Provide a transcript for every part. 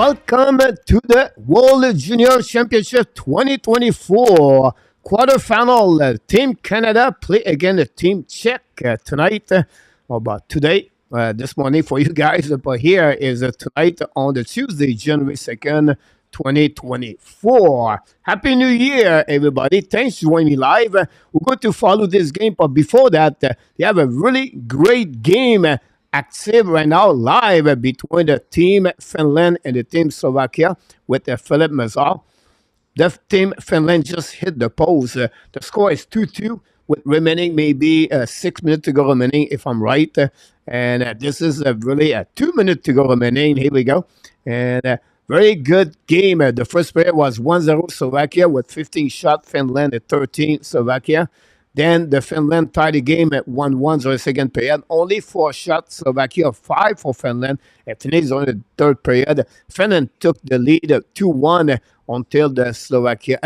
Welcome to the World Junior Championship 2024 quarterfinal. Team Canada play against Team Czech tonight, about today, this morning for you guys. But here is tonight on the Tuesday, January 2nd, 2024. Happy New Year, everybody. Thanks for joining me live. We're going to follow this game, but before that, they have a really great game active right now live between the team Finland and the team Slovakia with Philip Mazar. The team Finland just hit the post. The score is 2-2 with remaining maybe 6 minutes to go remaining, if I'm right. And this is really a 2 minutes to go remaining. Here we go. And very good game. The first player was 1-0 Slovakia with 15 shots, Finland at 13 Slovakia. Then the Finland tied the game at 1-1 for the second period. Only 4 shots, Slovakia 5 for Finland. It finished on the third period. Finland took the lead 2-1 until the Slovakia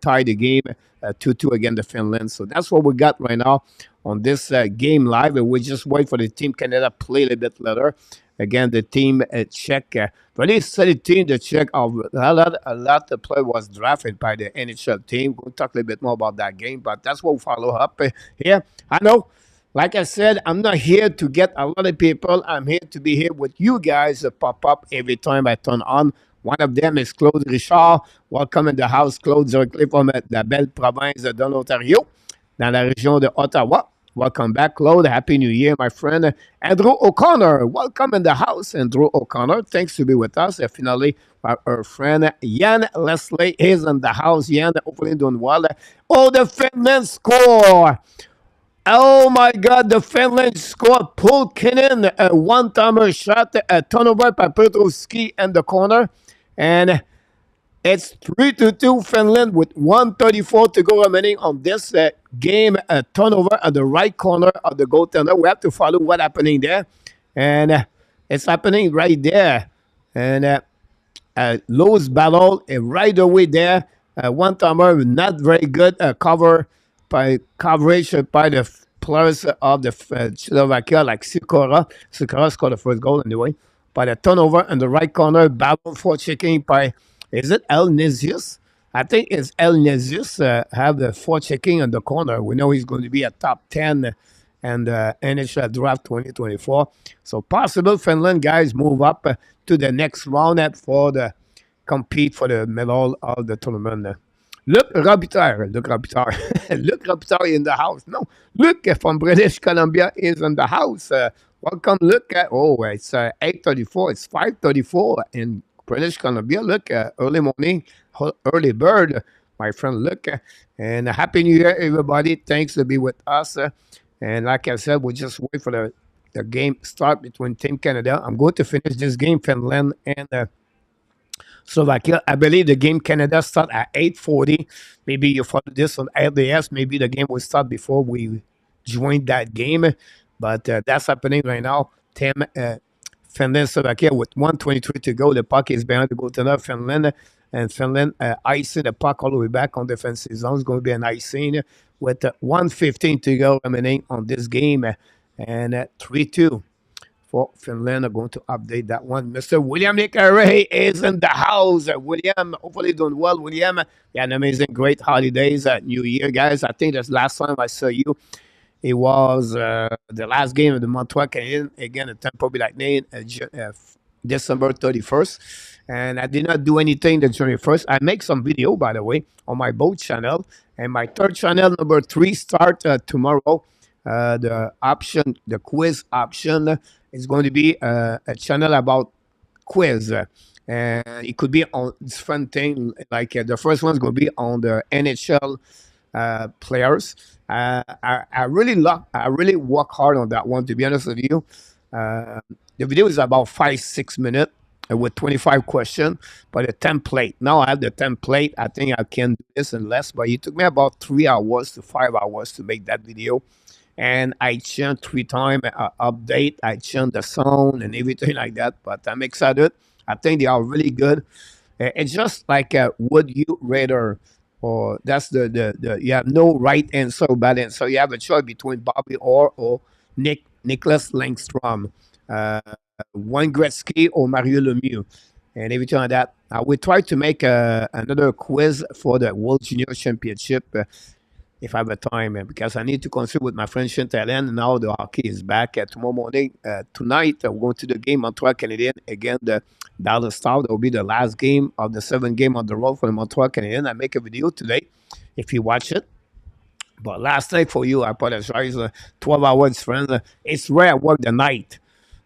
tied the game 2-2 against the Finland. So that's what we got right now on this game live. And we just wait for the Team Canada play a little bit later. Again, the team Czech, very solid team. The Czech, a lot of play was drafted by the NHL team. We'll talk a little bit more about that game, but that's what we follow up here. I know, like I said, I'm not here to get a lot of people. I'm here to be here with you guys pop up every time I turn on. One of them is Claude Richard. Welcome in the house, Claude, directly from la belle province de l'Ontario, dans la région de Ottawa. Welcome back, Claude. Happy New Year, my friend. Andrew O'Connor, welcome in the house, Andrew O'Connor. Thanks to be with us. Finally, our friend Jan Leslie is in the house. Jan, hopefully doing well. Oh, the Finland score. Oh, my God, the Finland score. Pulkkinen, a one-timer shot, a turnover by Petrovski in the corner. And it's 3-2 Finland with 1:34 to go remaining on this game. A turnover at the right corner of the goaltender. We have to follow what's happening there. And it's happening right there. And Lowe's battle right away there. One-timer, not very good coverage by the players of the Slovakia, like Sikora. Sikora scored the first goal anyway. But a turnover in the right corner, battle for checking by... Is it El Nizius? I think it's El Nizius have the forechecking in the corner. We know he's going to be a top 10 and NHL draft 2024. So possible Finland guys move up to the next round for the compete for the medal of the tournament. Luc Robitaille, Luc Robitaille in the house. No, Luc from British Columbia is in the house. Welcome, Luc. It's 8:34. It's 5:34 in British Columbia. Look, early morning, early bird, my friend. Look, and Happy New Year, everybody. Thanks to be with us. And like I said, we'll just wait for the game start between Team Canada. I'm going to finish this game, Finland and Slovakia. I believe the game Canada start at 8:40. Maybe you follow this on LDS. Maybe the game will start before we join that game. But that's happening right now. Finland, Slovakia with 1:23 to go. The puck is behind the goaltender. Finland icing the puck all the way back on defensive zone. It's going to be an icing with 1:15 to go remaining on this game. And 3-2 for Finland. I'm going to update that one. Mr. William Nicaré is in the house. William, hopefully doing well. William, you had an amazing, great holidays, New Year, guys. I think that's last time I saw you. It was the last game of the Montreal Canadiens again at Tampa Bay Lightning, December 31st. And I did not do anything the 21st. I make some video, by the way, on my boat channel. And my third channel, number 3, start tomorrow. The quiz option is going to be a channel about quiz. And it could be on different thing. Like the first one is going to be on the NHL players. I really work hard on that one, to be honest with you. The video is about 5-6 minutes with 25 questions, but the template. Now I have the template. I think I can do this in less, but it took me about 3 hours to 5 hours to make that video. And I changed 3 times, update. I changed the sound and everything like that, but I'm excited. I think they are really good. It's just like would you rather, or that's the you have no right answer or bad answer. You have a choice between Bobby Orr or Nicholas Langstrom, Wayne Gretzky or Mario Lemieux. And every time that, I will try to make another quiz for the World Junior Championship if I have a time, because I need to consider with my French and Thailand. Now the hockey is back tomorrow morning. Tonight, we're going to the game Montreal Canadian against the Dallas Star. That will be the last game of the 7 game on the road for the Montreal Canadian. I make a video today if you watch it. But last night for you, I apologize. 12 hours, friends. It's rare I work the night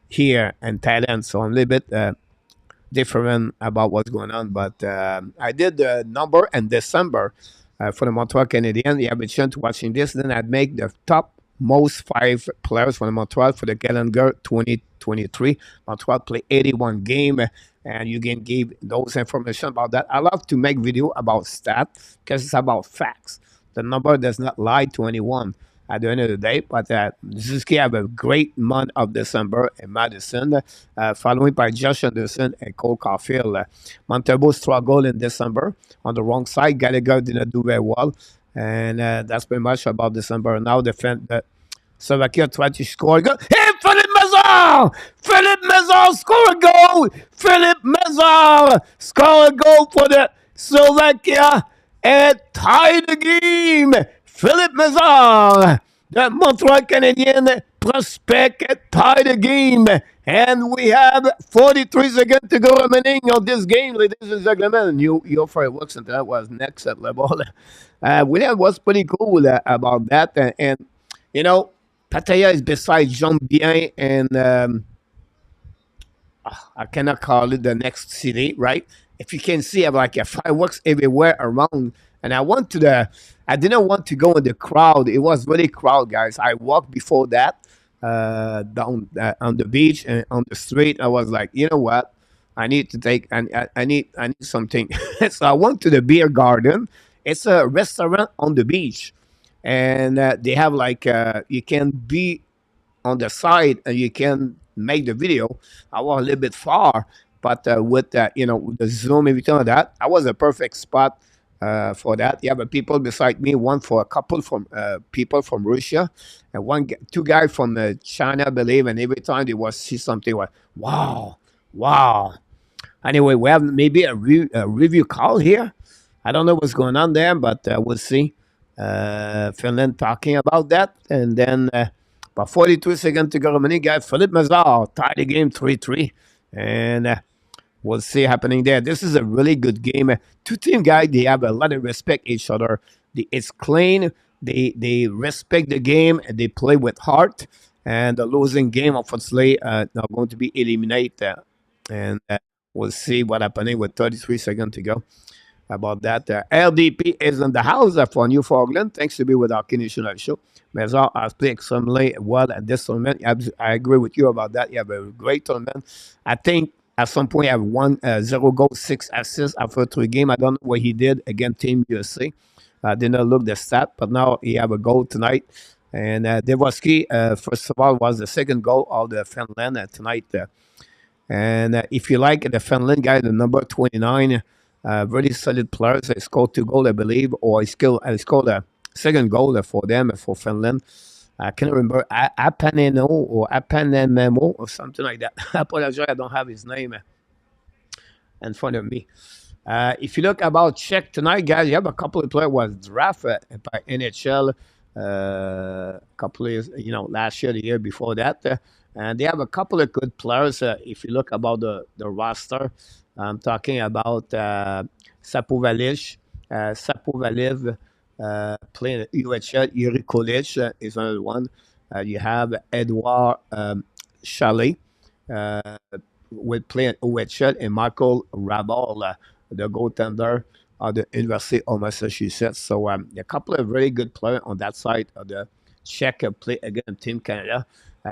here in Thailand, so I'm a little bit different about what's going on. But I did the number in December for the Montreal Canadiens. You have a chance to watching this. Then I'd make the top most 5 players for the Montreal for the calendar 2023. Montreal play 81 game, and you can give those information about that. I love to make video about stat because it's about facts. The number does not lie to anyone at the end of the day. But Zuski have a great month of December in Madison, followed by Josh Anderson and Cole Caulfield. Montalvo struggled in December on the wrong side. Gallagher did not do very well. And that's pretty much about December. Now the Slovakia tried to score a goal. Hey, Philippe Mazar! Philippe Mazar score a goal! Philippe Mazar score a goal for the Slovakia and tie the game. Philippe Mazar, the Montreal Canadian prospect, tie the game. And we have 43 seconds to go remaining on this game, ladies and gentlemen. Your fireworks and that was next at level. William was pretty cool about that. And you know, Pattaya is beside Jean Bien and I cannot call it the next city, right? If you can see, I have like fireworks everywhere around. And I didn't want to go in the crowd. It was really crowd, guys. I walked before that down on the beach and on the street. I was like, you know what? I need to take, I need something. So I went to the beer garden. It's a restaurant on the beach. And they have like, you can be on the side and you can make the video. I was a little bit far, but with with the zoom, everything like that, I was a perfect spot for that. You have people beside me, one for a couple from people from Russia, and two guys from China, I believe. And every time they was see something, like wow, wow. Anyway, we have maybe a review call here. I don't know what's going on there, but we'll see. Finland talking about that, and then about 42 seconds to go remaining. Guy Philippe Mazar tied the game 3-3, and we'll see happening there. This is a really good game. Two team guys, they have a lot of respect each other. It's clean. They respect the game and they play with heart. And the losing game, unfortunately, now going to be eliminated. And we'll see what happening with 33 seconds to go. About that, LDP is in the house for Newfoundland. Thanks to be with our National Show. Mazar has played extremely well at this tournament. I agree with you about that. You have a great tournament. I think at some point, I have 0 goals, 6 assists after 3 games. I don't know what he did against Team USA. I did not look the stat, but now he have a goal tonight. And Devoski, first of all, was the second goal of the Finland tonight. And if you like the Finland guy, the number 29, very solid players. He scored 2 goals, I believe, or he scored a second goal for them, for Finland. I can't remember Apaneno or Apanememo or something like that. I apologize, I don't have his name in front of me. If you look about Czech tonight, guys, you have a couple of players was drafted by NHL a couple of years, last year, the year before that. And they have a couple of good players. If you look about the roster, I'm talking about Sapovalic, Sapovaliv, playing UHL. Yuri Kulich is another one. You have Edouard Chalet will play at OHL, and Michael Rabal, the goaltender of the University of Massachusetts. So a couple of really good players on that side of the Czech play against Team Canada.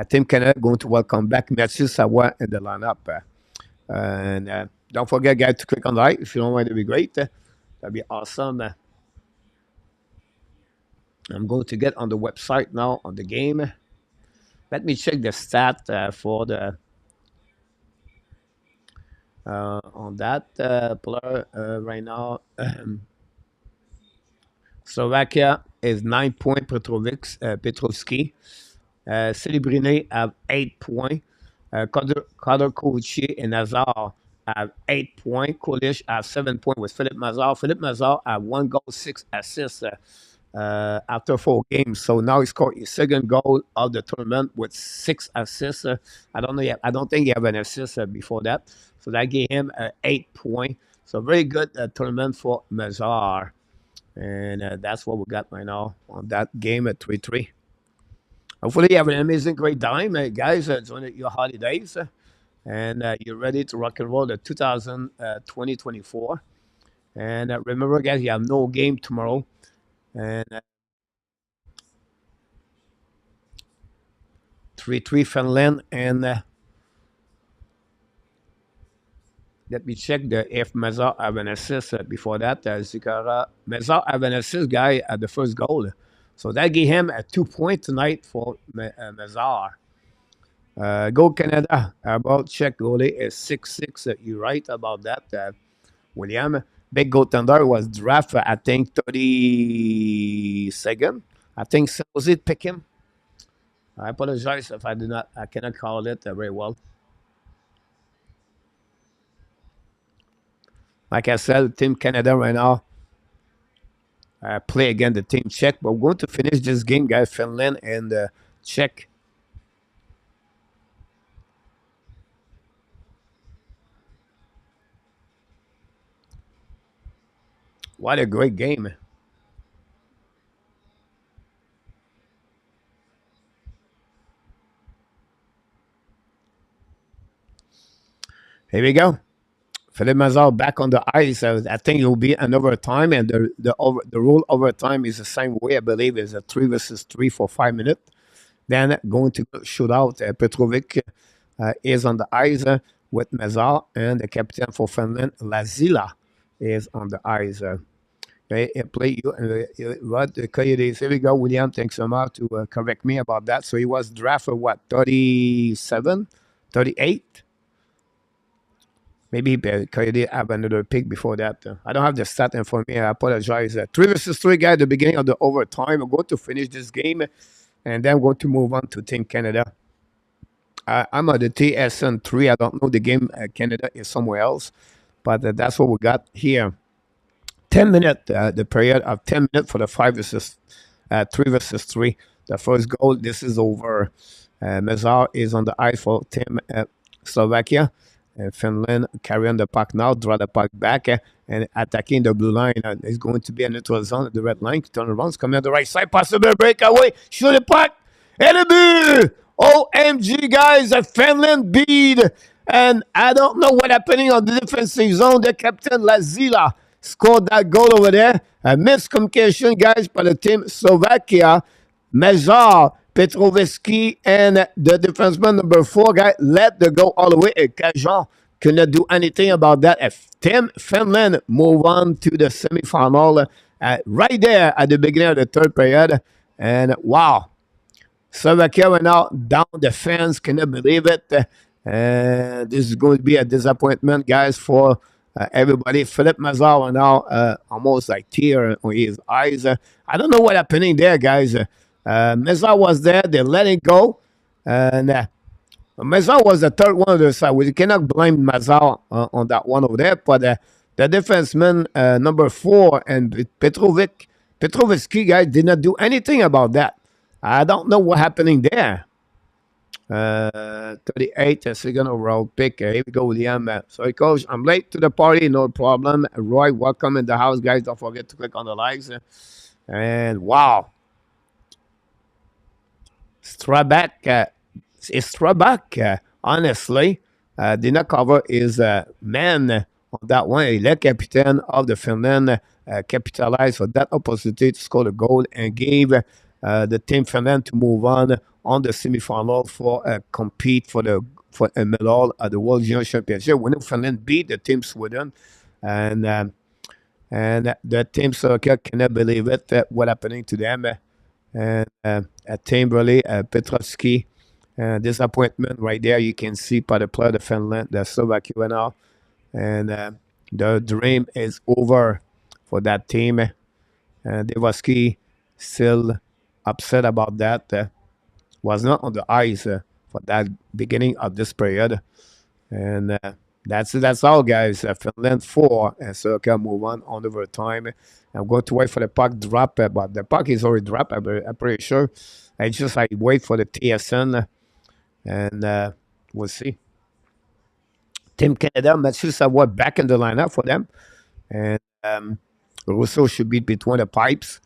Team Canada going to welcome back Mathieu Savoie in the lineup. And don't forget, guys, to click on the like if you don't want it to be great. That'd be awesome. I'm going to get on the website now on the game. Let me check the stat for the on that player right now. Slovakia is 9 points. Petrovsky. Celebrine have 8 points. Khodorkovsky and Nazar have 8 points. Kulish have 7 points with Philippe Mazar. Philippe Mazar have 1 goal, 6 assists after 4 games. So now he scored his second goal of the tournament with 6 assists. I don't know. I don't think he have an assist before that. So that gave him 8 points. So very good tournament for Mazar. And that's what we got right now on that game at 3-3. Hopefully you have an amazing, great time, guys, during your holidays. And you're ready to rock and roll the 2024. And remember, guys, you have no game tomorrow. And 3-3 Finland. And let me check if Mazar have an assist before that. Zikara Mazar have an assist, guy, at the first goal. So that gave him a 2 point tonight for Mazar. Go Canada. About Czech goalie is 6'6". You're right about that, William. Big goaltender was drafted, I think, 32nd. I think so. Was it pick him? I apologize if I do not. I cannot call it very well. Like I said, Team Canada right now play against the Team Czech. But we're going to finish this game, guys. Finland and Czech. What a great game. Here we go. Philippe Mazar back on the ice. I think it will be an overtime, and the rule overtime is the same way. I believe is a 3 versus 3 for 5 minutes. Then going to shoot out. Petrovic is on the ice with Mazar, and the captain for Finland, Lazila, is on the ice. Play you what the Coyotes. Here we go, William. Thanks so much to correct me about that. So he was drafted what 37, 38. Maybe Coyote have another pick before that. I don't have the stat in front of me. I apologize. 3 versus 3, guys, at the beginning of the overtime. We're going to finish this game, and then we're going to move on to Team Canada. I'm at the TSN 3. I don't know the game. Canada is somewhere else, but that's what we got here. 10 minutes, the period of 10 minutes for the 3 versus 3. The first goal. This is over. Mazar is on the ice for Team Slovakia. Finland carrying the puck now, draw the puck back and attacking the blue line. It's going to be a neutral zone at the red line. Turn around, coming on the right side, possible breakaway, shoot the puck, and a boo! OMG, guys, Finland beat. And I don't know what happening on the defensive zone. The captain Lazila scored that goal over there. A miscommunication, guys, by the team Slovakia. Mazar, Petrovsky, and the defenseman number 4 guy let the go all the way. Kajan could not do anything about that. Team Finland move on to the semifinal right there at the beginning of the third period. And wow, Slovakia went out down the fence. Cannot believe it. This is going to be a disappointment, guys, for everybody. Philippe Mazar went out almost like tear on his eyes. I don't know what happening there, guys. Mazar was there. They let it go. And Mazar was the third one on the side. We cannot blame Mazar on that one over there. But the defenseman number 4 and Petrovsky, guys, did not do anything about that. I don't know what happening there. 38, second overall pick. Here we go, William. Sorry, Coach. I'm late to the party. No problem. Roy, welcome in the house, guys. Don't forget to click on the likes. And wow. Strabak, honestly, did not cover his man on that one. Le captain of the Finland capitalized for that opportunity to score the goal and gave the team Finland to move on the semifinal for compete for a medal at the World Junior Championship. When Finland beat the team Sweden, and the team Slovakia cannot believe it. What happening to them? And team really Petrovsky, disappointment right there. You can see by the player of Finland, the Slovakia now, and the dream is over for that team. And Devosky still upset about that. Was not on the ice for that beginning of this period, and That's all, guys. Finland 4, and so can move on overtime. I'm going to wait for the puck drop, but the puck is already dropped. I'm pretty sure. I just like wait for the TSN, and we'll see. Team Canada, Matthew Savoie back in the lineup for them, and Russo should be between the pipes.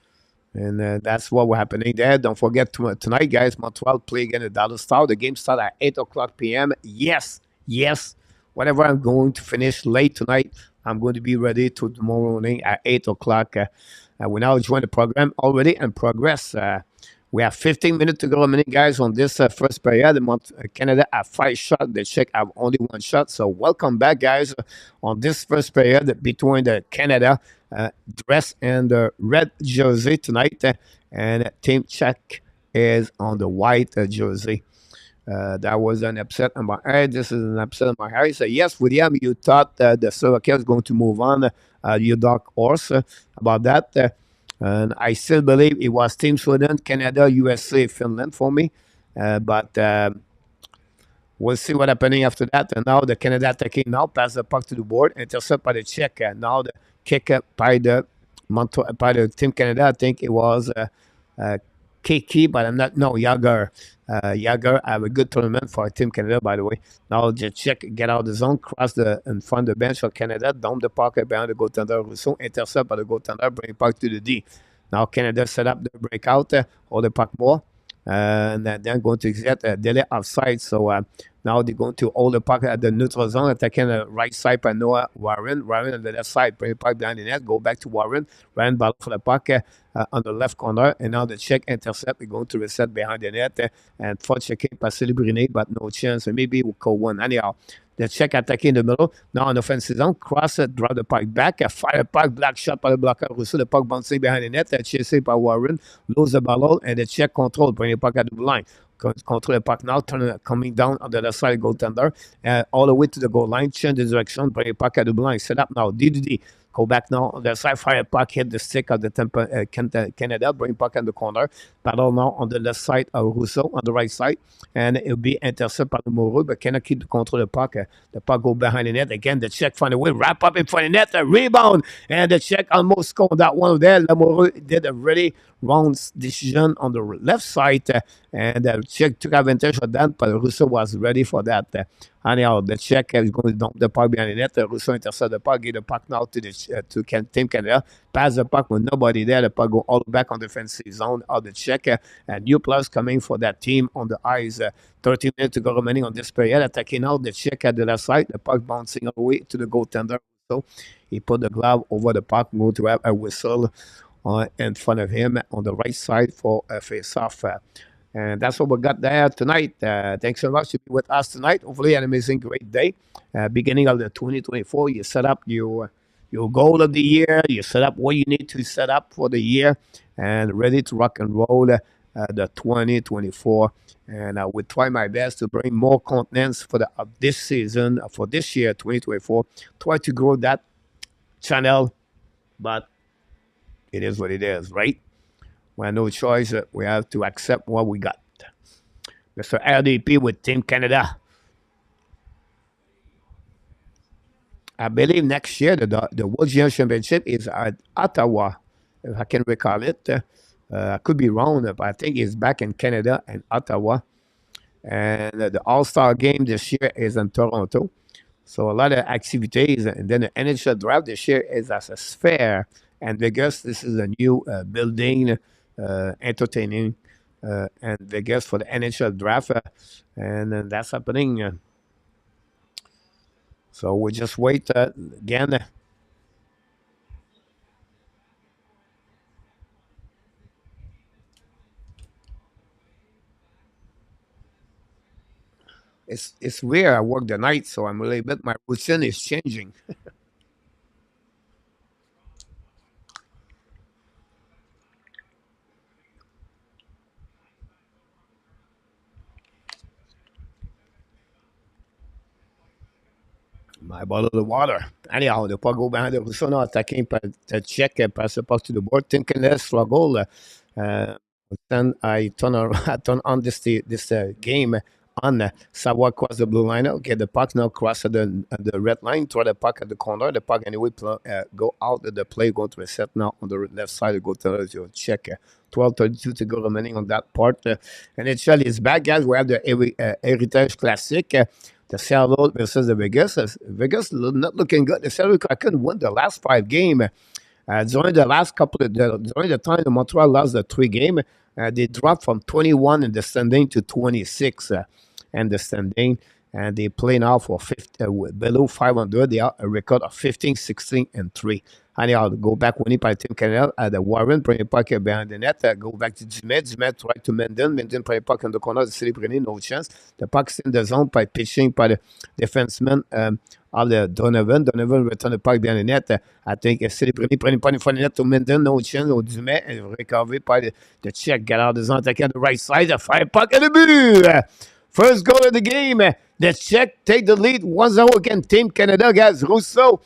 And that's what was happening there. Don't forget tonight, guys, Montreal play again at Dallas Star. The game starts at 8 o'clock p.m. Yes, yes. Whatever I'm going to finish late tonight, I'm going to be ready to tomorrow morning at 8 o'clock. We now join the program already in progress. We have 15 minutes to go remaining, guys, on this first period. Canada have 5 shots. The Czech have only 1 shot. So welcome back, guys, on this first period between the Canada dress and the red jersey tonight, and Team Czech is on the white jersey. That was an upset on my head. This is an upset on my head. So yes, William, you thought the Slovakia was going to move on. You dark horse about that. And I still believe it was Team Sweden, Canada, USA, Finland for me. But we'll see what happening after that. And now the Canada attacking now pass the puck to the board, intercept by the Czech. And now the kick up by the by the Team Canada. I think it was Kiki, but I'm not. No, Yager. Yager have a good tournament for Team Canada, by the way. Now the Czech get out of the zone, cross the in front of the bench for Canada, down the puck behind the goaltender Rousseau, intercept by the goaltender, bring it puck to the D. Now Canada set up the breakout, hold the puck more, and then going to get a delay offside. So now they're going to hold the puck at the neutral zone, attacking the right side by Noah Warren. Warren on the left side, bring the puck behind the net, go back to Warren. Warren ball for the puck on the left corner, and now the Czech intercept. We're going to reset behind the net, and for checking by Celebrine, but no chance. Maybe we'll call one. Anyhow, the Czech attacking in the middle. Now on offensive zone, cross it, drop the puck back, a fire puck, black shot by the blocker. Rousseau, the puck bouncing behind the net, chased by Warren, lose the ball, and the Czech control, bring the puck at the line. Control the puck now, coming down on the left side goaltender, all the way to the goal line, change the direction, bring the puck at the line, set up now, D. Go back now on the side, fire puck, hit the stick of the Canada, bring puck in the corner, battle now on the left side of Rousseau, on the right side, and it'll be intercepted by the Moreau, but cannot keep the control of the puck. The puck go behind the net. Again, the Czech find a way, wrap up in front of the net, a rebound, and the Czech almost scored that one there. Moreau did a really wrong decision on the left side, and the Czech took advantage of that, but Rousseau was ready for that. Anyhow, the Czech is going to dump the puck behind the net. Rousseau intercept the puck, give the puck now to the Team Canada. Pass the puck with nobody there. The puck go all back on the defensive zone of the Czech. And new players coming for that team on the ice. 13 minutes to go remaining on this period. Attacking out the Czech at the left side. The puck bouncing all the way to the goaltender. So he put the glove over the puck, going to have a whistle in front of him on the right side for a face-off. And that's what we got there tonight. Thanks so much to be with us tonight. Hopefully, an amazing, great day. Beginning of the 2024, you set up your goal of the year. You set up what you need to set up for the year, and ready to rock and roll the 2024. And I will try my best to bring more contents for this season, for this year, 2024. Try to grow that channel, but it is what it is, right? We have no choice. We have to accept what we got. Mr. RDP with Team Canada. I believe next year the World Junior Championship is at Ottawa, if I can recall it. I could be wrong, but I think it's back in Canada and Ottawa. And the All-Star game this year is in Toronto. So a lot of activities. And then the NHL draft this year is as a sphere. And Vegas, this is a new building, entertaining, and Vegas for the NHL draft. And that's happening. So we just wait again. It's weird. I work the night, so I'm a little bit. My routine is changing. My bottle of water. Anyhow, the puck go behind the Rousseau attacking the check pass the puck to the board. Thinking less struggle. Then I turn on, I turn on this game on Sawa cross the blue line. Okay, the puck now cross the red line, throw the puck at the corner. The puck anyway go out of the play, go to a set now on the left side, go to your check. 12:32 to go remaining on that part. NHL is back, guys. We have the Heritage Classic. The Seattle versus the Vegas. Vegas not looking good. The Seattle Kraken won the last 5 games. During the last couple of during the time the Montreal lost the 3 game, they dropped from 21 in the standing to 26 in the standing, and they play now for 50, below 500. They are a record of 15, 16, and 3. And they'll go back winning by Team Canada at the Warren, premier puck behind the net, go back to Dumet. Dumet right to Menden premier puck in the corner, the City no chance. The puck's in the zone by pitching by the defenseman. Of the Donovan. Donovan return the puck behind the net. I think City prend pas une fois the net to Menden, no chance. Au Dumet, recovered by the Czech. Get out the zone, attaquant the right side. The fire puck at the but. First goal of the game. The Czech take the lead 1-0 against Team Canada, guys. Rousseau,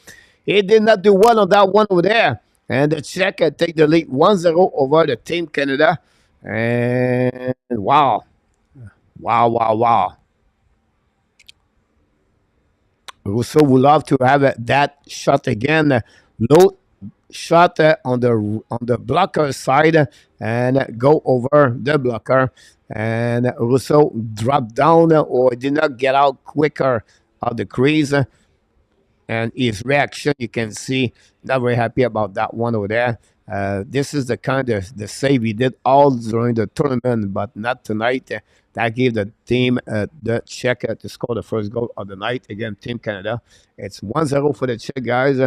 he did not do well on that one over there. And the Czech take the lead 1-0 over the Team Canada. And wow. Wow. Rousseau would love to have that shot again. Low shot on the blocker side and go over the blocker. And Rousseau dropped down or did not get out quicker of the crease. And his reaction, you can see, not very happy about that one over there. This is the kind of the save he did all during the tournament, but not tonight. That gave the team the Czech to score the first goal of the night against Team Canada. It's 1-0 for the Czech guys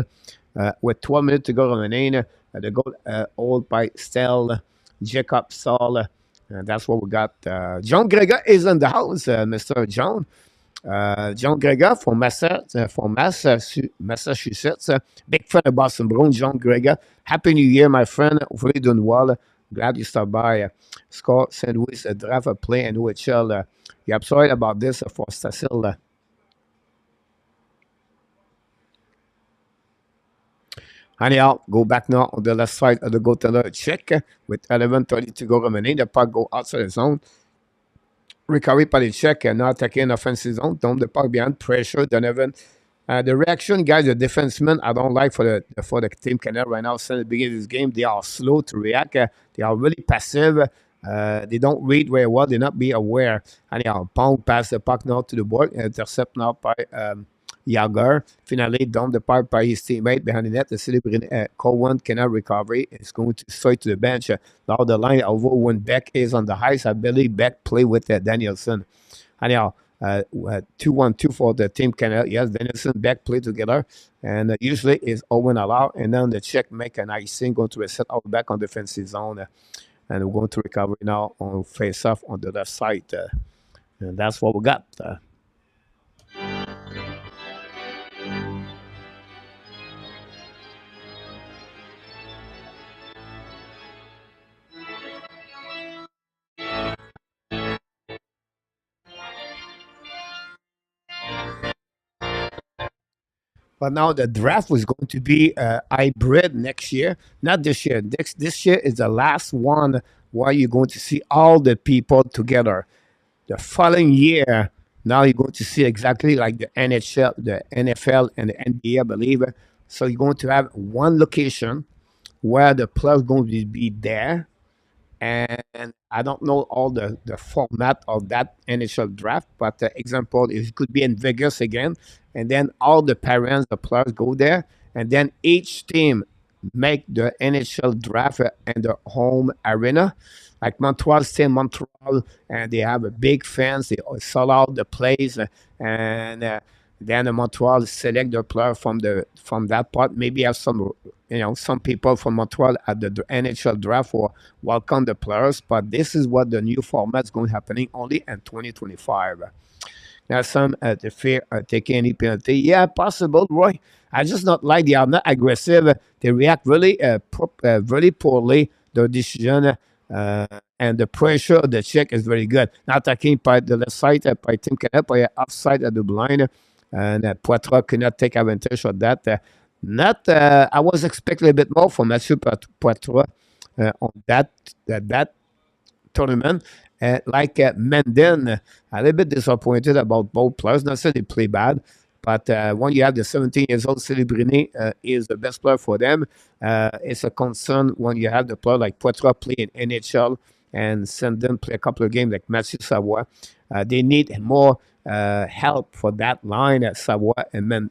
with 12 minutes to go remaining. The goal hold by Stel, Jacob Saul. And that's what we got. John Gregor is in the house, Mr. John. John Gregor from Massachusetts. Big fan of Boston Bruins, John Gregor. Happy New Year, my friend. Hopefully doing well. Glad you stopped by. Scott St. Louis draft a play in OHL. You're sorry about this for Stasil. Anyhow, go back now on the left side of the goaltender check with 11:30 to go remaining. The puck go outside the zone. Recovery by the Czech and now attacking offensive zone. Dump the puck behind, pressure, Donovan. The reaction, guys, the defensemen, I don't like for the Team Canada right now. Since the beginning of this game, they are slow to react. They are really passive. They don't read very well. They not be aware. Anyhow, Pound pass the puck now to the board. Intercept now by Yager. Finally, dump the puck by his teammate behind the net. The City Cowan cannot recover. It's going to straight to the bench. Now the line, although when Beck is on the ice, I believe Beck play with Danielson. Anyhow, 2-1-2 for the Team Canada. Yes, Danielson, Beck play together. And usually is Owen allowed. And then the Czech make an icing, going to a set out back on defensive zone. And we're going to recover now on face-off on the left side. And that's what we got. But now the draft was going to be hybrid next year, not this year. This year is the last one where you're going to see all the people together. The following year, now you're going to see exactly like the NHL, the NFL, and the NBA, I believe. So you're going to have one location where the players going to be there, and I don't know all the format of that initial draft, but the example is it could be in Vegas again, and then all the parents, the players go there, and then each team make the initial draft in their home arena. Like Montreal, stay in Montreal, and they have a big fans. They sell out the place, and then the Montreal select their player from that part. Maybe have some people from Montreal at the NHL draft for welcome the players. But this is what the new format is going to happening only in 2025. Now some the fear taking any penalty. Yeah, possible, Roy. I just not like they are not aggressive. They react really really poorly. Their decision. And the pressure of the Czech is very good. Now attacking by the left side, by Team Canada, by offside at the blind, and Poitras cannot take advantage of that. I was expecting a bit more from Mathieu Poitras on that tournament. Like Menden, a little bit disappointed about both players. Not saying they play bad, but when you have the 17 years old Celebrini is the best player for them, it's a concern when you have the player like Poitras play in NHL and send them play a couple of games like Mathieu Savoie. They need more help for that line at Savoie and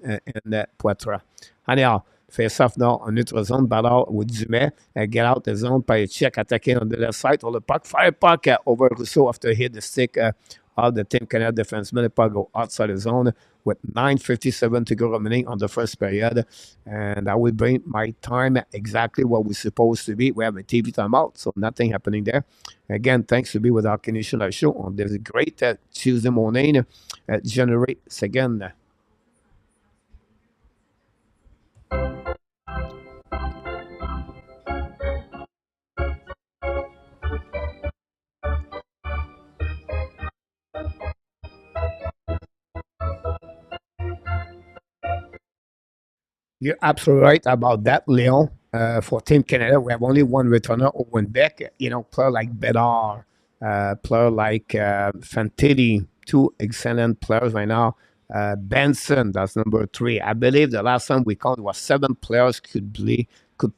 Poitras. Anyhow, face-off now en notre zone, ballon au Dumais, get out the zone, by check, attacking on the left side, on the puck, fire puck over Rousseau after hit the stick of the Team Canada defenseman. The puck go outside the zone with 9:57 to go remaining on the first period. And I will bring my time exactly what we're supposed to be. We have a TV timeout, so nothing happening there. Again, thanks to be with our Canadian Live Show on this great Tuesday morning, January 2nd. You're absolutely right about that, Leon. For Team Canada, we have only one returner, Owen Beck. You know, player like Bedard, player like Fantilli, two excellent players right now. Benson, that's number three. I believe the last time we counted was seven players could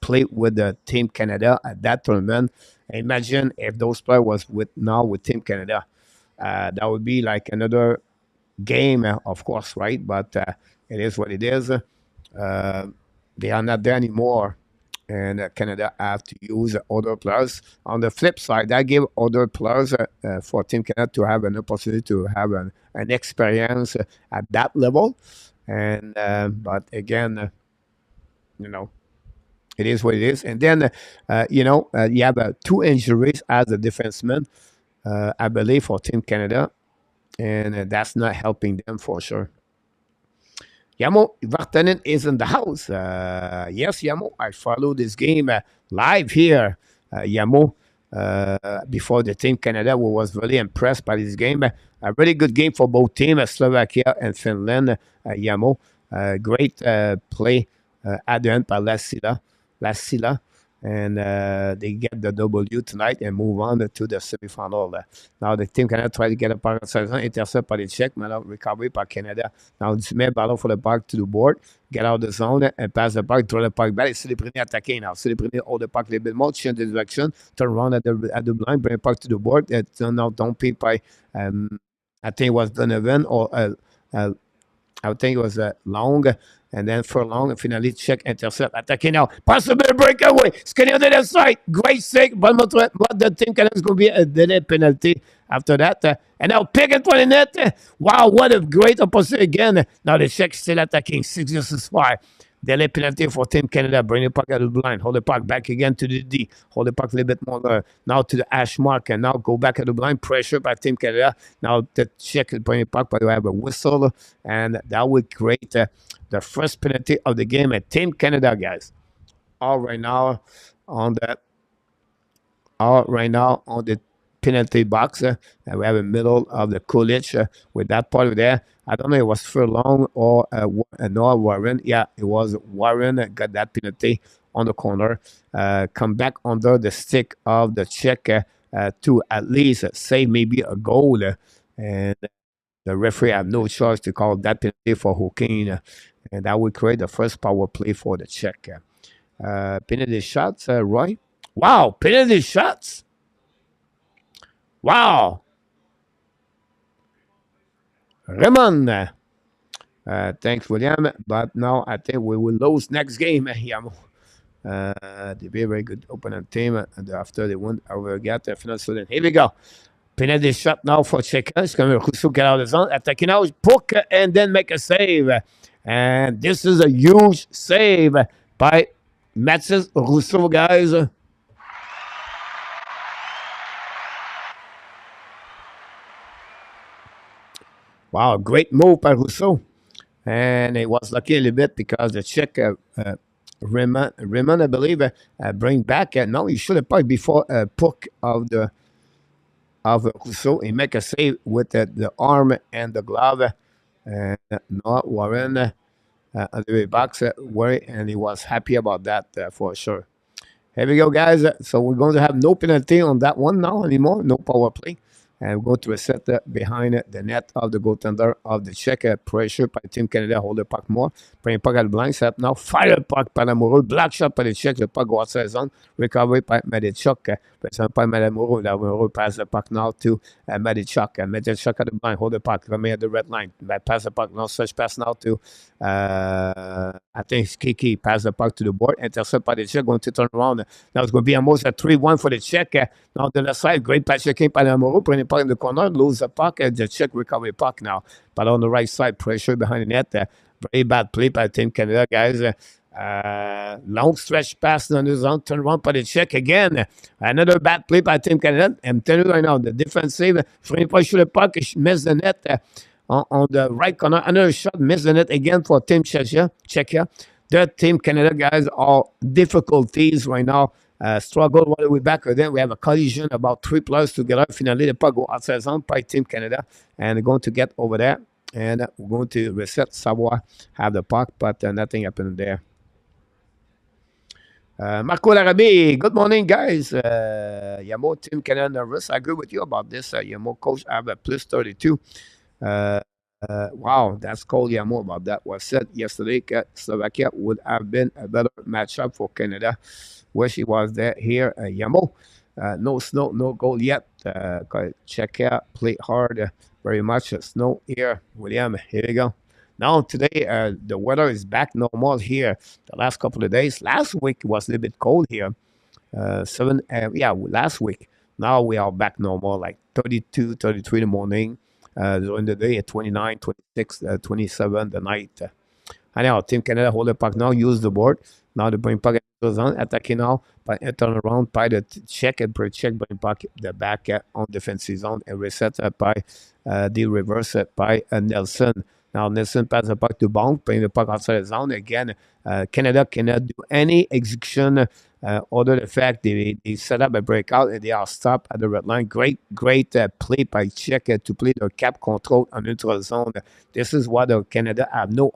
play with the Team Canada at that tournament. Imagine if those players was with Team Canada. That would be like another game, of course, right? But it is what it is. Uh, they are not there anymore, and Canada have to use other players. On the flip side, that give other players for Team Canada to have an opportunity to have an experience at that level. And but again, you know, it is what it is. And then you have two injuries as a defenseman, I believe, for Team Canada, and that's not helping them for sure. Yamo Vartanen is in the house. Yes, Yamo, I follow this game live here. Yamo, before the Team Canada, we was really impressed by this game. A really good game for both teams, Slovakia and Finland. Yamo, great play at the end by Lassila, and they get the W tonight and move on to the semifinal. Now the Team Canada try to get a puck on saison, intercept par les Czechs, mais alors recovery par Canada. Now Dumais, ballon for the puck to the board, get out of the zone and pass the puck, throw the puck back. C'est les premiers attaqués now. C'est les premiers hold the puck a little bit more, change the direction, turn around at the blind, bring the puck to the board. Now don't pick by, I think it was Donovan or I think it was Long, and then for Long, finally check, intercept, attacking now. Possible breakaway. Skinny on the left side. Great save. But the Team Canada is going to be a delay penalty after that. And now pick it for the net. Wow, what a great opportunity again. Now the Czech still attacking. 6-5. Delay penalty for Team Canada. Bring the puck out of the blind. Hold the puck back again to the D. Hold the puck a little bit more now to the hash mark. And now go back at the blind. Pressure by Team Canada. Now the Czech bring the puck, but they have a whistle. And that would create the first penalty of the game at Team Canada, guys. All right now on the penalty box. We have a middle of the Coolidge with that part of there. I don't know if it was Furlong or Noah Warren. Yeah, it was Warren got that penalty on the corner. Come back under the stick of the Czech to at least save maybe a goal. And the referee have no choice to call that penalty for Hooking. And that would create the first power play for the Czech. Penalty shots, Roy? Wow, penalty shots! Wow. Raymond. Thanks, William. But now I think we will lose next game. Yamo. They be a very good opponent team. And after they won over get the final student. Here we go. Penalty shot now for Czechia. It's going to Rousseau get out of the zone. Attacking now, poke and then make a save. And this is a huge save by Mathieu Rousseau, guys. Wow, great move by Rousseau. And it was lucky a little bit because the Czech Raymond, I believe, bring back. No, he should have played before puck of Rousseau. He make a save with the arm and the glove. And not Warren under the box, and he was happy about that for sure. Here we go, guys. So we're going to have no penalty on that one now anymore. No power play. And we're going to reset behind the net of the goaltender of the Czech. Pressure by Team Canada. Hold the puck more. Bring puck at the blind set now. Fire puck par Lamoureux. Black shot by the Czech. Le puck go outside zone. Recovery by Medichuk. Present by Lamoureux. Lamoureux pass the puck now to Medichuk. Medichuk at the blind. Hold the puck. Remain at the red line. Pass the puck now. Switch pass now to I think it's Kiki. Pass the puck to the board. Intercept by the Czech. Going to turn around. Now it's going to be almost a 3-1 for the Czech. Now the left side, great pass checking by Lamoureux, putting the puck in the corner, lose the puck, and the Czech recovery puck now. But on the right side, pressure behind the net. Very bad play by Team Canada, guys. Long stretch pass on the zone, turn around by the Czech again. Another bad play by Team Canada. I'm telling you right now, the defensive, Frenchy shoot the puck, miss the net. On the right corner, another shot, miss the net again for Team Czechia. The Team Canada guys are difficulties right now. Struggle while we're back. Then we have a collision about 3 players together. Finally, the puck go outside zone by Team Canada and going to get over there. And we're going to reset Savoie, have the puck, but nothing happened there. Marco Larabi, good morning, guys. Yamo, Team Canada nervous. I agree with you about this. Yamo, coach, I have a plus 32. Wow, that's cold. Yeah, more about that was said yesterday. Slovakia would have been a better matchup for Canada. Wish he was there here. Yamo, no snow, no goal yet. Czechia played hard very much. Snow here. William, here you go. Now today, the weather is back normal here. The last couple of days. Last week was a little bit cold here. Last week. Now we are back normal, like 32, 33 in the morning. During the day at 29, 26, 27 the night. Anyhow, Team Canada hold the puck now, use the board. Now they bring puck on, attacking now, but turn around by the check and check bring puck the back on defensive zone and reset by the reverse by Nelson. Now Nelson pass the puck to Bond, bring the puck outside the zone again. Canada cannot do any execution other the fact they set up a breakout and they are stopped at the red line. Great play by Czech to play the cap control on neutral zone. This is what Canada have no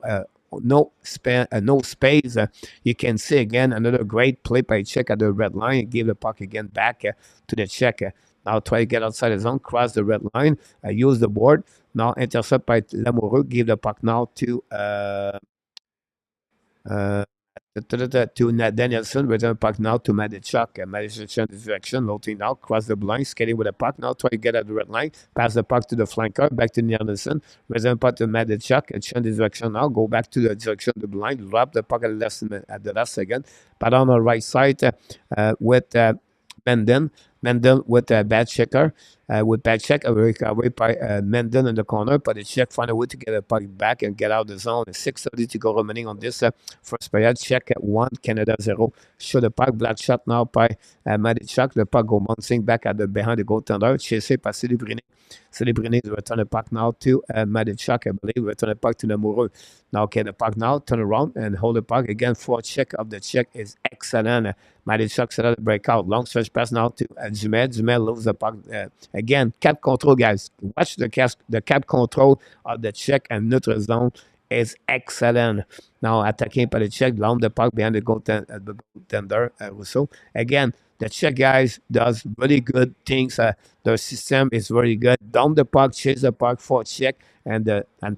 space. You can see again another great play by Czech at the red line and give the puck again back to the Czech. Now try to get outside the zone, cross the red line, use the board. Now intercept by Lamoureux, give the puck now to Danielson, return puck now to Medichuk. Medichuk direction, loading now, cross the line, skating with the puck now, try to get at the red line, pass the puck to the flanker, back to Nielsen, return puck to Medichuk, and change the direction now, go back to the direction of the line, drop the puck at the last second, but on the right side with Menden. Mendel with a bad checker. With bad check, a recovery by Mendel in the corner, but the Czech find a way to get the puck back and get out of the zone. 6:30 to go remaining on this first period. Czech at 1, Canada 0. Show the puck, black shot now by Medichuk. The puck go bouncing back at the behind the goaltender. Chasé by Celebrini. Celebrini return the puck now to Medichuk, I believe. Return the puck to Lamoureux. Now, okay, the puck now, turn around and hold the puck again. For check of the Czech is excellent. Medichuk set up the breakout. Long stretch pass now to Dumais. Dumais loses the puck. Again, cap control, guys. Watch the cap control of the Czech and neutral zone is excellent. Now attacking by the Czech, down the puck behind the goaltender, Rousseau. Again, the Czech guys does really good things. Their system is very good. Down the puck, chase the puck for Czech, and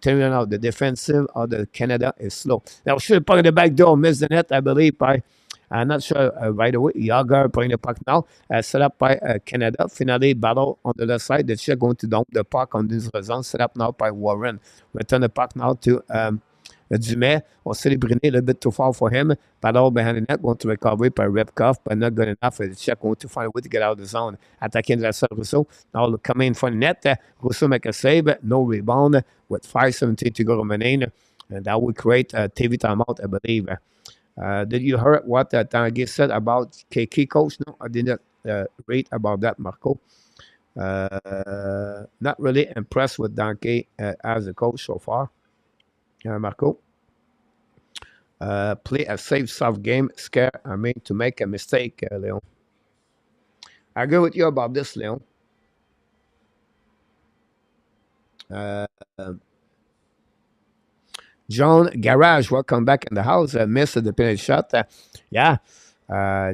turning out the defensive of the Canada is slow. Now shoot the puck in the back door, miss the net, I believe, by I'm not sure right away. Yager playing the puck now. Set up by Canada. Finally, battle on the left side. The Czech going to dump the puck on this zone. Set up now by Warren. Return the puck now to Dumais or Celebrini. A little bit too far for him. Battle behind the net. Going to recover by Repkov, but not good enough. The Czech going to find a way to get out of the zone. Attacking the side Rousseau. Now coming in for the net. Rousseau make a save. No rebound with 5:17 to go remaining. And that will create a TV timeout, I believe. Did you hear what Tanguy said about KK coach? No, I didn't read about that, Marco. Not really impressed with Tanguy as a coach so far. Marco. Play a safe, soft game. Scare, to make a mistake, Leon. I agree with you about this, Leon. John Garage, welcome back in the house. Missed the penalty shot. Yeah,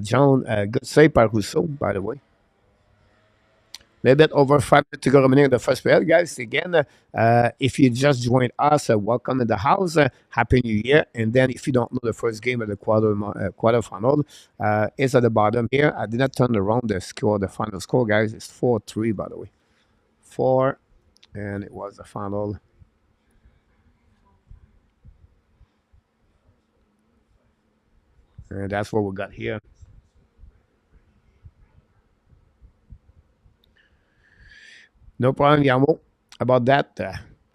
John, good save by Rousseau, by the way. A little bit over 5 minutes to go remaining in the first period, guys. Again, if you just joined us, welcome in the house. Happy New Year. And then, if you don't know the first game of the quarterfinal, it's at the bottom here. I did not turn around the score, the final score, guys. It's 4-3, by the way. 4, and it was the final. And that's what we got here. No problem, Yamo, about that.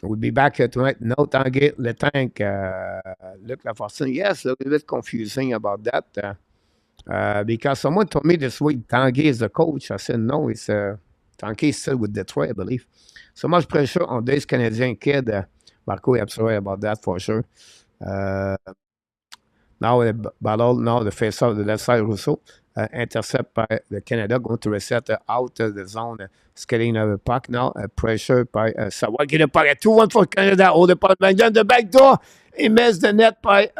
We'll be back here tonight. No, Tanguy, Le Tank, Luc Lafortune. Yes, a little bit confusing about that. Because someone told me this week Tanguy is the coach. I said no, it's Tanguy is still with Detroit, I believe. So much pressure on this Canadian kid. Marco is absolutely about that for sure. Uh, Now the battle, now the face off the left side, Rousseau, intercept by the Canada, going to reset out of the zone, skating of the puck now, pressure by Savoy, get the puck at 2-1 for Canada, hold the puck back down the back door, he missed the net by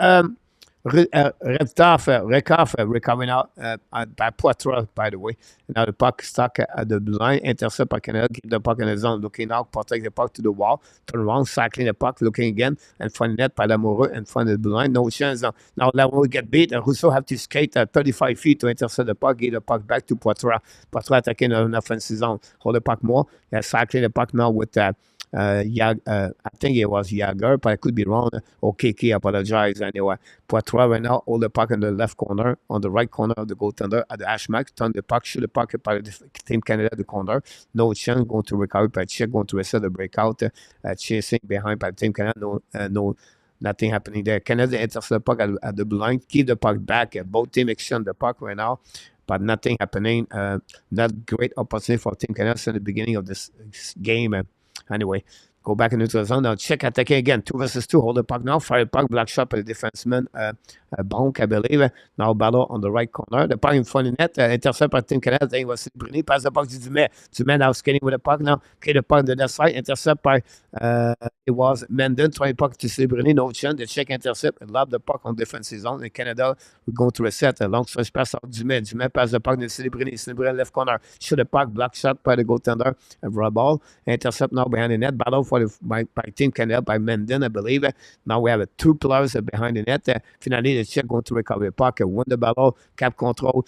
Rekaff, recovering out by Poitras, by the way. Now the puck stuck at the line, intercept by Canada, keep the puck in the zone, looking out, protect the puck to the wall, turn around, cycling the puck, looking again, and front net by Lamoureux in front of the blue line. No chance. Now Lamoureux get beat, and Rousseau have to skate at 35 feet to intercept the puck, get the puck back to Poitras. Poitras attacking an offensive zone, hold the puck more, cycling the puck now with I think it was Yager, but I could be wrong. Or Kiki, apologize anyway. Poitras right now, hold the puck in the left corner, on the right corner of the goaltender at the hash mark, turn the puck, shoot the puck by the Team Canada, the corner. No chance, going to recover by Czech, going to reset the breakout, chasing behind by Team Canada. No, nothing happening there. Canada intercepts the puck at the blue line, keep the puck back. Both teams exchange the puck right now, but nothing happening. Not great opportunity for Team Canada in the beginning of this game. Anyway, go back into the zone. Now check attacking again. 2 versus 2. Hold the puck now. Fire puck. Black shot by the defenseman. Bonk, I believe. Now battle on the right corner. The puck in front of the net. Intercept by Team Canada. Then it was Bruni. Pass the puck to Dumais. Dumais now skating with the puck now. Okay, the puck on the left side. Intercept by it was Menden. Trying puck to Bruni. No chance. The check intercept and lob the puck on defensive zone. And Canada will go to reset. A long stretch pass out Dumais. Dumais pass the puck to Bruni. Bruni left corner. Shoot the puck. Black shot by the goaltender. A raw ball. Intercept now behind the net. Battle for by Team Canada by Menden, I believe. Now we have 2 players behind the net. Finally, the Czech going to recover the puck, win the battle, cap control,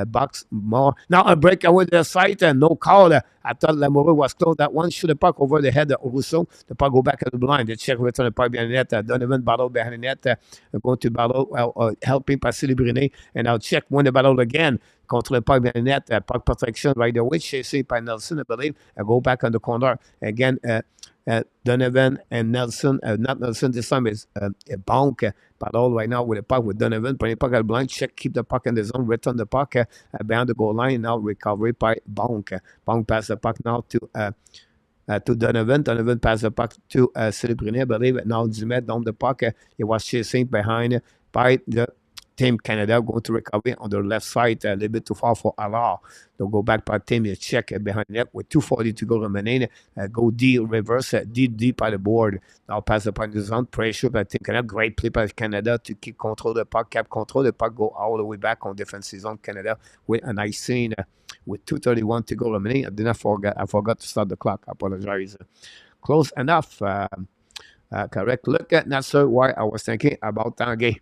box more. Now a breakaway to the side, no call. I thought Lamoureux was close. That one shoot the puck over the head of Rousseau. The puck go back at the blind. The Czech return the puck behind the net. Donovan battle behind the net. Going to battle, helping Pascal Brunet. And now Czech win the battle again. Contre le puck behind the net. Puck protection right away. Chasing by Nelson, I believe. Go back on the corner. Again, Donovan and Nelson, not Nelson this time, is a Bonk, but all right now with the puck with Donovan, putting the puck at the blind, check, keep the puck in the zone, return the puck behind the goal line, now recovery by Bonk. Bonk pass the puck now to Donovan. Donovan pass the puck to Celebrine, I believe. Now Dumais down the puck. He was chasing behind by the Team Canada, going to recover on the left side, a little bit too far for Allard. They'll go back by Team Czech behind the net with 2:40 to go remaining. Go D, reverse, deep by the board. Now pass the puck to the zone, pressure by Team Canada. Great play by Canada to keep control of the puck, cap control. The puck go all the way back on defensive zone Canada with a nice scene with 2:31 to go remaining. I forgot to start the clock. I apologize. Close enough. Correct. Look at not sure why I was thinking about Tanguy.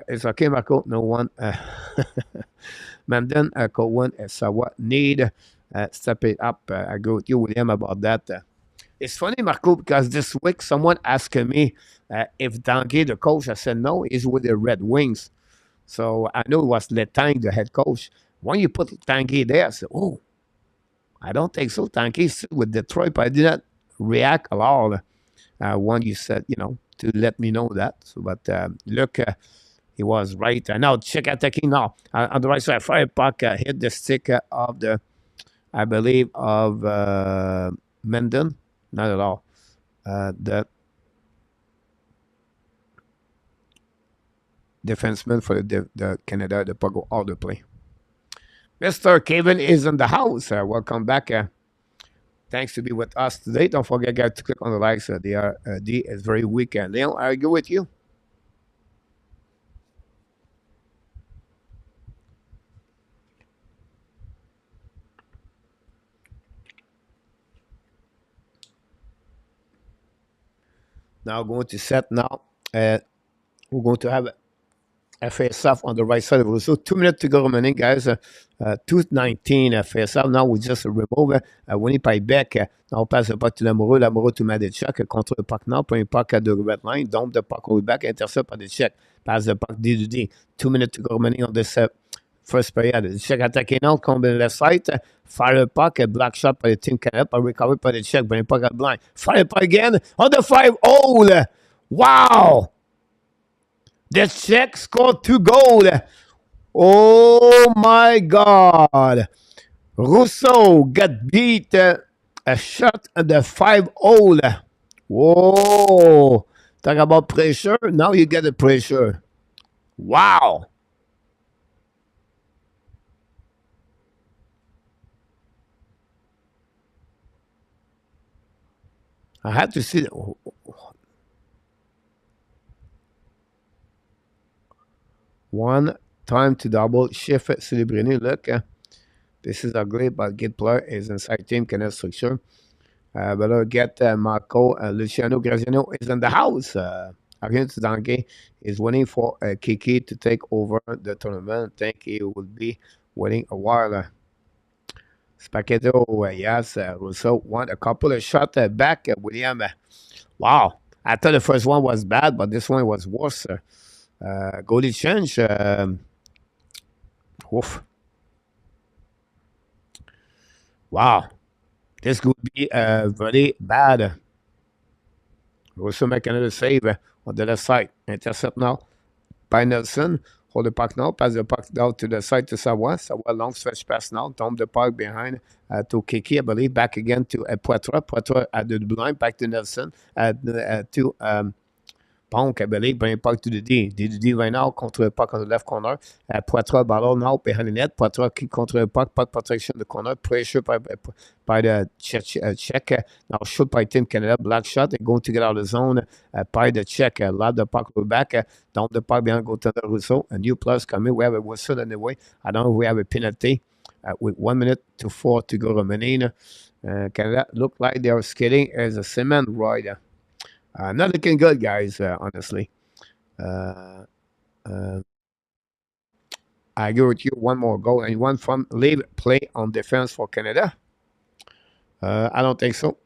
It's okay, Marco. No one. Manden, Cohen, Sawa need step it up. I agree with you, William, about that. It's funny, Marco, because this week someone asked me if Tanguy, the coach, I said no, he's with the Red Wings. So I knew it was Letang, the head coach. When you put Tanguy there, I said, oh, I don't think so. Tanguy's with Detroit, but I did not react at all when you said, to let me know that. So, but look, he was right. Now check attacking now. On the right side, fire puck hit the stick of the, I believe, of Menden. Not at all. The defenseman for the Canada, the puck go out the play. Mr. Kevin is in the house. Welcome back. Thanks to be with us today. Don't forget, guys, to click on the likes. D is very weak. Leon, I agree with you. Now going to set now. We're going to have a face-off on the right side of Rousseau. 2 minutes to go remaining, guys. 2:19 face-off. Now we just remove Winnie Paybeck. Now on passe le puck to Lamoureux. Lamoureux to Madechak. Contre le puck now. Premier puck à the red line. Dump the puck on the back. Intercept by the check. Pass the puck D to D. 2 minutes to go remaining on this first period. Check attacking now. Come in left side. Fire the puck. A black shot by the Team Canada. Recovered by the check. Bring the puck out blind. Fire the puck again. On the 5-0. Wow. The Czech scored 2 goals. Oh my God. Rousseau got beat a shot at the 5-0. Whoa. Talk about pressure. Now you get the pressure. Wow. I had to see. One time to double shift Celebrini. Look, this is ugly, but good player is inside Team Canada structure. But I'll get Marco Luciano Graziano is in the house. Ariel Dange is waiting for Kiki to take over the tournament. I think he will be waiting a while. Spaghetto, yes, Rousseau won a couple of shots back. William, wow. I thought the first one was bad, but this one was worse. Goalie change. Oof. Wow. This could be very bad. Rousseau make another save on the left side. Intercept now by Nelson. Hold the puck now. Pass the puck down to the side to Savoie. Savoie long stretch pass now. Dump the puck behind to Kiki, I believe. Back again to Poitras. Poitras at the blind. Back to Nelson. To Ponk, I believe, bring the puck to the D. D right now, contre le puck on the left corner. Poitras ballon now behind the net. Poitras kick contre le puck protection in the corner. Pressure by the check. Now shoot by Team Canada. Black shot. They're going to get out of the zone by the check. Lob the puck back. Down the puck behind, go to the Rousseau. A new plus coming. We have a whistle in the way. I don't know if we have a penalty. With 1 minute to 4 to go remaining. Canada look like they are skating as a cement rider. Not looking good, guys, honestly. I agree with you. One more goal and one from leave play on defense for Canada. I don't think so.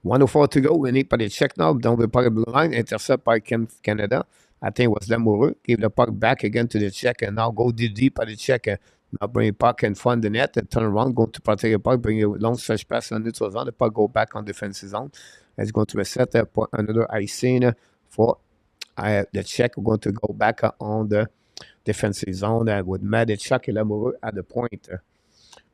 $104 to go. We need by the check now. Down the puck blue line. Intercept by Canada. I think it was Lamoureux. Give the puck back again to the check and now go deep by the check. Now bring the puck in front of the net and turn around, go to protect the puck, bring a long stretch pass on neutral zone. The puck go back on defensive zone. It's going to reset another icing for the check. We're going to go back on the defensive zone with Madechak and Lamoureux at the point.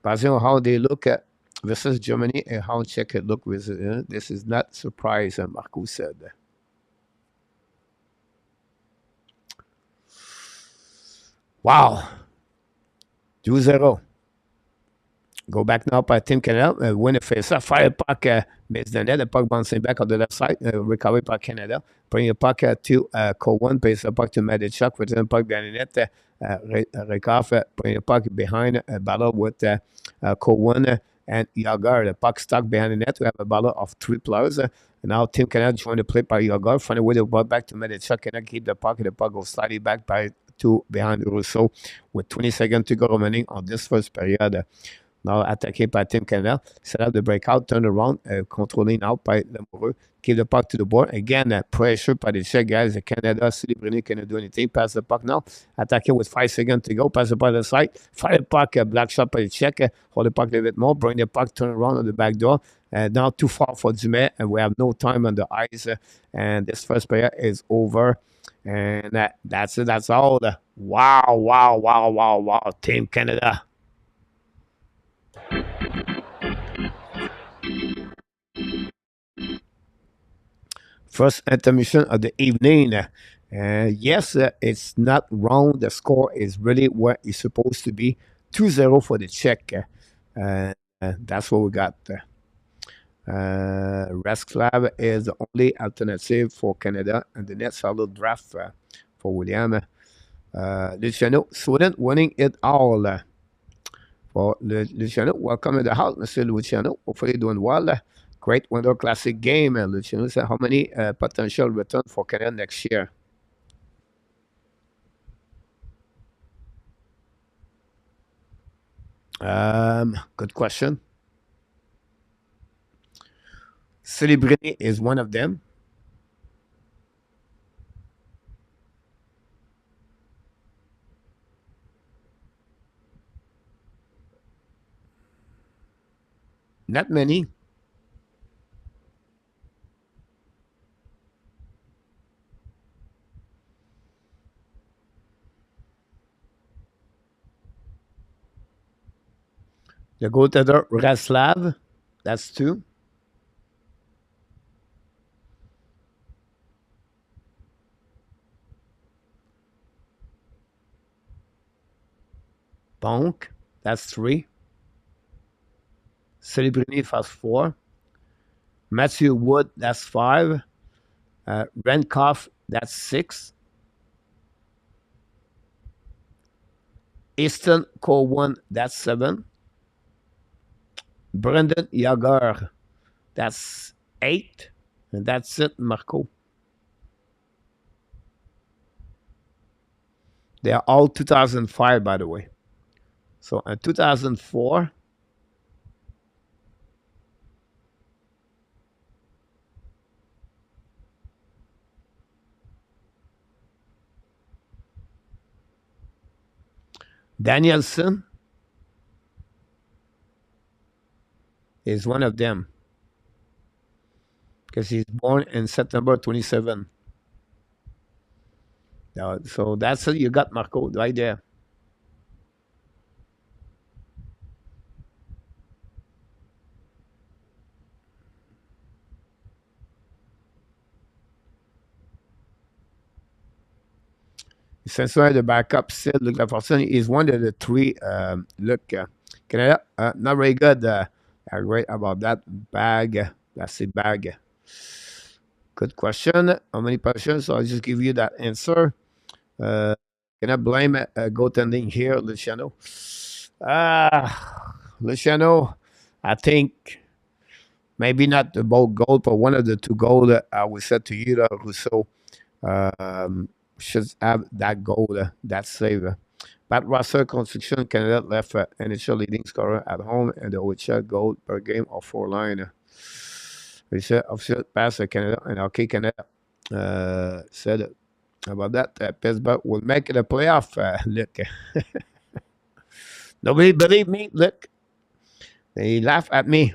Based on how they look at versus Germany and how Czech look with this is not surprise, Marco said. Wow. 2-0. Go back now by Team Canada. Win a face-off. Fire puck. Miss the net. The puck bouncing back on the left side. Recovered by Canada. Bring the puck to Cowan. Pass the puck to Madechuk. Return the puck behind the net. Recover. Bring the puck behind. Battle with Cowan and Yagar. The puck stuck behind the net. We have a battle of 3 players. And now Team Canada joined the play by Yagar. Find a way to ball back to Madechuk. Cannot keep the puck. The puck goes slightly back by 2 behind Rousseau with 20 seconds to go remaining on this first period. Now attaqué by Team Canada. Set up the breakout, turn around, controlling now by Lamoureux. Give the puck to the board. Again, pressure by the Czech guys. The Canada, Celebrini cannot do anything. Pass the puck now. Attaqué with 5 seconds to go. Pass the puck to the side. Fire the puck, black shot by the Czech. Hold the puck a little bit more. Bring the puck, turn around on the back door. Now too far for Dumais, and we have no time on the ice. And this first period is over. And that's it. That's all. Wow. Team Canada. First intermission of the evening. Yes, it's not wrong. The score is really where it's supposed to be. 2-0 for the Czech. That's what we got. Resclav is the only alternative for Canada, and the next follow draft for William. Luciano, Sweden winning it all. for Luciano. Welcome to the house, Mr. Luciano. Hopefully doing well. Great Winter Classic game. Luciano said, how many potential return for Canada next year? Good question. Celebrity is one of them. Not many. The goaltender Raslav, that's two. Bonk, that's three. Celebrity has four. Matthew Wood, that's five. Renkoff, that's six. Easton Cowan, that's seven. Brendan Yager, that's eight. And that's it, Marco. They are all 2005, by the way. So in 2004, Danielson is one of them because he's born in September 27. So that's it. You got Marco right there. Essentially, the backup said, look, Laforson is one of the three. Look, Canada, not very good. Great about that bag. That's the bag. Good question. How many positions? So I'll just give you that answer. Uh, can I blame goaltending here, Luciano? Luciano, I think maybe not the both goal, but one of the two goals that I would say to you, Rousseau, should have that goal, that save. Pat Russell, Construction Canada left NHL leading scorer at home and the OHL goal per game of four line. He said, official pass Canada and Hockey Canada said about that. Pittsburgh will make it a playoff. Look, nobody believe me. Look, they laugh at me.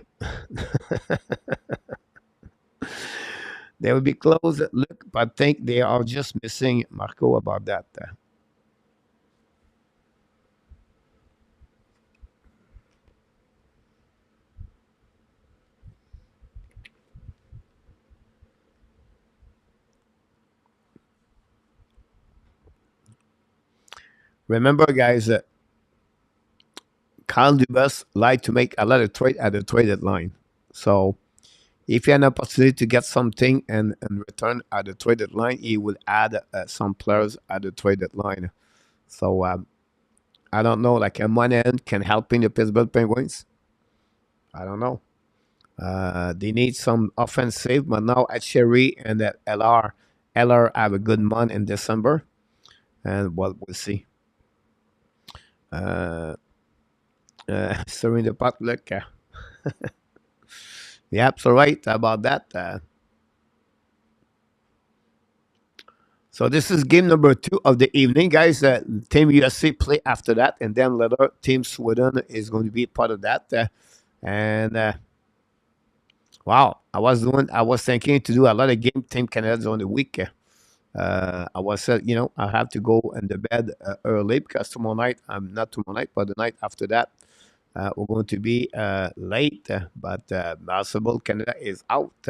They will be close. Look, but I think they are just missing Marco about that. Remember, guys, Kyle Dubas like to make a lot of trade at the traded line. So if you have an opportunity to get something and return at the traded line, he will add some players at the traded line. So I don't know, like a money end can help in the Pittsburgh Penguins. I don't know. They need some offensive, but now at Sherry and at LR have a good month in December, and well, we'll see. Uh, Stirring the pot, look. Yep, so right about that. So this is game number two of the evening, guys. Team USA play after that, and then later Team Sweden is going to be part of that. And wow, I was thinking to do a lot of game Team Canada on the week. I was said, I have to go in the bed early because tomorrow night, not tomorrow night, but the night after that, we're going to be late. But basketball Canada is out.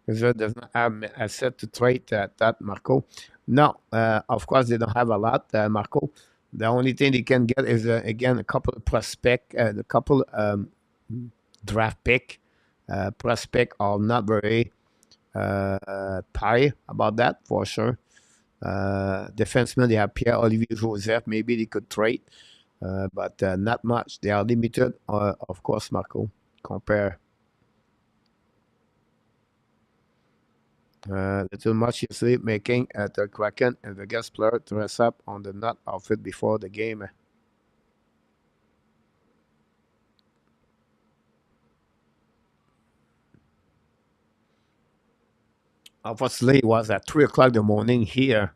Israel does not have a set to trade that, Marco. No, of course, they don't have a lot, Marco. The only thing they can get is again a couple of prospect, a couple draft pick. Prospect are not very pie about that for sure. Defenseman, they have Pierre Olivier Joseph. Maybe they could trade, but not much. They are limited, of course, Marco. Compare little much yesterday, making the Kraken and the guest player dress up on the nut outfit before the game. Obviously, it was at 3 o'clock in the morning here,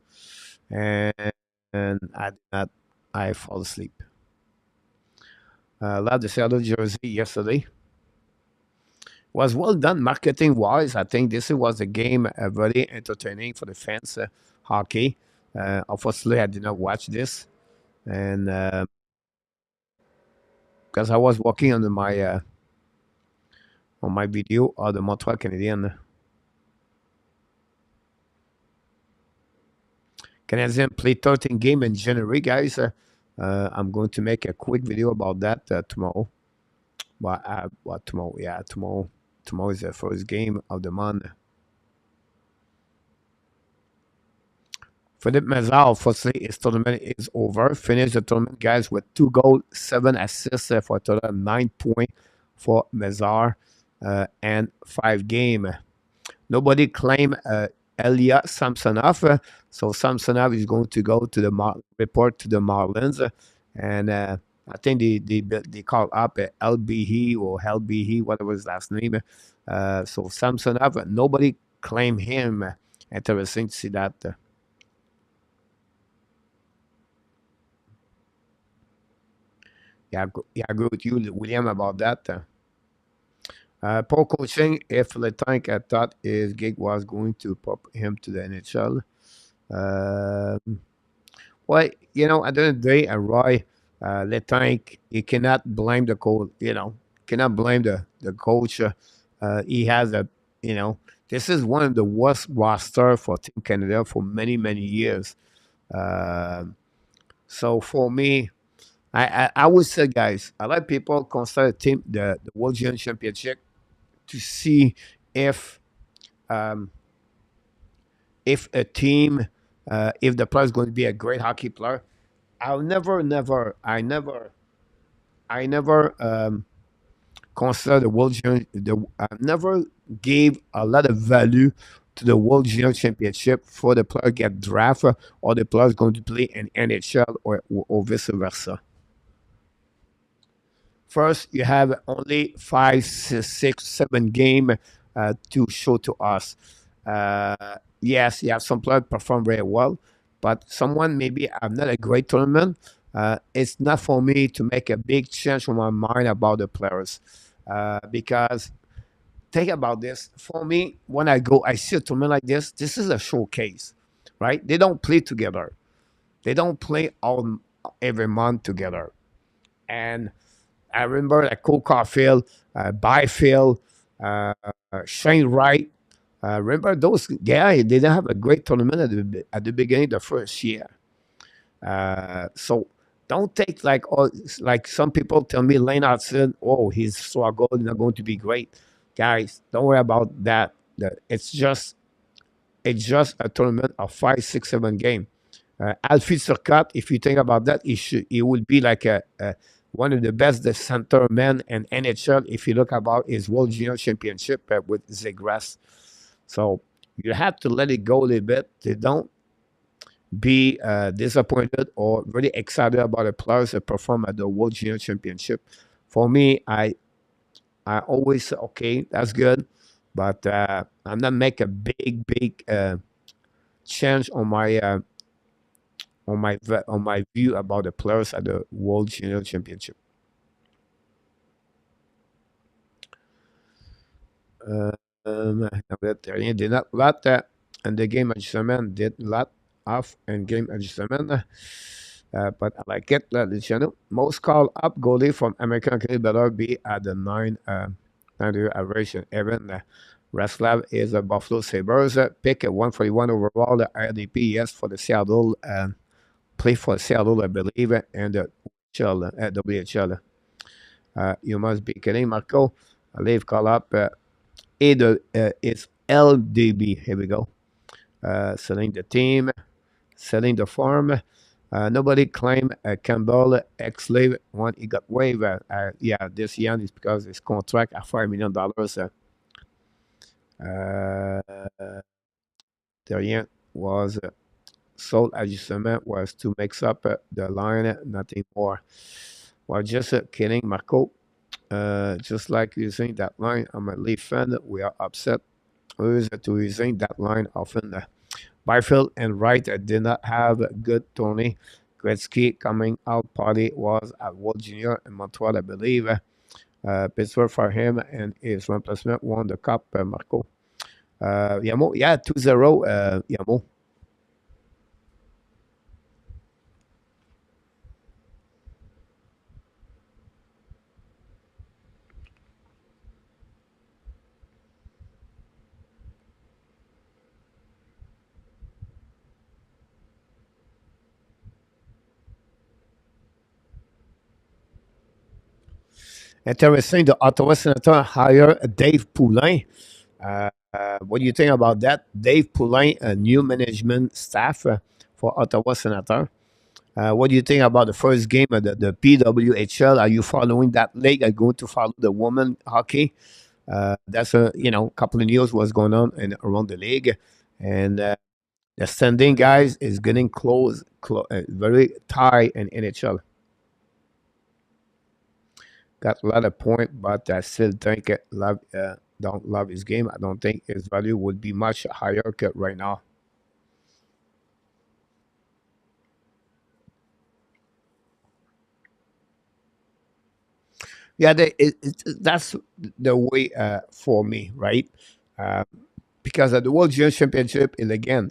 and, I did not. I fall asleep. Love the Seattle jersey yesterday. Was well done marketing wise. I think this was a game very entertaining for the fans. Hockey. Obviously, I did not watch this, and because I was working on my video of the Montreal Canadian. Canadian play 13 game in January, guys. I'm going to make a quick video about that tomorrow. What tomorrow? Yeah, tomorrow. Tomorrow is the first game of the month. Philippe Mazar, unfortunately, his tournament is over. Finished the tournament, guys, with 2 goals, 7 assists for a total of 9 points for Mazar and 5 game. Nobody claimed Elia Samsonov, so Samsonov is going to go to the report to the Marlins, and I think they call up LBE or LBE, whatever his last name. So Samsonov, nobody claimed him. Interesting to see that. Yeah, I agree with you, William, about that. Poor coaching. If Letank I thought his gig was going to pop him to the NHL. Well, at the end of the day, Roy Letank, you cannot blame the coach. Cannot blame the coach. He has you know, this is one of the worst roster for Team Canada for many many years. Uh, so for me, I would say, guys, a lot of people consider the World Junior Championship to see if um, if a team, if the player is going to be a great hockey player. I'll never, never, I never consider the World Junior. I never gave a lot of value to the World Junior Championship for the player get drafted or the player is going to play in NHL or vice versa. First, you have only 5, 6, 7 game to show to us. Yes, you have some players perform very well, but someone maybe have not a great tournament. It's not for me to make a big change in my mind about the players, because think about this. For me, when I see a tournament like this. This is a showcase, right? They don't play together. They don't play all every month together, and I remember like Cole Caulfield, Byfield, uh, Shane Wright. Remember those guys? They didn't have a great tournament at the beginning of the first year. So don't take like some people tell me Lane Hudson, oh, he's so good, not going to be great. Guys, don't worry about that. It's just a tournament of 5, 6, 7 game. Alfie Surcat, if you think about that, he would be like one of the best center men in NHL if you look about his World Junior Championship with Zegras. So you have to let it go a little bit. They don't be disappointed or really excited about the players that perform at the World Junior Championship. For me, I always say, okay, that's good, but I'm not make a big change on my view about the players at the World Junior Championship. Rien did not lot and the game adjustment did lot off and game adjustment. But I like it. Let you know. Most call up goalie from American Canadian better be at the 9 average. Evan Raslav is a Buffalo Sabres pick at 141 overall. The RDP, yes, for the Seattle play for Seattle, I believe, and the WHL. You must be kidding, Marco. Leave call up. It's LDB. Here we go. Selling the team, selling the farm. Nobody claimed Campbell ex-slave when he got waived. Yeah, this year is because his contract at $5 million. The yen was sold adjustment was to mix up the line, nothing more. Well, just kidding, Marco. Just like using that line, I'm a Leaf fan. We are upset to using that line often. Byfield and Wright did not have a good Tony. Gretzky coming out party was at World Junior in Montreal, I believe. Pittsburgh for him and his replacement won the cup, Marco. Yamo, yeah, 2-0, Yamo. Interesting, the Ottawa Senator hired Dave Poulin. What do you think about that? Dave Poulin, a new management staff for Ottawa Senator. What do you think about the first game of the PWHL? Are you following that league? Are you going to follow the women hockey? That's a couple of news was going on around the league, and the standing guys is getting very tight in NHL. Got a lot of point, but I still think don't love his game. I don't think his value would be much higher right now. Yeah, that's the way for me, right? Uh, because at the World Junior Championship, and again,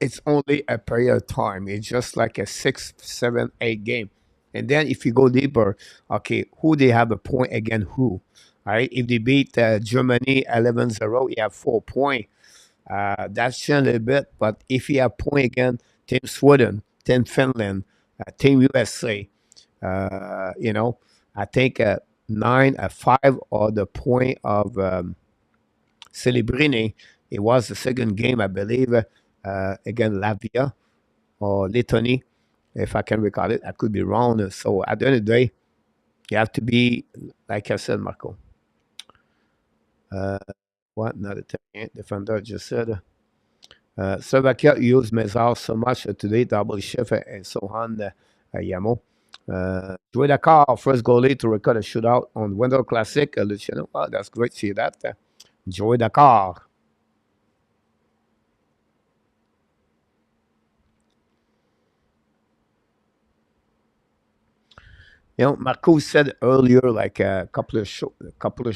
it's only a period of time. It's just like a 6, 7, 8 game. And then if you go deeper, okay, who they have a point again? Who? All right. If they beat Germany 11-0, you have 4 points. That's changed a little bit. But if you have point again, Team Sweden, Team Finland, Team USA, you know, I think 9-5 or the point of Celebrini. It was the second game, I believe, against Latvia or Lithuania, if I can recall it. I could be wrong. So at the end of the day, you have to be, like I said, Marco. Uh, what? Not a defender just said. Slovakia used Mezar so much today, double shift and so on. Yamo. Joey Dakar, first goalie to record a shootout on Winter Classic. Luciano, oh, that's great to see that. Joey Dakar. Marco said earlier, like a couple of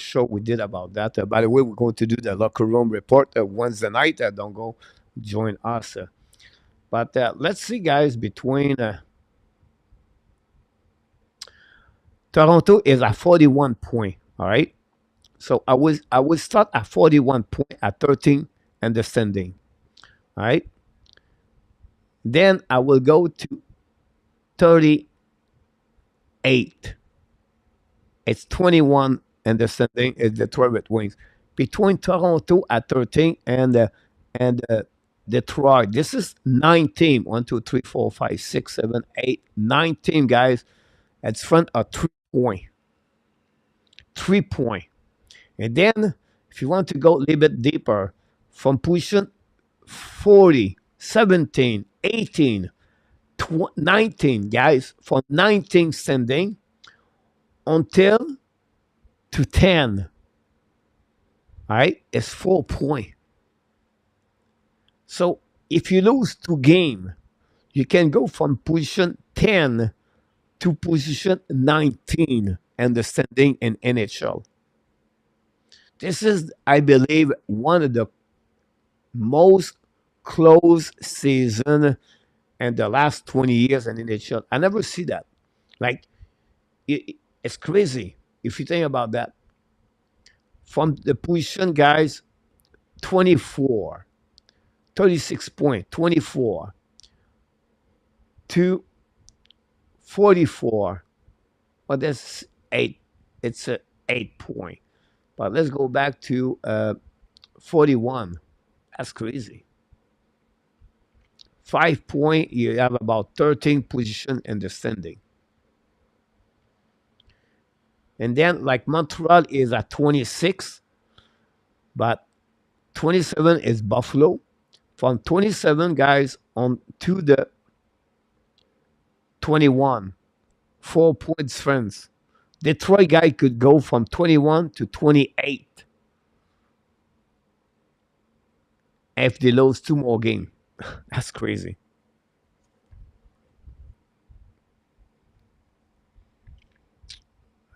show we did about that. By the way, we're going to do the locker room report Wednesday night. Don't go join us. But let's see, guys. Between Toronto is at 41 point. All right. So I will start at 41 point at 13 and the standing. All right. Then I will go to 38. It's 21 and the standing is the 12 wings. Between Toronto at 13 and Detroit. This is 9 team. 1, 2, 3, 4, 5, 6, 7, 8, 9 team, guys. At front are 3 point. 3 point. And then if you want to go a little bit deeper, from position 40, 17, 18, 19, guys, from 19 standing until to 10. All right, it's 4 point. So if you lose 2 game, you can go from position 10 to position 19 and the standing in NHL. This is, I believe, one of the most close season in the last 20 years in NHL. I never see that. Like, it's crazy if you think about that. From the position, guys, 24, 36 point, 24. to 44. Well, that's 8. It's a 8 point. But let's go back to 41. That's crazy. 5 point, you have about 13 position in the standing. And then, like Montreal is at 26, but 27 is Buffalo. From 27, guys, on to the 21, 4 points difference. Detroit guy could go from 21 to 28 if they lose 2 more games. That's crazy.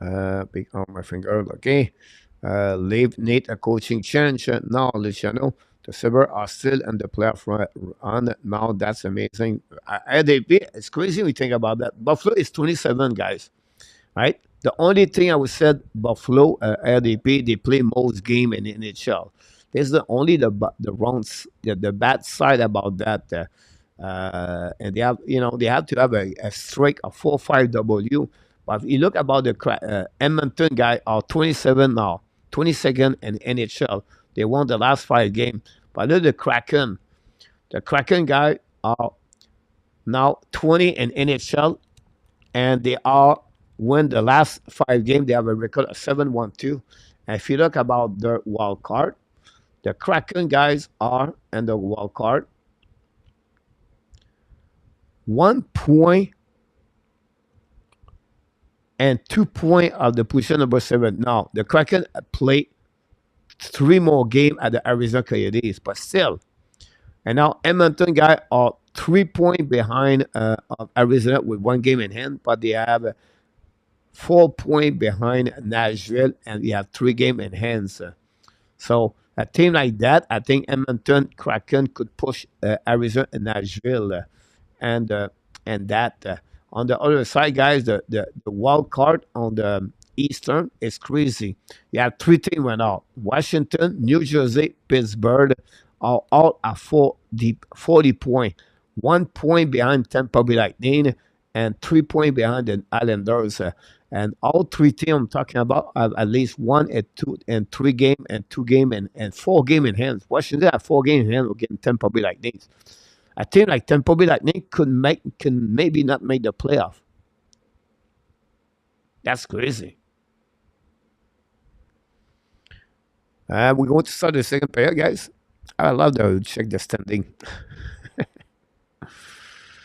Big on my finger. Okay. Leave Nate a coaching change. Now, Luciano, the Sabres are still in the playoff run. Now, that's amazing. It's crazy when you think about that. Buffalo is 27, guys. Right? The only thing I would say, Buffalo, RDP, they play most game in the NHL. There's the wrong, the bad side about that. And they have, they have to have a streak of 4-5 W. But if you look about the Edmonton guy are 27 now, 22nd in NHL. They won the last 5 games. But look at the Kraken. The Kraken guy are now 20 in NHL, and they are win the last 5 games. They have a record of 7-1-2. And if you look about the wild card, the Kraken guys are in the wild card 1 point and 2 point of the position number 7. Now, the Kraken play 3 more games at the Arizona Coyotes, but still. And now Edmonton guys are 3 points behind of Arizona with 1 game in hand, but they have 4 points behind Nashville, and they have 3 games in hand. So a team like that, I think Edmonton Kraken could push Arizona and Nashville, and that. On the other side, guys, the wild card on the Eastern is crazy. You have 3 teams right now: Washington, New Jersey, Pittsburgh, are all at 40 points, 1 point behind Tampa Bay Lightning, and 3 points behind the Islanders. And all 3 teams I'm talking about have at least 1 and 2 and 3 game and 2 game and 4 game in hand. Washington have 4 games in hand against Tampa Bay Lightning. A team like Tampa Bay Lightning can maybe not make the playoff. That's crazy. We're going to start the second period, guys. I love to check the standing.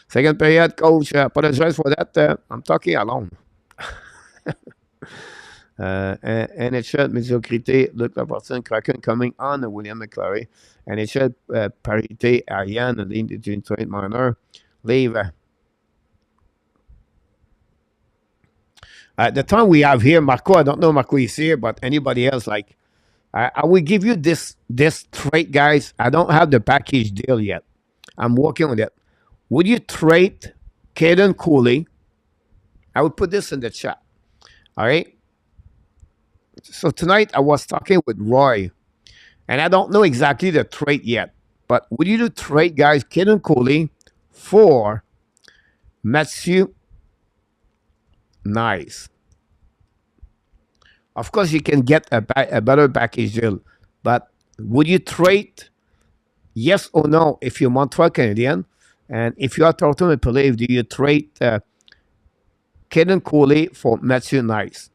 Second period, coach. Apologize for that. I'm talking alone. NHL médiocrité, Luc Laportine, Kraken coming on, William McClary. NHL parité, Ariane, ligne de Detroit Minor, leave. The time we have here, Marco, I don't know Marco is here, but anybody else, like, I will give you this trade, guys. I don't have the package deal yet. I'm working on it. Would you trade Caden Cooley? I will put this in the chat. All right. So tonight I was talking with Roy, and I don't know exactly the trade yet. But would you do trade, guys, Caden Cooley for Matthew Nice? Of course, you can get a better package deal, but would you trade? Yes or no? If you're Montreal Canadian, and if you are Toronto Maple Leaf, do you trade Caden Cooley for Matthew Nice?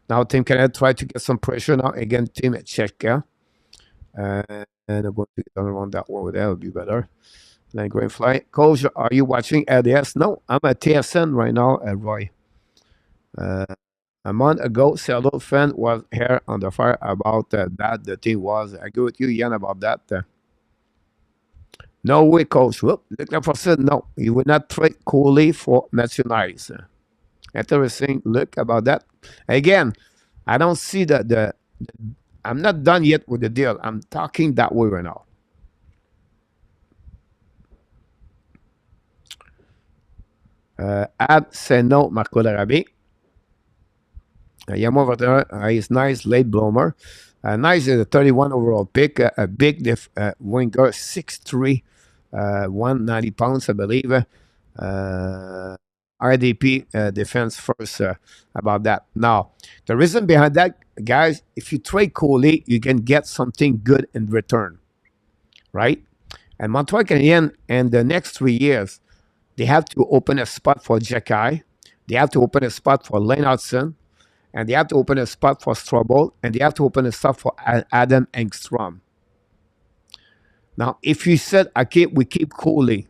Now, Team Canada try to get some pressure now against Team Czechia. And I'm going to get around that one over there. It would be better. Then Grand Flight. Coach, are you watching LDS? No, I'm at TSN right now at Roy. A month ago, several fan was here on the fire about that the team was. I agree with you, Ian, about that. No way, Coach. Look for said no. You will not trade Cooley for Matthew Nice. Interesting look about that. Again, I don't see the I'm not done yet with the deal. I'm talking that way right now. Ab Seno Marco Larabi. Yamo Vater is nice late bloomer. Nice is a 31 overall pick. A big winger, 6'3", 190 pounds, I believe. RDP defense first about that. Now, the reason behind that, guys, if you trade Coley, you can get something good in return, right? And Montreal Canadiens in the next 3 years, they have to open a spot for Czechia, they have to open a spot for Lane Hudson, and they have to open a spot for Strobel, and they have to open a spot for Adam Engstrom. Now, if you said, okay, we keep Coley,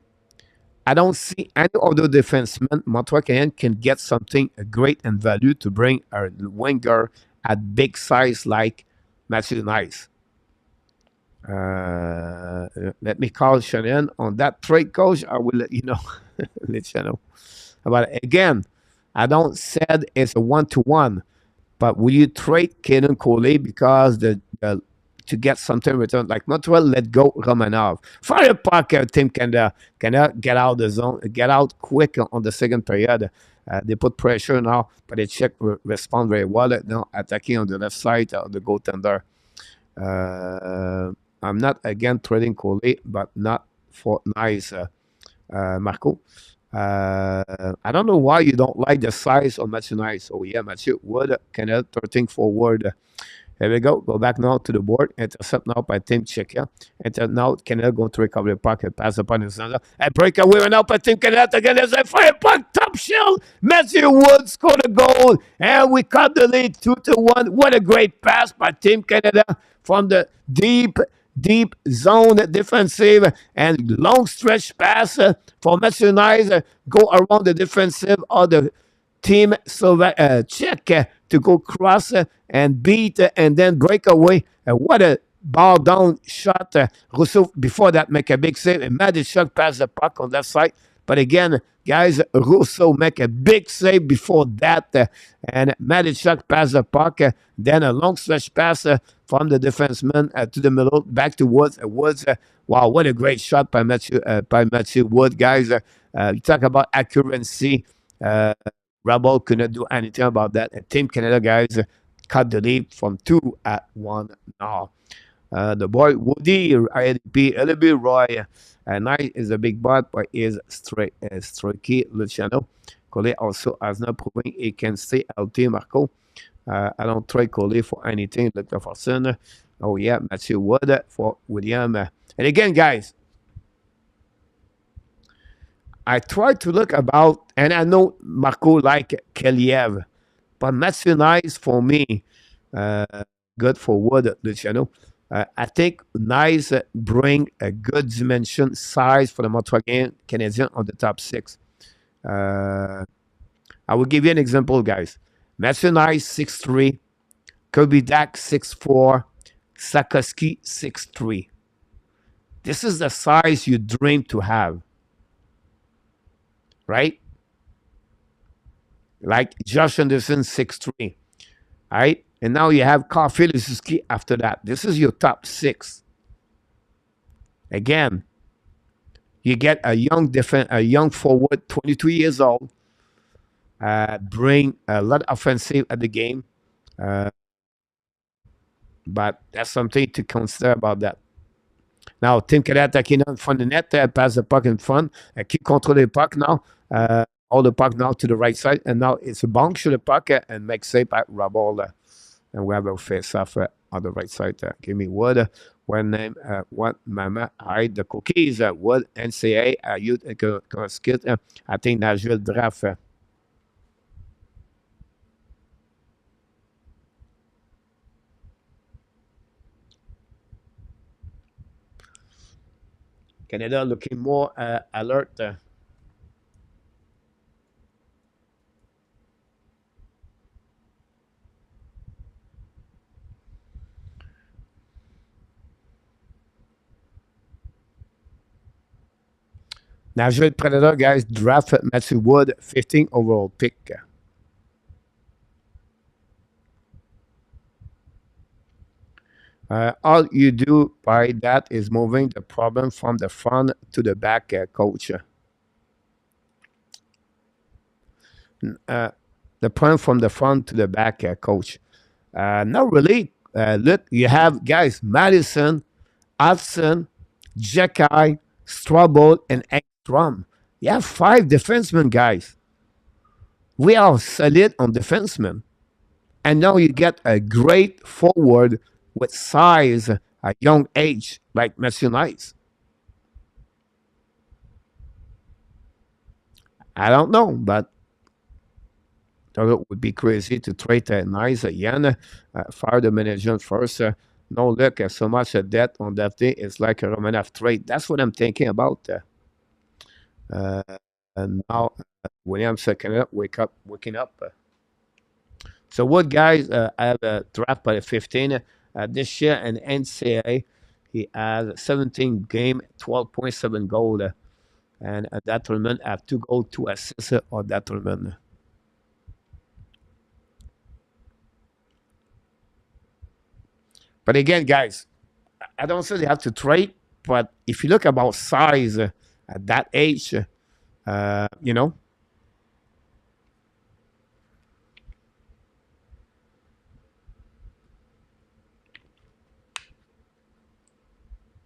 I don't see any other defenseman Montreal Canadiens can get something great and value to bring a winger at big size like Matthew Nice. Let me call Shannon on that trade, coach. I will let you know. Let you know. But again, I don't said it's a 1-to-1, but will you trade Kaden Coley because the to get something in return? Like Montreal let go Romanov. Fire puck, Team Canada cannot get out the zone, get out quick on the second period. They put pressure now, but the Czech respond very well. Now attacking on the left side of the goaltender. I'm not again trading Coley, but not for Nice, Marco. I don't know why you don't like the size of Matthew Nice. Oh yeah, Matthew Wood, Canada 13 forward. Here we go. Go back now to the board. Intercept now by Team Czechia. Enter now Canada going to recover the puck and pass upon his center. And breakaway now by Team Canada. Again, there's a fire puck, top shield. Matthew Wood scored a goal. And we cut the lead 2-1. What a great pass by Team Canada from the deep zone defensive and long stretch pass for Matthew Nice. Go around the defensive of the Team Czech to go cross and beat and then break away. What a ball down shot. Rousseau, before that, make a big save. And Madishuk pass the puck on that side. But again, guys, Rousseau make a big save before that. And Madishuk pass the puck. Then a long stretch pass from the defenseman to the middle, back to Woods. Wow, what a great shot by Matthew Wood, guys. You talk about accuracy. Rebel couldn't do anything about that. And Team Canada, guys, cut the lead from 2-1 now. The boy Woody, IDP, LB Roy, Knight is a big butt, but is streaky. Luciano Collet also has not proven he can stay healthy. Marco, I don't trade Collet for anything. Look for Son. Oh yeah, Matthew Wood for William. And again, guys, I try to look about, and I know Marco like Keliev, but Matthew Nice for me, good for Wood, Luciano. I think Nice bring a good dimension, size for the Montreal Canadiens on the top six. I will give you an example, guys. Matthew Nice, 6'3", Kirby Dak, 6'4", Sakoski, 6'3". This is the size you dream to have. Right? Like Josh Anderson, 6'3". All right? And now you have Caulfield Suzuki after that. This is your top six. Again, you get a young forward, 22 years old, bring a lot of offensive at the game. But that's something to consider about that. Now, Team Canada attacking in front of the net, pass the puck in front, keep control the puck now. All the puck now to the right side, and now it's a bounce to the puck and make save at Rabol. And we have a face off on the right side. Give me Wood. One name, one Mama, hide the cookies. Wood, NCA, youth, skit. I think Nashville draft. Canada looking more alert. Nashville Predator, guys, draft Matthew Wood, 15 overall pick. All you do by that is moving the problem from the front to the back, coach. The problem from the front to the back, coach. Not really. Look, you have guys, Madison, Hudson, Jekai, Strabo, and Ekstrom. You have five defensemen, guys. We are solid on defensemen. And now you get a great forward with size at young age, like Matthew Knights. I don't know, but it would be crazy to trade Nice again, fire the management first. No look, so much debt on that day. It's like a Romanov trade. That's what I'm thinking about. Uh, and now Williams can waking up. So what guys have a draft by 15 this year in NCAA. He has 17 game, 12.7 goal, and at that tournament have 2 goals, 2 assists on that tournament. But again, guys, I don't say they have to trade, but if you look about size at that age, you know,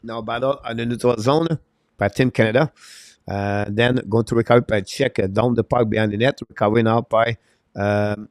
now battle on the neutral zone by Team Canada. Then going to recover by Czech down the park behind the net, recovery now by um,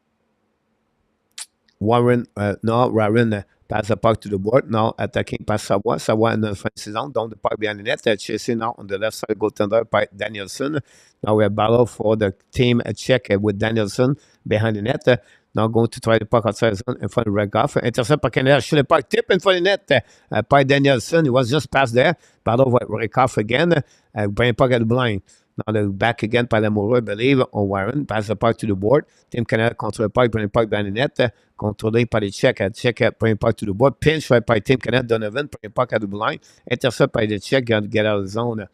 Warren, no, Warren pass the puck to the board. Now attacking by Savoie. Savoie in the front season, down the park behind the net. Chasing now on the left side, goaltender by Danielson. Now we have battle for the team Czech with Danielson behind the net. Now going to try the puck outside the zone in front of Redgoff. Intercept by Canada. Shoot the puck, tip in front of the net by Danielson. He was just past there. Battle with Redgoff again. Bring the puck at the blind. Now they're back again by Lamoureux, I believe, on Warren. Pass the puck to the board. Team Canada control the puck, bring the puck behind the net. Contrôlé par les Tchèques. Tchèques bring the puck to the board. Pinch right by Team Canada. Donovan bring the puck at the blind. Intercept by the Czech. Get out of the zone.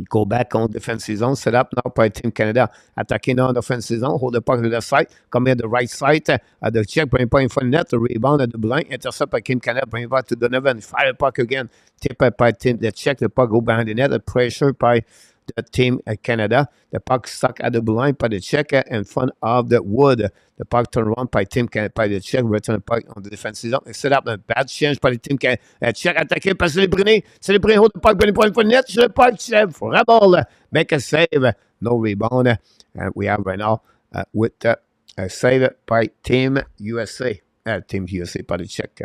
Go back on defensive zone. Set up now by Team Canada. Attacking on defensive zone. Hold the puck to the left side. Come in the right side. The Czech bring the puck in front of the net. The rebound at the blind. Intercept by Team Canada. Bring the puck to Donovan. Fire the puck again. Tip by Team the Czech. The puck go behind the net. The pressure by the team Canada. The puck stuck at the blind by the Czech in front of the wood. The puck turned around by Team Canada, by the Czech. Return the puck on the defensive zone. Set up a bad change by the Team Canada. Czech attaqué par Célébrini. Célébrini hold the puck, bring the point for the net. Sur le puck, Frabble. Make a save. No rebound. And we have right now with a save by Team USA. Team USA by the Czech.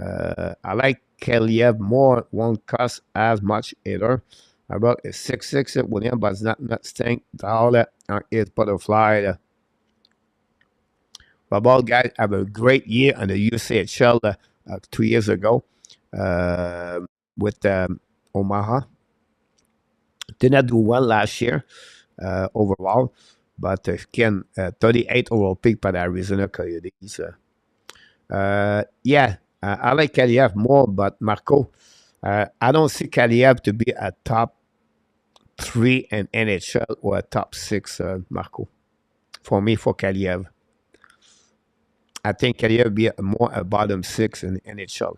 I like Keliev more. Won't cost as much either. About a 6-6 William, but it's not staying tall on his butterfly. About guys have a great year in the USAHL 2 years ago with Omaha. Did not do well last year overall, but again, 38 overall pick by the Arizona Coyotes. Yeah, I like Kaliev more, but Marco, I don't see Kaliev to be a top 3 in NHL or a top 6, Marco. For me, for Kaliev. I think Kaliev would be more a bottom 6 in NHL.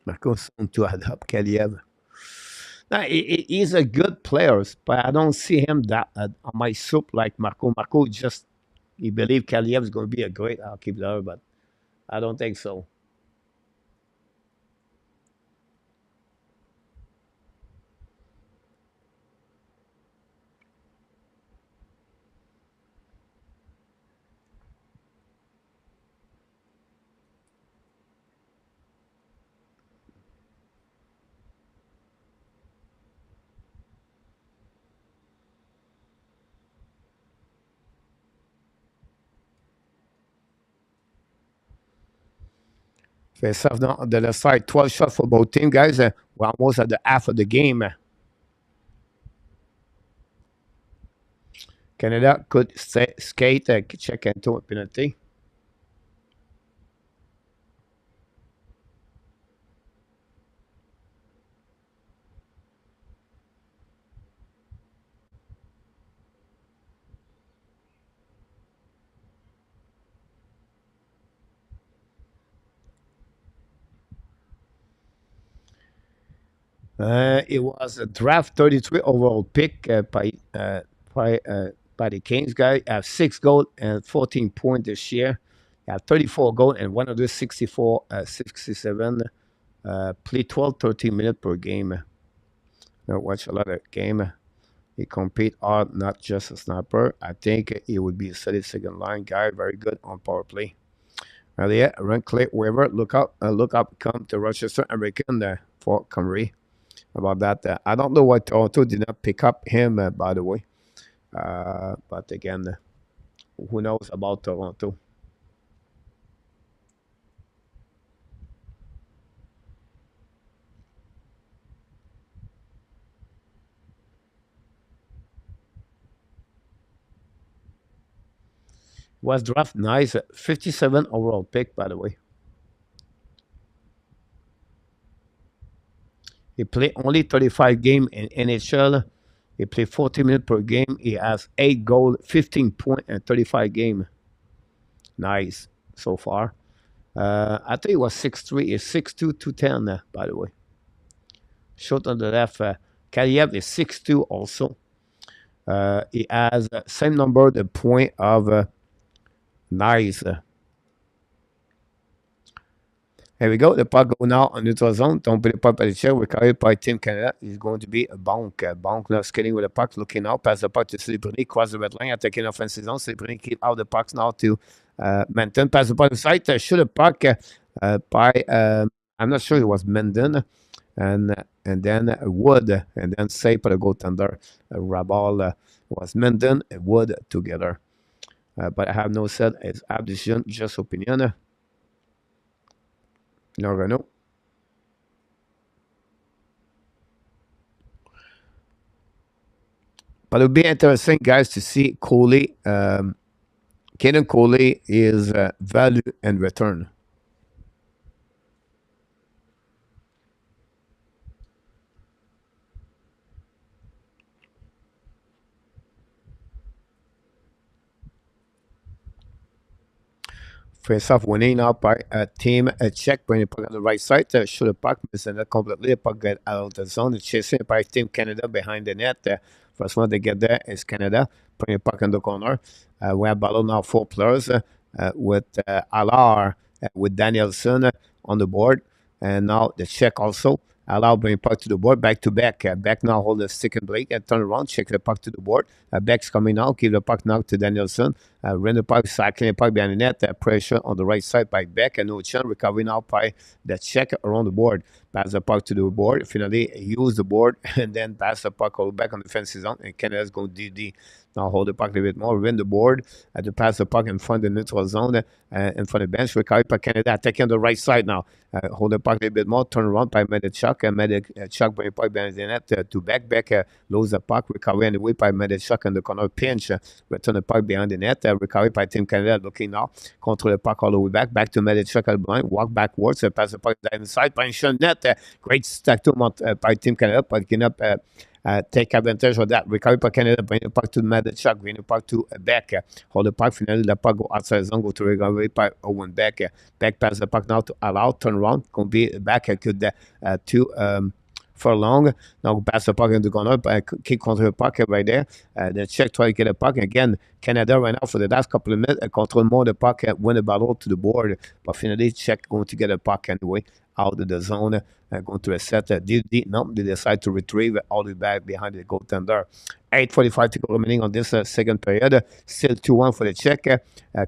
Marco soon to adapt Kaliev. Now, he's a good player, but I don't see him that on my soup like Marco. Marco just he believe Kaliev is going to be a great hockey player, but I don't think so. Face off now on the left side, 12 shots for both teams, guys. We're almost at the half of the game. Canada could skate, check into a penalty. It was a draft 33 overall pick by, uh, by the Kings guy. Have 6 goals and 14 points this year. Have 34 goals and 164, 67. Play 12, 13 minutes per game. I watch a lot of game. He compete hard, not just a sniper. I think he would be a solid second line guy, very good on power play. Yeah, run Clay Weaver, look up, come to Rochester American for Camry about that. I don't know why Toronto did not pick up him, by the way. But again, who knows about Toronto? Was draft nice, 57 overall pick, by the way. He played only 35 games in NHL. He played 40 minutes per game. He has 8 goals, 15 points, and 35 games. Nice so far. I think he was 6'3". He's 6'2", 210, by the way. Short on the left. Kaliev is 6'2" also. He has same number, the point of nice. Here we go. The puck go now on neutral zone. Don't put the puck by the chair. We're carried by Team Canada. It's going to be a bonk. Bonk now skating with the puck, looking out, pass the puck to Slippery, cross the red line, attacking offensive zone. Slippery keep out the pucks now to Menton. Pass the puck to side. Shoot the puck by, I'm not sure it was Menden. And then Wood, and then save for the goaltender. Rabal was Menden and Wood together. But I have no said it's decision, just opinion. No, Renault. But it'll be interesting, guys, to see Coley. Caden Coley is value and return. Face off winning now by Team Czech, bringing the puck on the right side. Shoot the puck, missing that completely. The puck get out of the zone. It's chasing by Team Canada behind the net. First one they get there is Canada, putting the puck in the corner. We have battle now 4 players with Alar, with Danielson on the board. And now the Czech also. Allow bring puck to the board, back to back. Back now hold the stick and blade and turn around, check the puck to the board. Back's coming now, give the puck now to Danielson. Run the puck, cycling the puck behind the net. Pressure on the right side by Beck and no chance. Recovery now by the check around the board. Pass the puck to the board. Finally, use the board and then pass the puck all back on the defensive zone. And Canada's going DD. Now hold the puck a little bit more, win the board, to pass the puck in front of the neutral zone, in front of the bench. Recovery by Canada, attacking on the right side now. Hold the puck a little bit more, turn around by Medichuk, and Medichuk bring the puck behind the net to back, lose the puck, recovery on the way by Medichuk in the corner, pinch, return the puck behind the net, recovery by Team Canada, looking now, control the puck all the way back to Medichuk at the blind, walk backwards, pass the puck down inside, by net, great stack to by Team Canada, picking up take advantage of that. Recovery by Canada, bring the puck to Medichuk, bring the puck to Beck, hold the puck, finally the puck go outside the zone, go to recovery by Owen Beck. Beck pass the puck now to Allow, turn around, going to be back could to Furlong. Now pass the puck in the corner, kick control the puck right there. The Czech try to get the puck again. Canada right now for the last couple of minutes control more the puck, win the battle to the board, but finally Czech going to get the puck anyway out of the zone, going to reset. They decide to retrieve all the way back behind the goaltender. 8:45 to go remaining on this second period. Still 2-1 for the Czech.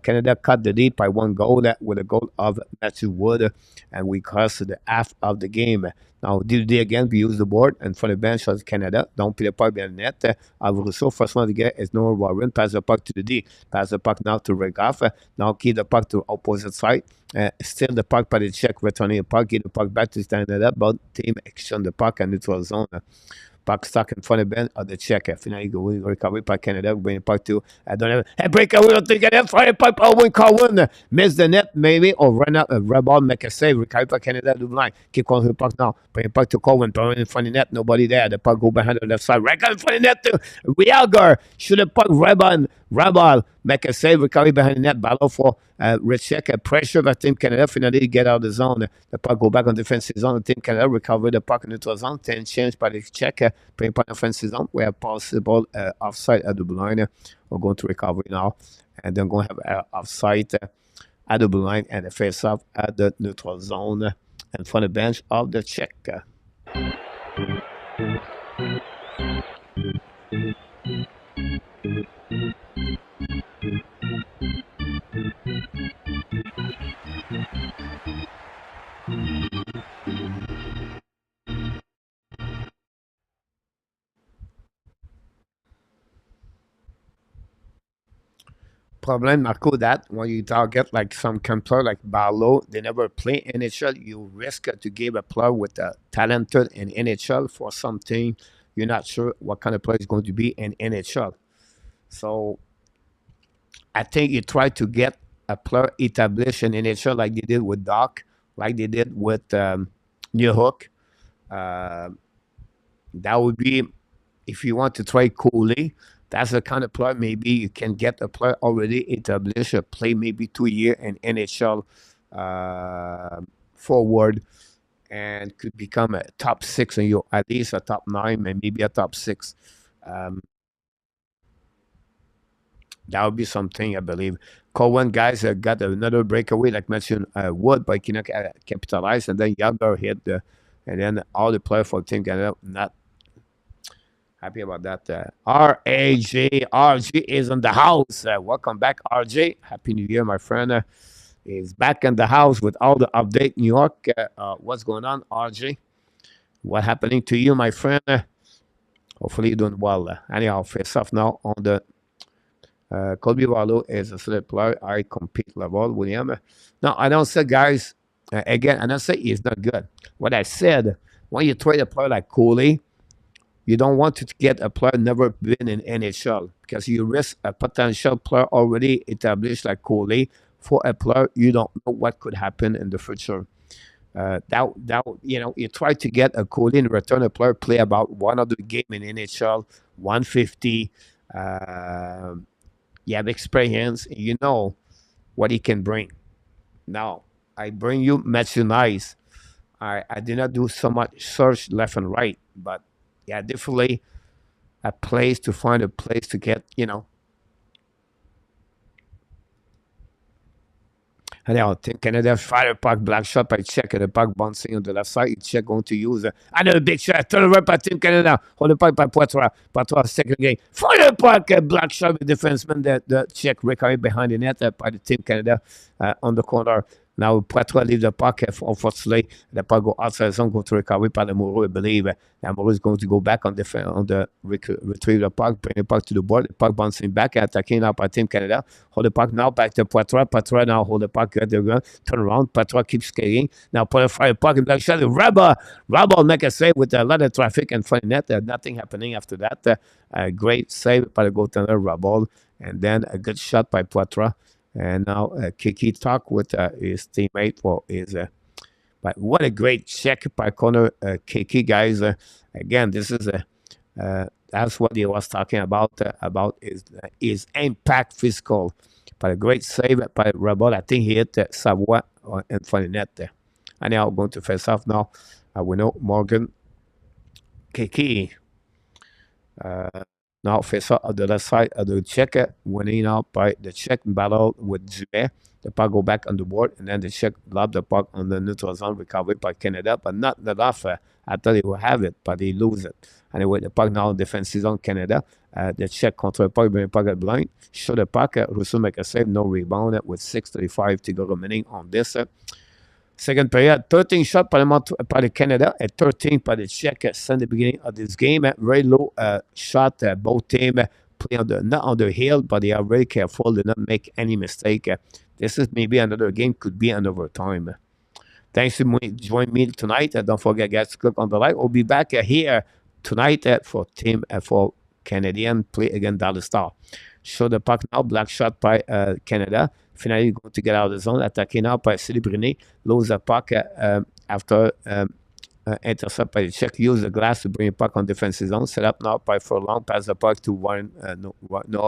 Canada cut the lead by 1 goal with a goal of Matthew Wood, and we crossed the half of the game. Now, DD again, we use the board, and for the bench of Canada, don't play the puck behind the net. Alvaruso, first one to get is Noah Warren, pass the puck to the D, pass the puck now to Regoff, now keep the puck to opposite side. Still the puck by the Czech, returning the puck, give the puck back to Canada, but team exchange the puck and neutral zone. Puck stuck in front of Ben of the Czech. Finally, go recovery by Canada. Bring the puck to Donovan. Hey, breakaway to get it. Fire puck. Owen Cowan. Miss the net, maybe, or run out. Rebel make a save. Recovery by Canada. Do line. Keep calling the puck now. Bring the puck to Cowan. Throw it in front of the net. Nobody there. The puck go behind the left side. Right in front of the net to Rialgar. Shoot the puck. Rebel Rabal make a save, recovery behind the net, battle for recheck, pressure by Team Canada, finally get out of the zone. The puck go back on defensive zone. Team Canada recover the puck in neutral zone. 10 change by the check, playing point offensive zone. We have possible offside at the blue line. We're going to recover now, and then going to have offside at the blue line and a face off at the neutral zone and from the bench of the Czech. Problem, Marco, that when you target like some player like Barlow, they never play NHL. You risk to give a player with a talented in NHL for something you're not sure what kind of player is going to be in NHL. So I think you try to get a player established in NHL like they did with Doc, like they did with New Hook. Uh, that would be if you want to try Cooley. That's the kind of player maybe you can get a player already established, play maybe 2 year in NHL forward, and could become a top six and you at least a top nine and maybe a top six. Um, that would be something I believe. Cohen guys got another breakaway like mentioned Wood, but cannot capitalize, and then Younger hit and then all the players for Team Canada not happy about that. RG is in the house. Welcome back, RJ. Happy New Year, my friend. Is back in the house with all the update. New York, what's going on, RJ? What happening to you, my friend? Hopefully you're doing well. Anyhow, face off now on the Colby Barlow is a solid player. I compete level, William. No, I don't say, guys, again, I don't say he's not good. What I said, when you trade a player like Cooley, you don't want to get a player never been in NHL because you risk a potential player already established like Cooley for a player you don't know what could happen in the future. You try to get a Cooley in return, a player play about one other game in NHL, 150. You have experience, you know what he can bring. Now, I bring you Matthew Nice. I did not do so much search left and right, but yeah, definitely a place to find a place to get, And now Canada fire puck, black shot by Czech, and the puck bouncing on the left side. Czech going to use another big shot. Turn right by Team Canada. Hold the puck by Poitras. Poitras second game. Fire puck, black shot with defenseman. The Czech recovery behind the net by the Team Canada on the corner. Now Poitras leave the puck. Unfortunately, the puck go outside the zone, go to recovery by the Moreau, I believe. Moreau is going to go back on the retrieve the puck, bring the puck to the board. The puck bouncing back, attacking now by Team Canada. Hold the puck now back to Poitras. Poitras now hold the puck at the ground. Turn around. Poitras keeps skating. Now Poitras fire puck in black shot. Rabal make a save with a lot of traffic and front net. Nothing happening after that. A great save by the goaltender Rabal. And then a good shot by Poitras. And now Kiki talk with his teammate for his. But what a great check by corner Kiki, guys. Again, this is that's what he was talking about his impact physical. But a great save by Rabot. I think he hit Savoie in front of the net there. And now going to face off now. We know Morgan Kiki. Now face off on the left side of the Czech, winning out by the Czech battle with Zuet. The puck go back on the board, and then the Czech lob the puck on the neutral zone, recovered by Canada, but not enough. I thought he would have it, but he lose it. Anyway, the puck now in defensive zone, Canada. The Czech control the puck, bring the puck at blind. Show the puck, Rousseau make a save, no rebound with 6:35 to go remaining on this. Second period, 13 shots by the Canada and 13 by the Czech since the beginning of this game. Very low shot. Both teams play not on the hill, but they are very careful. They not make any mistake. This is maybe another game, could be an overtime. Thanks for joining me tonight. Don't forget, guys, to click on the like. We'll be back here tonight for Canadian play against Dallas Star. Show the puck now, black shot by Canada. Finally going to get out of the zone, attacking now by Céline Brunet. Lose the puck after intercept by the Czech. Use the glass to bring the puck on defensive zone. Set up now by for long. Pass the puck to Warren. No,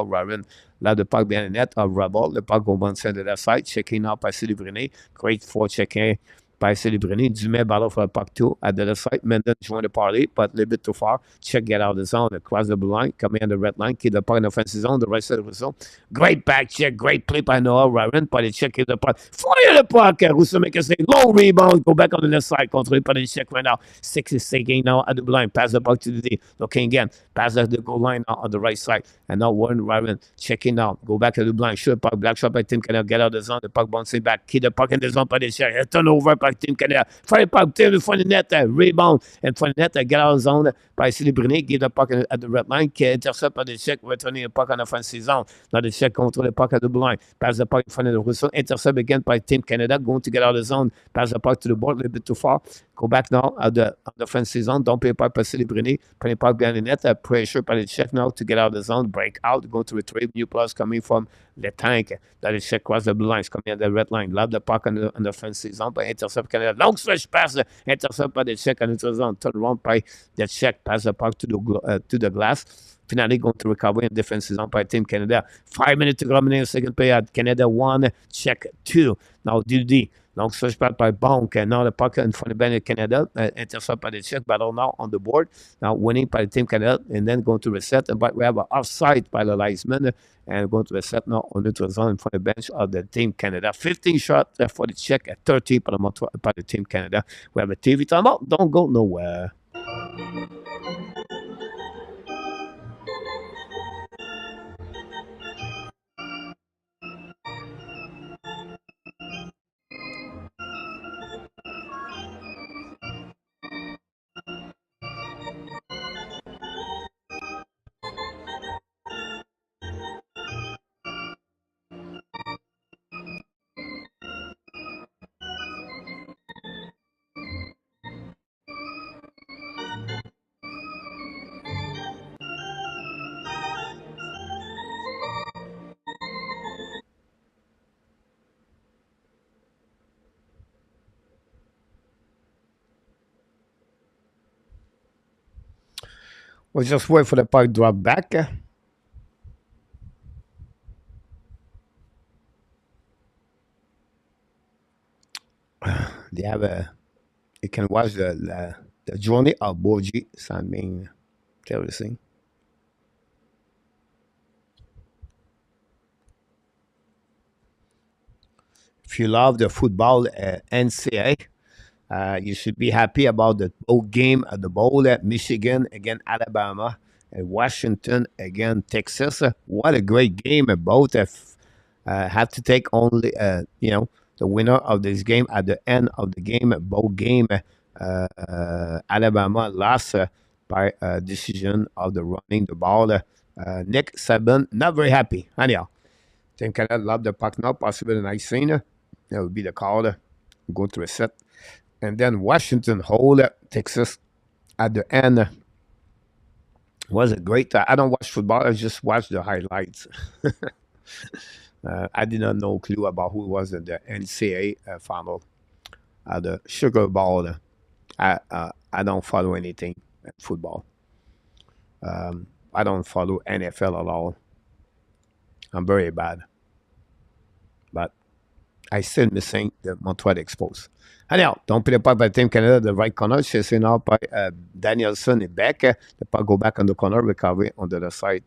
Warren. Let the puck behind the net. A rebel. The puck go one side to that side. Checking out by Celebrine. Great for checking by Celebrine. Dumais battle for the puck too at the left side. Menden join the party, but a little bit too far. Check get out of the zone. Across the blue line. Coming on the red line. Keep the puck in the offensive zone. The right side of the zone. Great back check. Great play by Noah Warren. By the check. Keep the puck. Fire the puck. Rousseau make a say. Low rebound. Go back on the left side. Controlé par the check right now. 6 is now at the blue line. Pass the puck to the D. Looking again. Pass at the goal line now on the right side. And now Warren Warren checking out. Go back to the blind. Shoot puck. Black shot by Team Canada. Get out of the zone. The puck bouncing back. Keep the puck in the zone by the check. Turnover by Team Canada. Fire puck. Team in front of the net. Rebound. In front of the net. Get out of the zone by Celebrine. Give the puck at the red line. Intercept by the check. Returning the puck on the offensive zone. Now the check control the puck at the blue line. Pass the puck in front of the Rousseau. Intercept again by Team Canada. Going to get out of the zone. Pass the puck to the board. A little bit too far. Go back now at the offensive zone. Don't pay puck by Celebrine. Put the puck behind the net. Pressure by the check now to get out of the zone. Break out. Go to retrieve. New plus coming from the tank. That is check across the blue lines. Coming on the red line. Love the puck on the offensive zone by intercept Canada. Long stretch pass. Intercept by the check on the zone. Turn around by the check. Pass the puck to the glass. Finally going to recover in defensive zone by Team Canada. 5 minutes to go in the second period. Canada 1, Czech 2. Now DD. Long stretch pass by Bonk. And now the puck in front of Bennett Canada. Intercept by the Czech. Battle now on the board. Now winning by Team Canada. And then going to reset. But we have an offside by the linesman. And going to reset now on neutral zone in front of the bench of the Team Canada. 15 shots for the Czech. 13 by the Team Canada. We have a TV timeout. Don't go nowhere. We'll just wait for the puck drop back. They have you can watch the journey of Boji Sanming. Everything. If you love the football NCAA, you should be happy about the bowl game at the bowl at Michigan against Alabama and Washington against Texas. What a great game! Both have to take only the winner of this game at the end of the game. Bowl game, Alabama lost by a decision of the running the ball. Nick Saban not very happy. Anyhow, Team Canada love the puck now. Possibly a nice scene. That would be the call. Go to a set. And then Washington hold Texas at the end. Was a great. I don't watch football. I just watch the highlights. I did not know clue about who was in the NCAA final. The Sugar Bowl. I don't follow anything in football. I don't follow NFL at all. I'm very bad. But I still missing the Montreal Expos. Anyhow, don't play the puck by Team Canada, the right corner, chasing out by Danielson and back. The puck go back on the corner, recovery on the other side.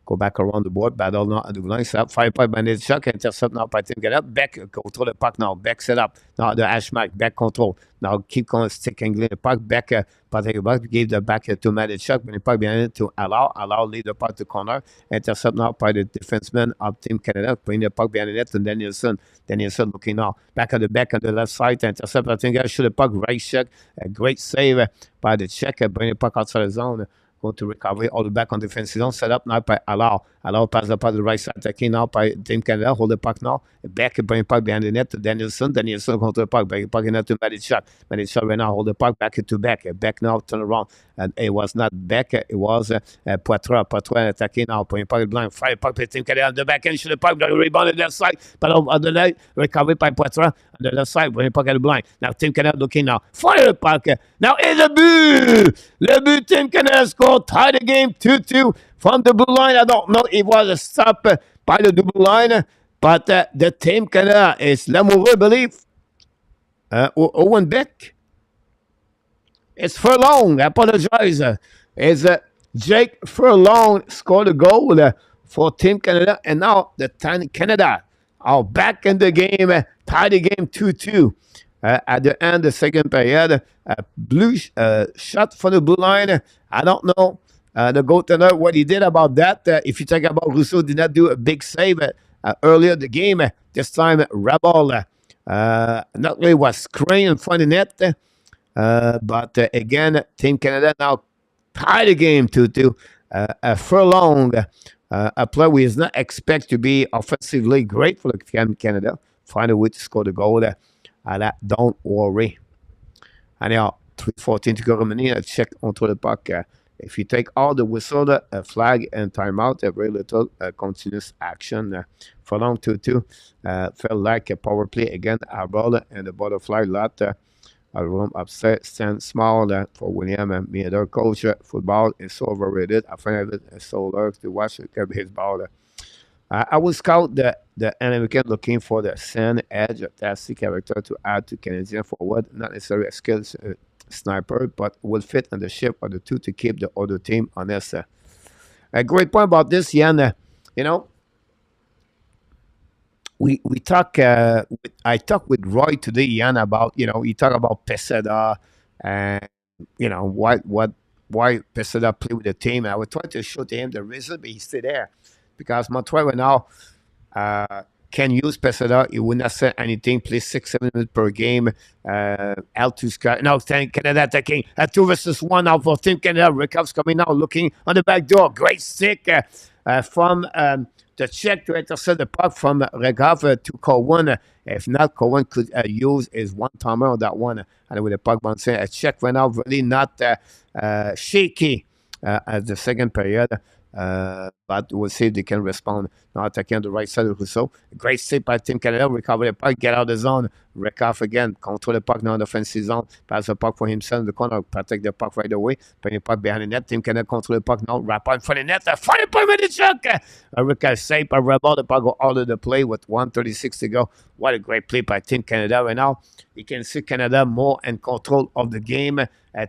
Go back around the board, battle now at the line, set up, 5 by the chuck, intercept now by Team Canada. Back, control the puck now, back set up. Now the hash mark, back control. Now keep going, stick angling the puck, back, Patrick Buck gave the back to Madechuk, but the puck behind it to allow lead the puck to corner. Intercept now by the defenseman of Team Canada, putting the puck behind the net to Danielson. Danielson looking now, back on the left side, intercept, I think I shoot the puck, right check, a great save by the Czech, bring the puck outside the zone. going to recover all the back on defensive zone. Set up now by Allow. Allow pass the pass the right side. Attacking now by Team Canada. Hold the puck now. Back and bring puck behind the net to Danielson. Danielson going to the puck. Back puck in net to Matty Shot. Matty Shot right now. Hold the puck back to back. Back now. Turn around. And it was not back. It was Poitras. Poitras attacking now. Putting puck blind. Fire puck by Team Canada on the back end. Shoot the puck. Rebound on the left side. But on the left. Recovered by Poitras on the left side. Putting puck at the blind. Now Team Canada looking now. Fire the puck. Now in the but! Le but, Team Canada scored, tie the game 2-2 from the blue line. I don't know if it was a stop by the blue line, but the Team Canada is Lamoureux, I believe. Owen Beck. It's Furlong. I apologize. It's Jake Furlong scored a goal for Team Canada, and now the Team Canada are back in the game, tie the game 2-2. At the end of the second period, blue shot for the blue line. I don't know the goaltender what he did about that. If you talk about Rousseau, did not do a big save earlier in the game. This time, Rebel not really was screening in front of the net. But again, Team Canada now tie the game 2-2. Furlong, a player we is not expect to be offensively great for the Team Canada. Find a way to score the goal there. Don't worry. Anyhow, 3:14 to go remaining. Check onto the puck. If you take all the whistle, flag, and timeout, very little continuous action. For long 2-2. Felt like a power play again. Our ball and the butterfly lot. A room upstairs stand small for William and me, their coach. Football is so overrated. I find it so large to watch baseball. I will scout the American looking for the sand edge, a tasty character to add to Canadian forward. Not necessarily a skilled sniper, but will fit in the ship of the two to keep the other team honest. A great point about this, Yan. You know, we talk. I talked with Roy today, Yan, about he talked about Peseda and why Peseda play with the team. And I was trying to show to him the reason, but he's still there. Because Montreal right now can use Peseda. He will not say anything. Play 6-7 minutes per game. L2 Sky. Now, Canada attacking. 2 versus 1 now for Team Canada. Rekov's coming now, looking on the back door. Great stick from the check to intercept the puck from Rekov to Cowan. If not, Cowan could use his one-timer on that one. And with the puck bouncing, a check right now, really not shaky at the second period. But we'll see if they can respond. Now attacking on the right side of Rousseau. Great save by Team Canada. Recover the puck. Get out of the zone. Rekov again. Control the puck now in the offensive zone. Pass the puck for himself in the corner. Protect the puck right away. Bring the puck behind the net. Team Canada control the puck now. Wrap out in front of the net. Fire point with the chuck. Rekov save by Rebel. The puck go out of the play with 1:36 to go. What a great play by Team Canada right now. You can see Canada more in control of the game.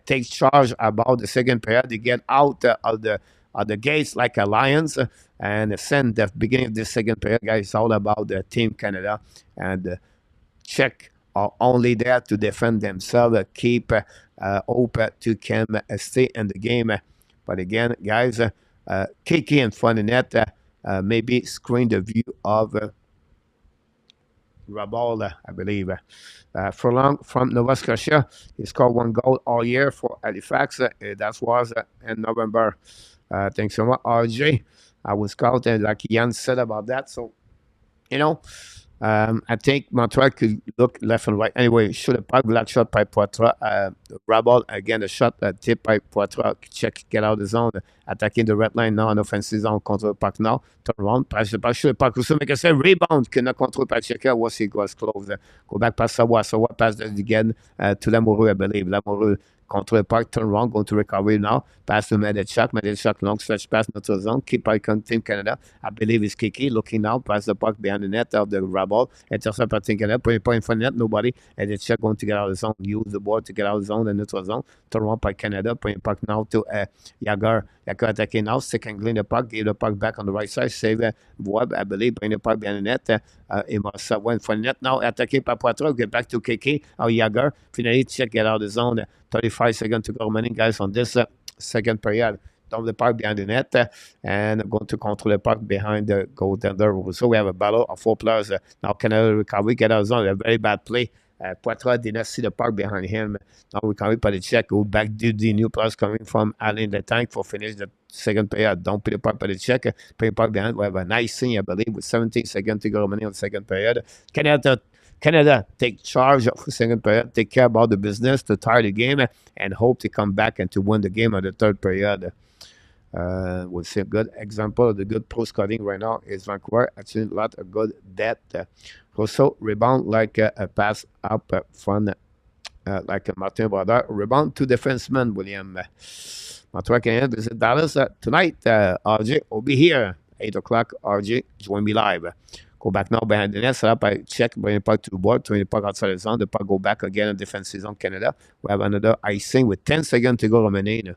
Takes charge about the second period. They get out of the gates like a Lions and send the beginning of the second period, guys. It's all about the Team Canada and Czech are only there to defend themselves, keep hope to can stay in the game. But again, guys, KK in front of the net maybe screen the view of Rabal, I believe. Furlong from Nova Scotia, he scored 1 goal all year for Halifax. That was in November. Thanks so much, RJ. I was scouted like Jan said about that. So, I think Montreal could look left and right. Anyway, shoot a puck, black shot by Poitras. Rabal, again, the shot tip by Poitras. Check, get out of the zone. Attacking the red line now in offensive zone. Control the puck now. Turn around, pass the puck, shoot the puck. Rousseau make a save. Rebound. Cannot control by Czechia. Was he was close. Go back past Savoie. Savoie pass again to Lamoureux, I believe. Lamoureux control the puck, turn around, going to recovery now. Pass to Medechuk, long stretch pass, not to zone. Keep by Team Canada. I believe it's Kiki looking now, pass the puck behind the net of the Rabal. Intercept by Team Canada, put in front of the net, nobody. Medechuk going to get out of the zone, use the board to get out of the zone, the neutral zone. Turn around by Canada, putting puck now to Yagar. Yagar attacking now, second clean the puck, give the puck back on the right side, save Webb, I believe, bring the puck behind the net. He must went for the net now, attacking by Poitras, get back to Kiki, Yagar. Finally, check, get out of the zone. 35 seconds to go remaining, guys, on this second period. Dump the puck behind the net and going to control the puck behind the goaltender. So we have a battle of 4 players. Now Canada recovery, get out of zone. A very bad play Poitras did not see the puck behind him. Now we coming by the check. Go back to the new players coming from Allen the tank for finish the second period. Don't put the puck by the check. Put the puck behind. We have a nice thing, I believe, with 17 seconds to go remaining on the second period. Canada take charge of the second period, take care about the business to tie the game, and hope to come back and to win the game on the third period. We'll see a good example of the good pro scouting right now is Vancouver. Actually, a lot of good depth. Also, rebound like a pass up front, like a Martin Brodeur. Rebound to defenseman, William. Montreal Canadiens visit Dallas tonight. RJ will be here. 8 o'clock, RJ, join me live. Go back now behind the net. Set up, I check, bring the puck to the board, turn the puck outside the zone. The puck go back again in defensive zone, Canada. We have another icing with 10 seconds to go remaining.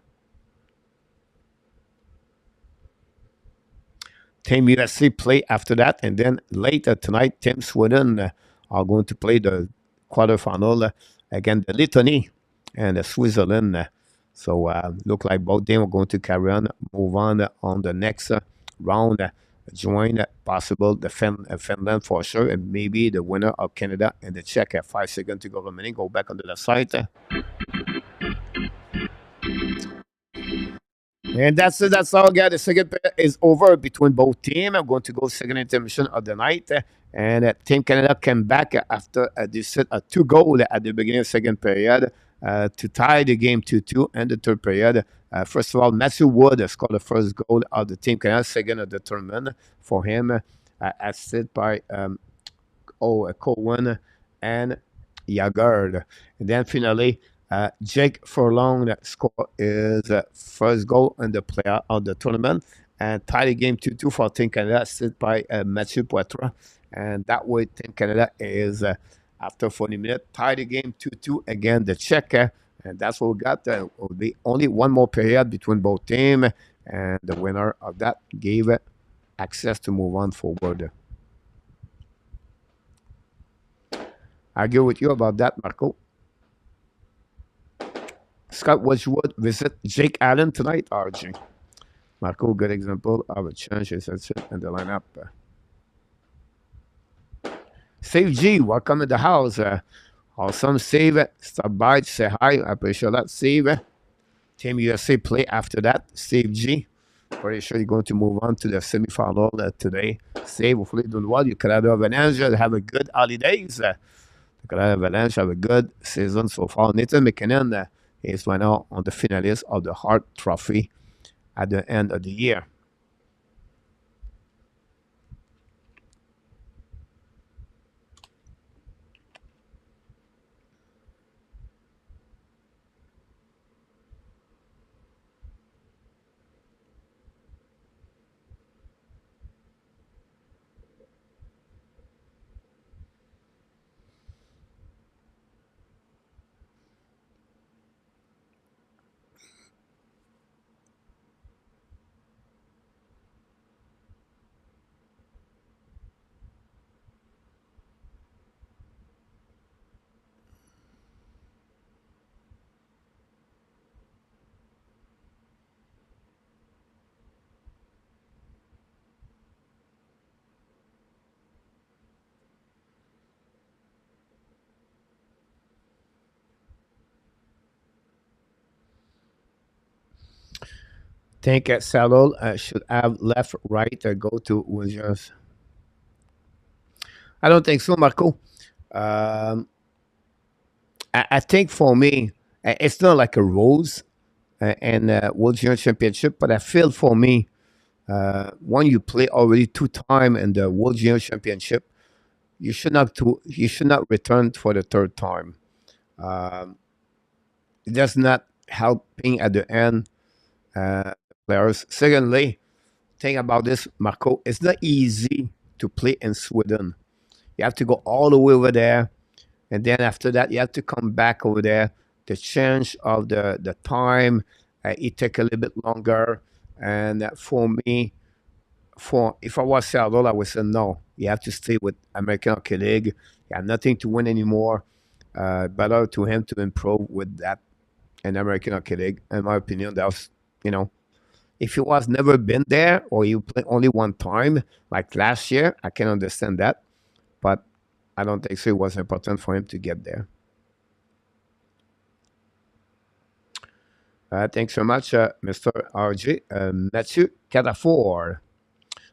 Team USA play after that, and then later tonight, Team Sweden are going to play the quarterfinal against the Lithuania and Switzerland. So look like both teams are going to carry on, move on the next round, join possible the Finland for sure, and maybe the winner of Canada and the Czech. 5 seconds to go remaining. Go back onto the site. And that's it. That's all, guys. The second period is over between both teams. I'm going to go second intermission of the night. And Team Canada came back after they set a 2 goal at the beginning of the second period to tie the game 2-2 in the third period. First of all, Matthew Wood scored the first goal of the Team Canada, second of the tournament for him, assisted by Cohen and Yagard. And then finally, Jake Furlong scored his first goal in the playoff of the tournament and tied the game 2-2 for Team Canada, assisted by Mathieu Poitras. And that way, Team Canada is, after 40 minutes, tied the game 2-2 again, the Czech. And that's what we got. There will be only one more period between both teams. And the winner of that gave access to move on forward. I agree with you about that, Marco. Scott Wedgwood visit Jake Allen tonight, RG. Marco, good example of a change in the lineup. Save G, welcome to the house. Awesome save. Stop by, say hi. I appreciate that save. Team USA play after that. Save G. Pretty sure you're going to move on to the semifinal today. Save, hopefully doing well. You Canada Avalanche have a good holidays. The Canada Avalanche have a good season so far. Nathan McKinnon is right now on the finalist of the Hart Trophy at the end of the year. Think Saddle should have left, right, or go to Williams. I don't think so, Marco. Um, I think for me, it's not like a rules and World Junior Championship, but I feel for me, when you play already 2 times in the World Junior Championship, you should not return for the third time. Um, it does not helping at the end players. Secondly, thing about this, Marco, it's not easy to play in Sweden. You have to go all the way over there, and then after that, you have to come back over there. The change of the time, it take a little bit longer. And for me, for if I was Seattle, I would say no. You have to stay with American Hockey League. You have nothing to win anymore. Better to him to improve with that in American Hockey League. In my opinion, that was, if he was never been there or you play only 1 time, like last year, I can understand that. But I don't think so. It was important for him to get there. Thanks so much, Mr. RJ. Mathieu Cadafor.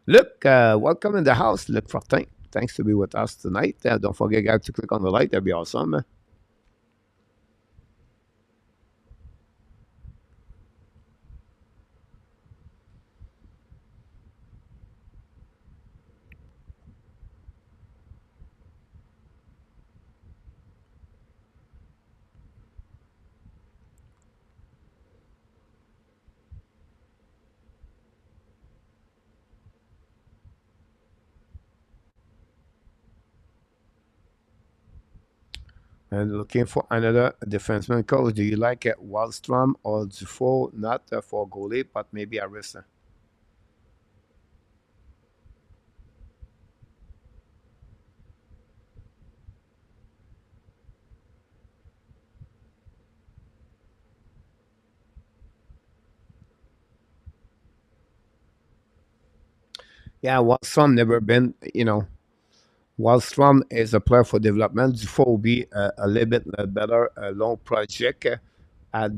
Look, welcome in the house, Luc Fortin. Thanks to be with us tonight. Don't forget, guys, to click on the like. That'd be awesome. And looking for another defenseman coach. Do you like Wallstrom or Dufour? Not for goalie, but maybe Arisa. Yeah, Wallstrom never been, Wallstrom is a player for development. Dufour will be a little bit better long project at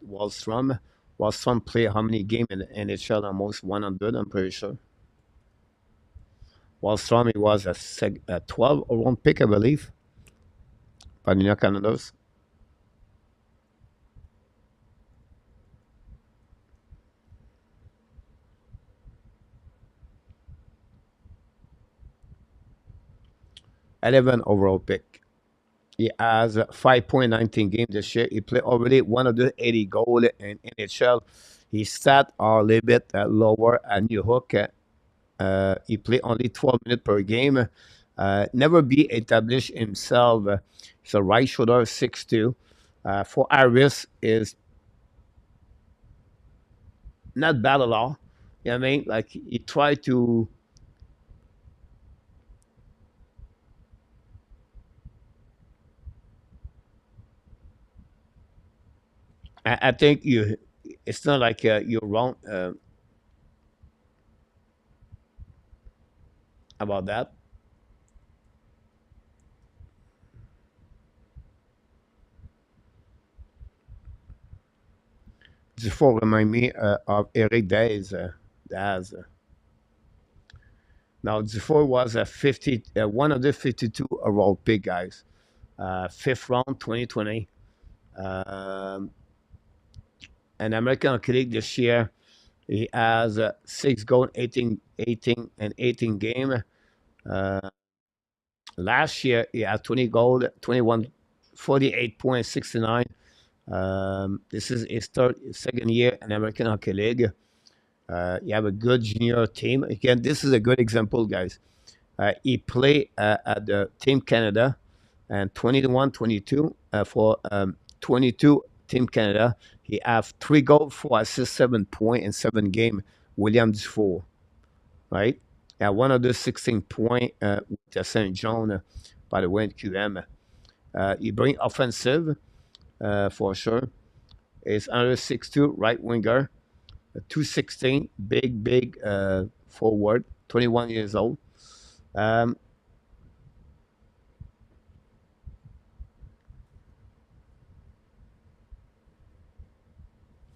Wallstrom. Wallstrom play how many games in the NHL? Almost 100, I'm pretty sure. Wallstrom, he was a 12 or 1 pick, I believe, by New York Canada's. 11 overall pick. He has 5.19 games this year. He played already 180 goals in NHL. His stats are a little bit lower at New Hook. He played only 12 minutes per game. Never be established himself. He's a right shoulder, 6'2". For Iris is not bad at all. You know what I mean? Like he tried to. I think you. It's not like you're wrong about that. Dufour remind me of Eric Days. Daz. Now Dufour was a 152 overall pick, guys. Fifth round, 2020. Um, an American Hockey League this year. He has 6 goals, 18 game. Uh, Last year, he had 20 goals, 21, 48.69. This is his second year in American Hockey League. You have a good junior team. Again, this is a good example, guys. He played at the Team Canada and 21, 22 for 22 Team Canada. He have 3 goals, 4 assists, 7 point in 7 game. William Dufour, right? One of the 16 point with Saint John, by the way, in QM. He bring offensive for sure. He's under 6'2", right winger, 216, big forward, 21 years old. Um,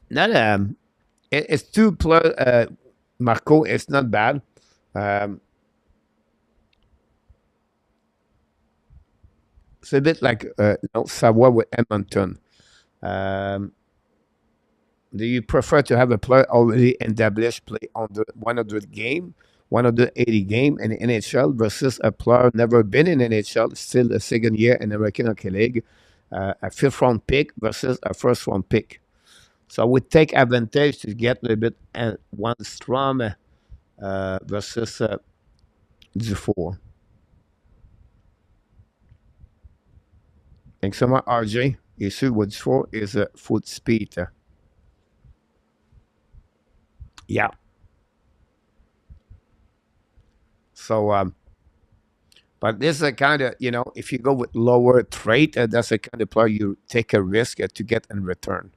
Not it's two plus Marco. It's not bad. Um, it's a bit like Savoie with Edmonton. Um, do you prefer to have a player already established play on the 100 game, 180 game in the NHL versus a player never been in NHL, still a second year in the American Hockey League, a fifth round pick versus a first round pick? So I would take advantage to get a little bit one Strom versus Dufour. Thanks so much, RJ. Issue with Dufour is foot speed. Yeah. So, but this is a kind of, if you go with lower trade, that's a kind of player you take a risk to get in return.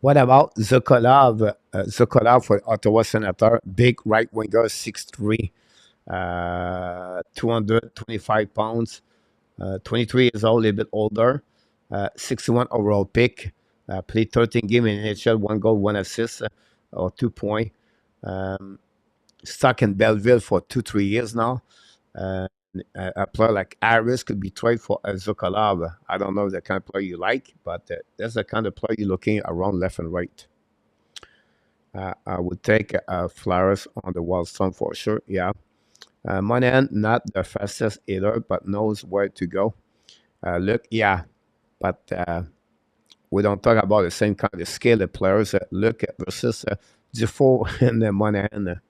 What about Zokolov? Zokolov for Ottawa Senator, big right winger, 6'3", 225 pounds, 23 years old, a little bit older, 61 overall pick. Played 13 games in NHL, one goal, one assist, or 2 point. Um, Stuck in Belleville for 2, 3 years now. Uh, a player like Harris could be traded for Zokolov. I don't know the kind of player you like, but that's the kind of player you're looking around left and right. I would take Flowers on the Wildstone for sure. Yeah. Monahan, not the fastest either, but knows where to go. Look, yeah, but we don't talk about the same kind of skill of players. Look at versus Dufour and Monahan.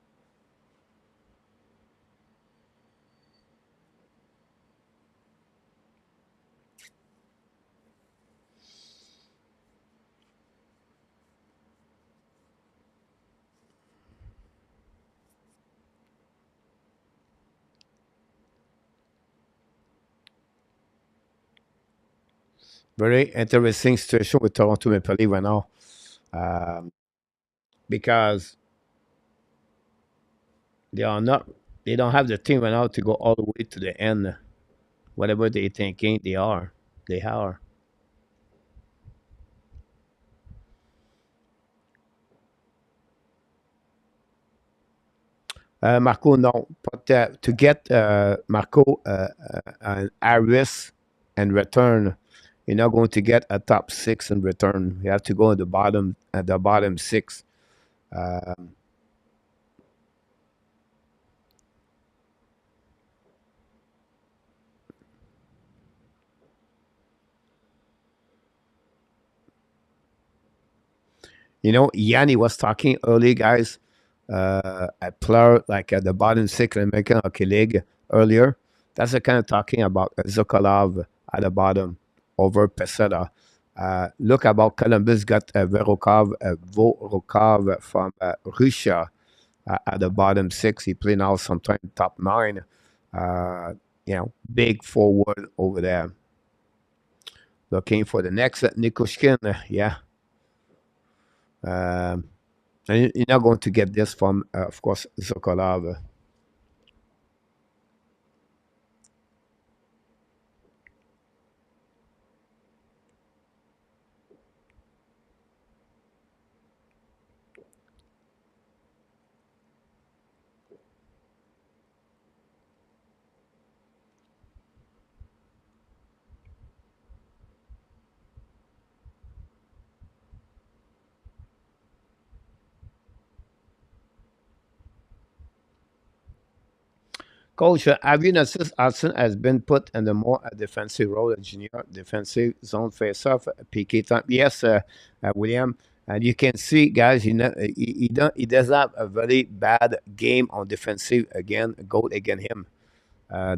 Very interesting situation with Toronto Maple Leafs right now, um, because they are not, they don't have the team right now to go all the way to the end. Whatever they thinking, they are. Marco, no, but to get Marco an Harris in return, you're not going to get a top six in return. You have to go at the bottom six. Um, Yanni was talking earlier, guys. A player like at the bottom six in American Hockey League earlier. That's the kind of talking about Zokolov at the bottom over Peseta. Look about Columbus got Vorokov from Russia at the bottom six. He played now sometime top nine. Uh, big forward over there. Looking for the next Nikushkin. Yeah. Um, and you're not going to get this from, of course, Sokolov. Coach, have you noticed Hudson has been put in the more defensive role, a junior defensive zone face-off, PK time? Yes, William. And you can see, guys, he does have a very bad game on defensive again, goal against him,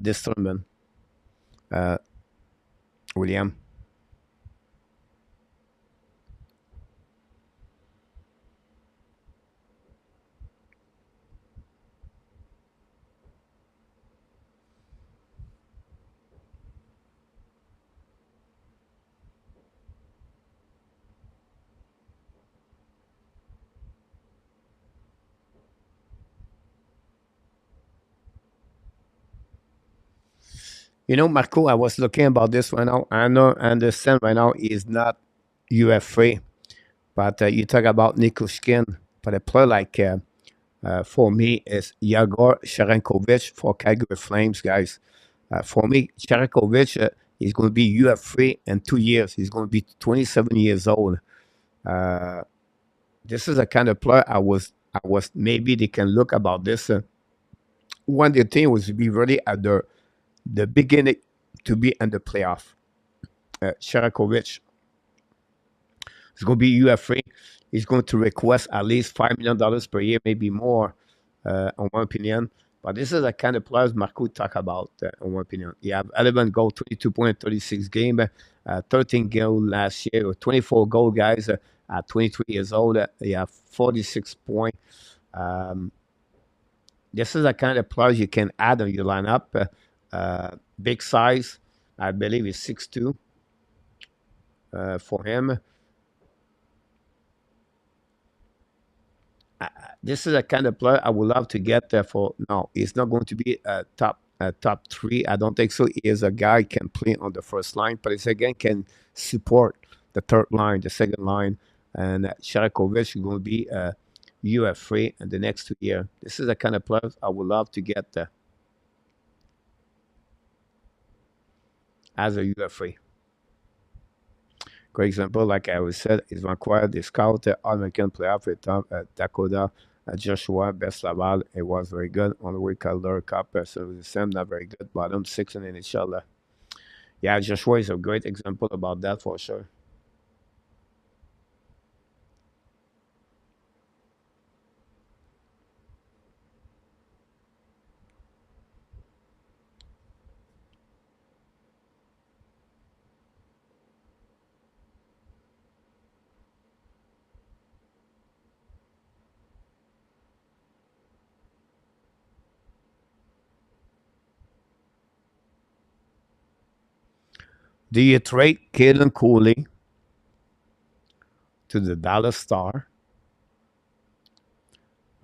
this tournament, uh, William. Marco, I was looking about this right now. I understand right now he's not UFA, but you talk about Nikushkin, but a player like for me is Yagor Sharankovic for Calgary Flames, guys. For me, Sharankovic is going to be UFA in 2 years. He's going to be 27 years old. Uh, this is the kind of player I was maybe they can look about this when the team was to be ready at the beginning to be in the playoff. Sharakovic is going to be UFA. He's going to request at least $5 million per year, maybe more, in my opinion. But this is the kind of players Marco talk about, in my opinion. He have 11 goal, 22 point, 36 game, 13 goal last year, 24 goal guys at 23 years old. He have 46 point. Um, this is the kind of players you can add on your lineup. Big size, I believe is 6'2" for him. This is a kind of player I would love to get there for. No, he's not going to be a top three. I don't think so. He is a guy can play on the first line, but he's again can support the third line, the second line, and Sharakovich is going to be a UFA in the next 2 years. This is the kind of player I would love to get there as a UFA. For example, like I was said, is Vancouver, the scout, All-American player for Dakota, Joshua Best Laval. It was very good on the way Calder Cup. So it was the same, not very good. Bottom six in NHL. Yeah, Joshua is a great example about that for sure. Do you trade Caden Cooley to the Dallas Star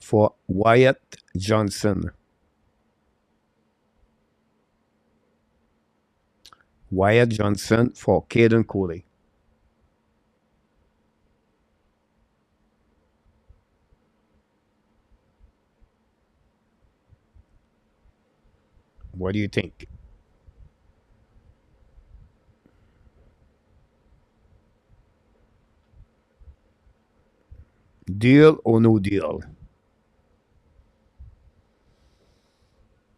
for Wyatt Johnson? Wyatt Johnson for Caden Cooley. What do you think? Deal or no deal?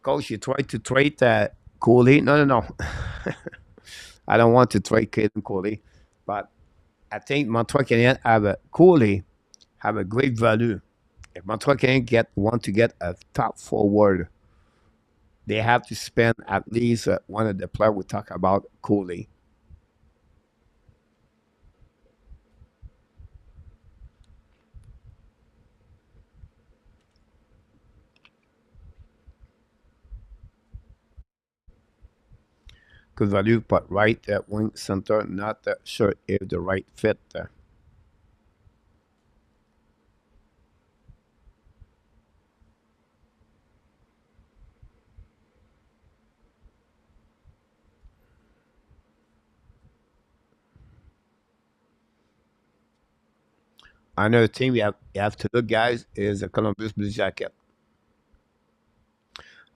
Coach, you tried to trade Cooley. No, no, no. I don't want to trade Caden Cooley, but I think Montreal Canadiens have a Cooley have a great value. If Montreal Canadiens want to get a top forward, they have to spend at least one of the players we talk about Cooley. Good value, but right at wing center, not sure if the right fit. Another thing you have to look, guys, is the Columbus Blue Jacket.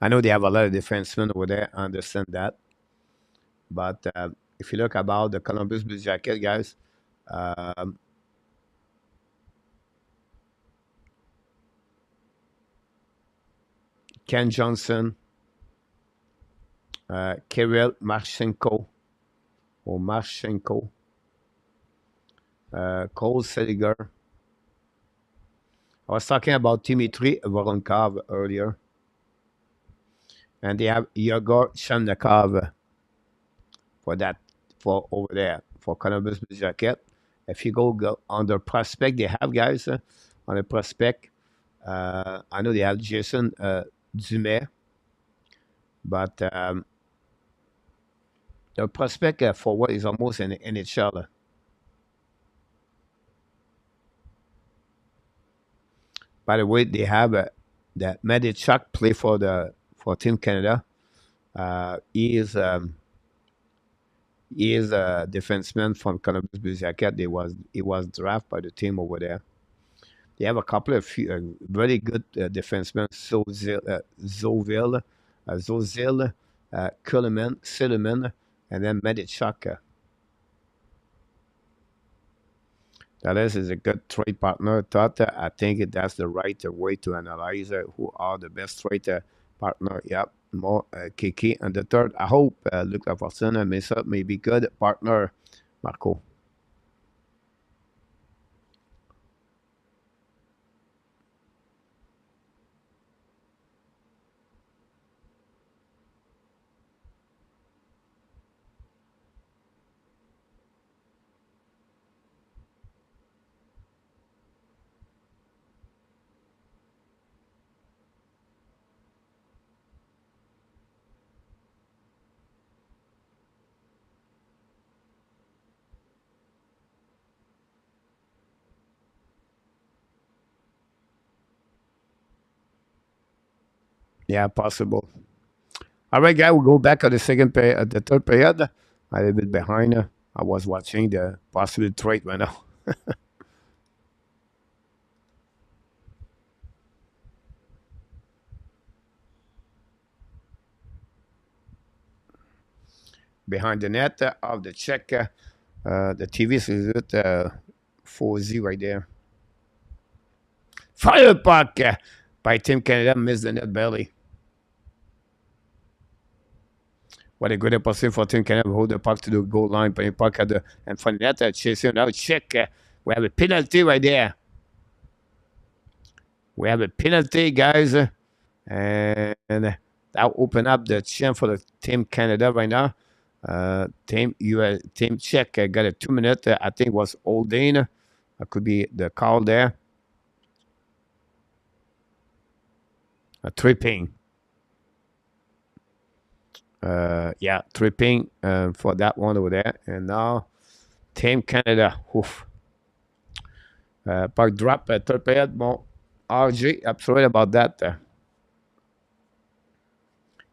I know they have a lot of defensemen over there. I understand that, but if you look about the Columbus Blue Jacket, guys, um, Ken Johnson, Kirill Marchenko or Marchenko, Cole Seliger. I was talking about Dimitri Voronkov earlier, and they have Yegor Shamnikov for that for over there for Columbus Blue Jacket. If you go on the prospect, they have guys on the prospect. I know they have Jason Dumais, but the prospect for what is almost an NHL. By the way, they have that Medichuk play for Team Canada. He is a defenseman from Columbus Blue Jacket. He was drafted by the team over there. They have a couple of very good defensemen, Zozil, Kullerman, Silliman, and then Medichuk. Dallas is a good trade partner. Thought I think that's the right way to analyze who are the best trade partner. Yep, more Kiki. And the third, I hope Luc Lafortune and Mesa may be good partner, Marco. Yeah, possible. All right, guys, we'll go back at the second period, at the third period. A little bit behind. I was watching the possible trade right now. Behind the net of the Czech. The TV is at 4Z right there. Fire puck by Team Canada, missed the net barely. What a good opportunity for Team Canada to hold the puck to the goal line, putting the puck at the and front of the net, chasing now Czech. We have a penalty right there. We have a penalty, guys. And that'll open up the chance for the Team Canada right now. Team Czech got a 2 minute. I think was Oldane. Could be the call there. A tripping. Yeah, tripping for that one over there. And now Team Canada. Oof. Puck drop third period. Bon, RG, absolutely about that.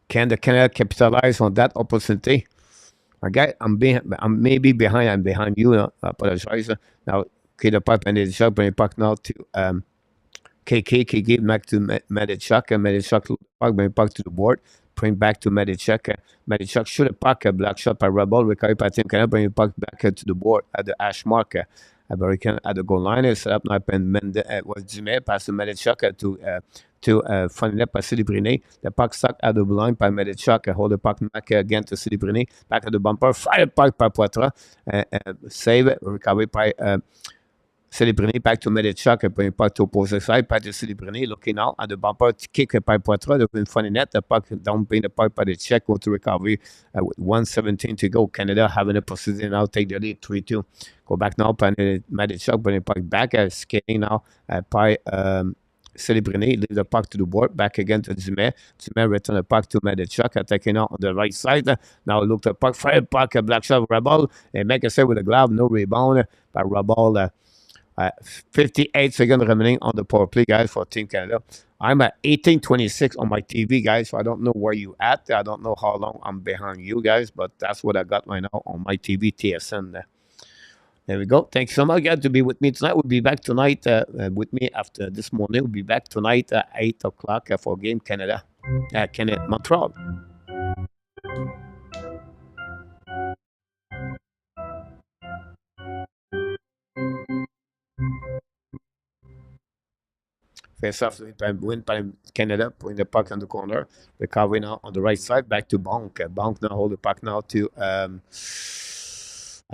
Can the Canada capitalize on that opportunity? Okay, I'm maybe behind. I'm behind you. I apologize. Now, okay, the puck and the shot, bring it back now to KK back to Medichuk, and Medichuk puck, bring it back to the board, bring back to Medichuk. Medichuk shoot a puck, a black shot by Rebel, recovered by Team Canada, bring it back to the board at the ash mark. American at the goal line, set up now, and was Jimé, pass to Medichuk to Finland by Celebrine. The puck stuck at the line by Medichuk, hold the puck back again to Celebrine, back at the bumper, fire puck by Poitras, save, recovered by Celebrine back to Medichuk, bring it back to opposite side, back to Celebrine, looking out at the bumper, kick by Poitras, in front of net, the puck dumping the puck by the Czech, go to recovery with 1:17 to go. Canada having a position now, take the lead 3-2. Go back now, Medichuk, bring it back, skating now by Celebrine, leave the puck to the board, back again to Zimé. Zimé return the puck to Medichuk, attacking now on the right side. Now look the puck, fire puck, black shot, Rabal, and make a save with a glove, no rebound by Rabal. 58 seconds remaining on the power play, guys, for Team Canada. I'm at 18:26 on my TV, guys, so I don't know where you at. I don't know how long I'm behind you guys, but that's what I got right now on my TV, TSN. There we go. Thanks so much, guys, to be with me tonight. We'll be back tonight with me after this morning. We'll be back tonight at 8 o'clock for Game Canada, Canada, Montreal. Face off win by Canada, putting the puck on the corner. Recovery now on the right side, back to Bonk. Bonk now hold the puck now to, I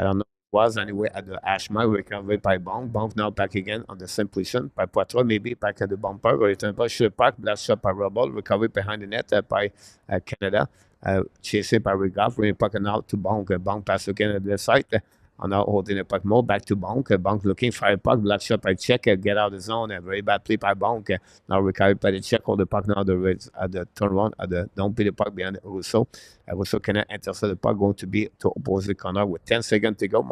don't know, was anyway at the ash mark, recovered by Bonk. Bonk now back again on the same position by Poitras, maybe back at the bumper. Return ball, shoot puck, blast shot by Rebel, recovered behind the net by Canada. Chasing by Regaff, bringing puck now to Bonk. Bonk pass again at the side. And now holding the puck more back to Bonk. Bonk looking for a puck. Black shot by Czech. Get out of the zone. A very bad play by Bonk. Now recovered by the Czech. Hold the puck now at the turn around. Don't play the puck behind Russo. Russo cannot intercept the puck. Going to be to opposite corner with 10 seconds to go.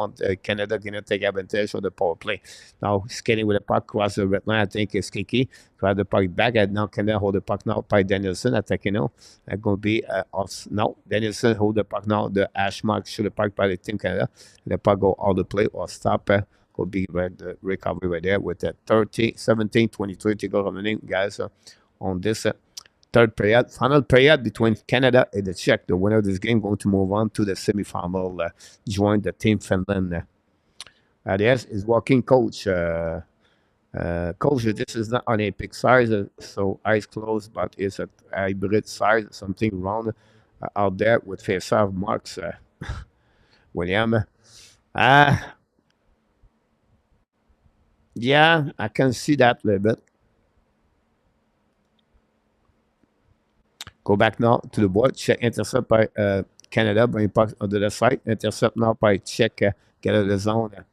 Canada going to take advantage of the power play. Now skating with the puck across the red line. I think it's Kiki. Grab the puck back. And now Canada hold the puck now by Danielson attacking now. Going to be off. Now Danielson hold the puck now. The ash mark shoot the puck by the Team Canada. The puck go all the play or stop. Could be the recovery right there with the 17, 23 to go remaining, guys, on this third period. Final period between Canada and the Czech. The winner of this game going to move on to the semifinal, join the Team Finland. Yes, is walking coach. Coach, this is not Olympic size, so eyes closed, but it's a hybrid size, something round out there with face-off marks. William. Yeah, I can see that a little bit. Go back now to the board. Check intercept by Canada, bring puck on the left side. Intercept now by Czech, get out of the zone.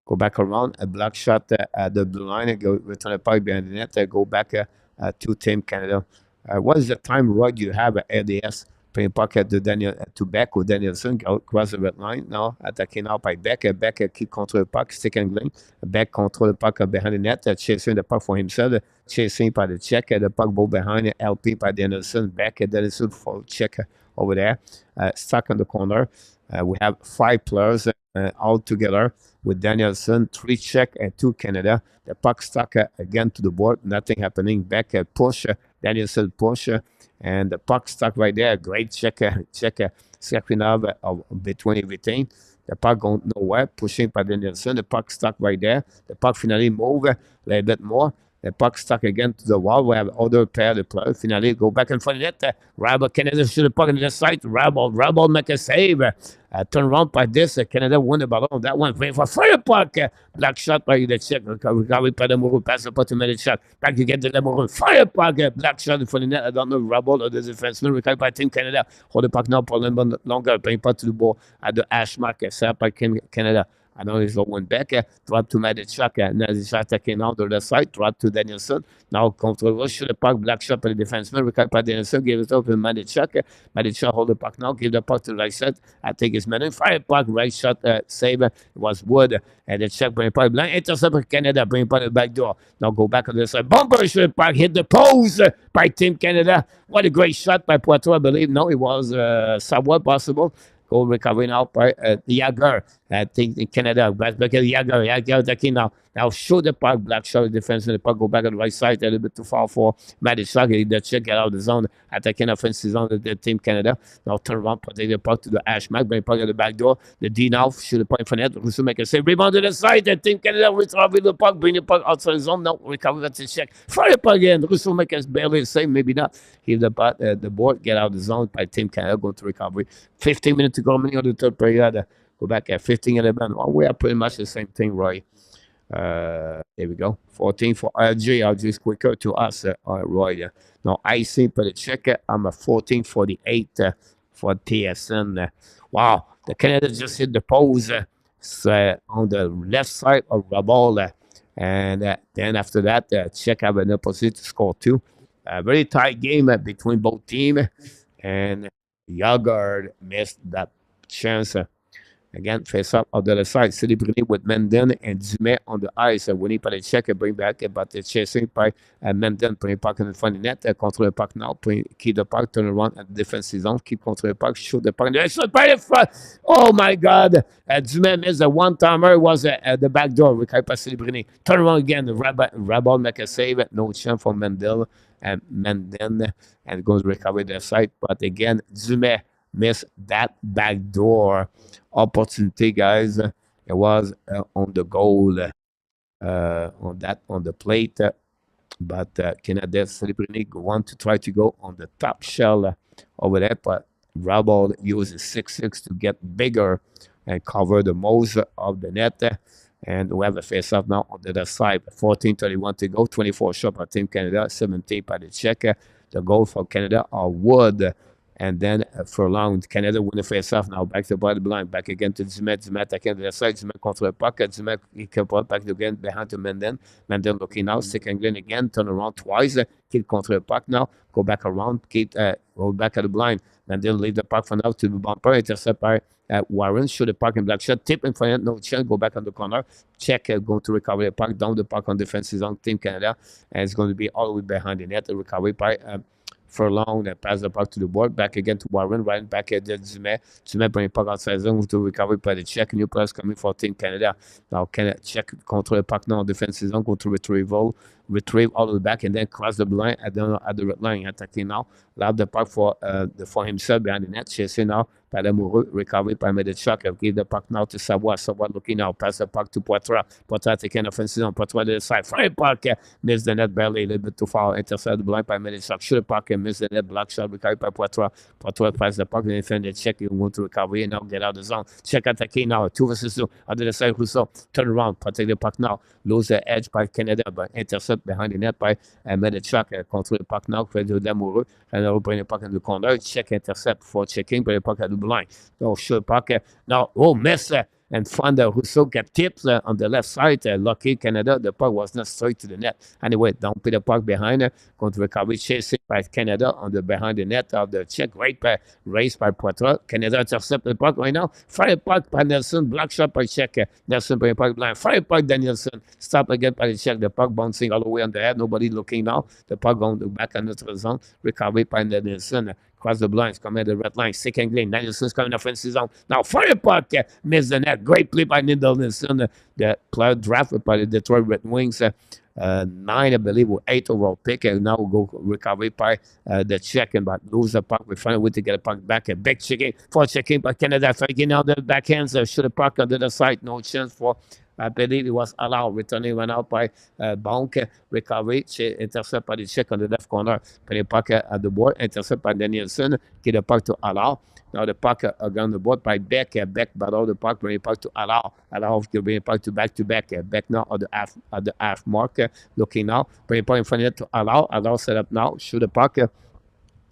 Go back around, a block shot at the blue line, and go return the puck behind the net. Go back to Team Canada. What is the time right you have at LDS? peu importe de Daniel, to Beck ou Danielson, cross the red line. Non, attaqué now par Beck. Beck qui contrôle le puck, stick angling. Beck control the puck behind the net, chasing the puck for himself, chasing by the check, the puck ball behind LP by Danielson. Beck, Danielson for check over there, stuck in the corner. We have 5 players all together with Danielson, 3 Czech and 2 Canada. The puck stuck again to the board, nothing happening. Back push, Danielson push, and the puck stuck right there. Great check, second half between everything. The puck going nowhere, pushing by Danielson. The puck stuck right there. The puck finally move a little bit more. The puck stuck again to the wall. We have other pair of players. Finally, go back in front of it. Rabel, Canada shoot the puck on the side. Rabel make a save. Turn around by this. Canada win the ball. That one playing for fire puck. Black shot by the Czech. Recovery by the Moreau. Pass the puck to minute shot. Back to get the Moreau. Fire puck. Black shot in front of the net. I don't know. Rabel or the defenseman. Recovery by Team Canada. Hold the puck now for a little bit longer. Playing puck to the ball at the hash mark. Set by Canada. I know he's one back, drop to Medichak, Medichak taking out to the side, drop to Danielson. Now control rush to the puck, black shot by the defenseman, recovered by Danielson, give it up to Medichak. Medichak hold the puck now, give the puck to the right side. I think it's Menon, fire puck, right shot, save. It was Wood, and the check bring puck, blind, intercept Canada, bring puck to the back door. Now go back on the side, bumper to the puck, hit the post by Team Canada. What a great shot by Poitou, I believe. No, it was somewhat possible. Goal recovery now by Yager. I think in Canada, back at Yager attacking now. Now show the puck, black shot defense, and the puck go back on the right side, a little bit too far for Medichak. The check get out of the zone, attacking offensive zone of the Team Canada. Now turn around, protect the puck to the hash mark, bring puck at the back door. The D now shoot the puck in front of net. Russo make a save, rebound to the side. The Team Canada recover the puck, bring the puck outside the zone. Now recover that check. Fire puck again. Russo make a barely save, maybe not. Give the puck, the board get out of the zone by Team Canada, go to recovery. 15 minutes to go, many of the third period. Go back at 15 and 11. Well, we are pretty much the same thing, Roy. There we go. 14 for RG. RG is quicker to us, Roy. Now, I see for the checker, I'm a 14 for the 8 for TSN. Wow, the Canada just hit the pose on the left side of Rabol. And then after that, Czech have an opportunity to score 2. A very tight game between both teams. And Yagard missed that chance. Again, face up on the other side. Celebrity with Menden and Dumais on the ice. Winning by the check and bring back, but the chasing by Menden. Putting puck in the front of the net. Control the puck now. Keep the puck, turn around at the defensive zone. Keep control the puck. Shoot the puck. By the front. Oh my God. Dumais missed a one-timer. It was the back door. Recovered by Celebrity. Turn around again. Rabal make a save. No chance for Mendel and Menden. And goes recover the side. But again, Dumais missed that back door opportunity, guys. It was on the goal, on the plate, but Canada Celebrity want to try to go on the top shell over there, but Rabal uses 6-6 to get bigger and cover the most of the net. And we have a face-off now on the other side. 14:31 to go. 24 shot by Team Canada, 17 by the Czech. The goal for Canada are Wood. And then for long, Canada win the face-off. Now back to the blind. Back again to Dumais. Dumais attacking the side. Dumais control the puck. Dumais back again behind to Menden. Menden looking now. Stick angling again. Turn around twice. Keep control the puck now. Go back around. Keep go back at the blind. Menden leave the puck for now to the bumper. Intercept by Warren. Shoot the puck in black shot. Tip in front. No chance. Go back on the corner. Check. Going to recover the puck. Down the puck on defensive zone. Team Canada. And it's going to be all the way behind the net. The recovery by Furlong, pass the puck to the board, back again to Warren, right back at the Dumais. Dumais bring puck outside zone to recover by the Czech. New players coming for Team Canada. Now Canada Czech control the puck now on defensive zone, go to retrieve all the way back, and then cross the line at the red line, attacking now. Loud the puck for himself behind the net, chasing now by the Moreau, recovery by Medichak. Give the puck now to Savoie. Savoie looking now, pass the puck to Poitras. Poitras taking offensive zone. Poitras to the side, fire puck, miss the net barely, a little bit too far. Intercept the blind by Medichak. Shoot the puck and miss the net. Black shot recovered by Poitras. Poitras pass the puck and defend the Czech. You want to recovery and now get out of the zone. Czech attacking now, 2 versus 2. Under the side, Rousseau turn around, protect the puck now. Lose the edge by Canada, but intercept behind the net by Medichak. Control the puck now, Fred Lamoureux. And now bring the puck in the corner. Check intercept for checking, bring the puck at the blue line. No, shoot puck. Now, miss. And Fonda Rousseau got tips on the left side. Lucky Canada, the puck was not straight to the net. Anyway, don't put the puck behind her. Going to recovery, chasing by Canada on the behind the net of the Czech. Great race by Poitras. Canada intercept the puck right now. Fire puck by Nelson. Block shot by Czech. Nelson by the puck line. Fire puck Danielson. Stop again by the Czech. The puck bouncing all the way on the head. Nobody looking now. The puck going back on the zone. Recovery by Danielson. Across the blinds, coming at the red line, second lane. Danielson's coming offensive zone. Now, fire puck, missed the net. Great play by Danielson. The player drafted by the Detroit Red Wings. 9, I believe, or 8 overall pick. And now we'll go recovery by the Czech, but lose the puck. We find a way to get a puck back. A big checking for checking by Canada. Taking out the backhands. Shoot the puck under the side. No chance for. I believe it was allowed. Returning went out by Bonk. Recovery. Intercept by the Czech on the left corner. Put the puck at the board. Intercept by Danielson. Get the puck to allow. Now the puck on the board by Beck. Beck battle the puck. Bring the puck to allow. Allow to bring the puck to back. Beck now at the half mark. Looking now. Bring the puck in front of it to allow. Allow set up now. Shoot the puck.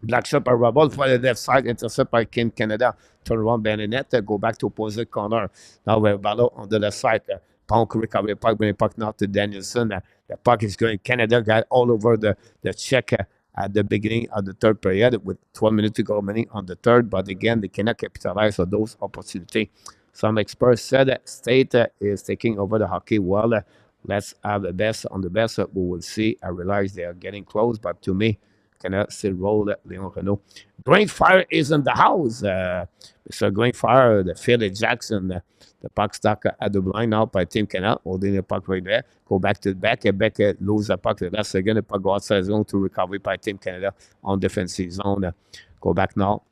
Black shot by Rubble for the left side, intercept by Kim Canada. Turn around behind the net, go back to opposite corner. Now we have Ballo on the left side. Punk recovery puck, bring the puck now to Danielson. The puck is going. Canada got all over the Czech at the beginning of the third period with 12 minutes to go remaining on the third. But again, they cannot capitalize on those opportunities. Some experts said that State is taking over the hockey. Well, let's have the best on the best. We will see. I realize they are getting close, but to me, cannot still roll Leon Renault. Green Fire is in the house. Mr. Green Fire, the Philly Jackson, the puck stuck at the blind now by Team Canada, holding the puck right there. Go back to the back, and back lose the puck. That's again the puck go outside zone to recovery by Team Canada on defensive zone. Go back now.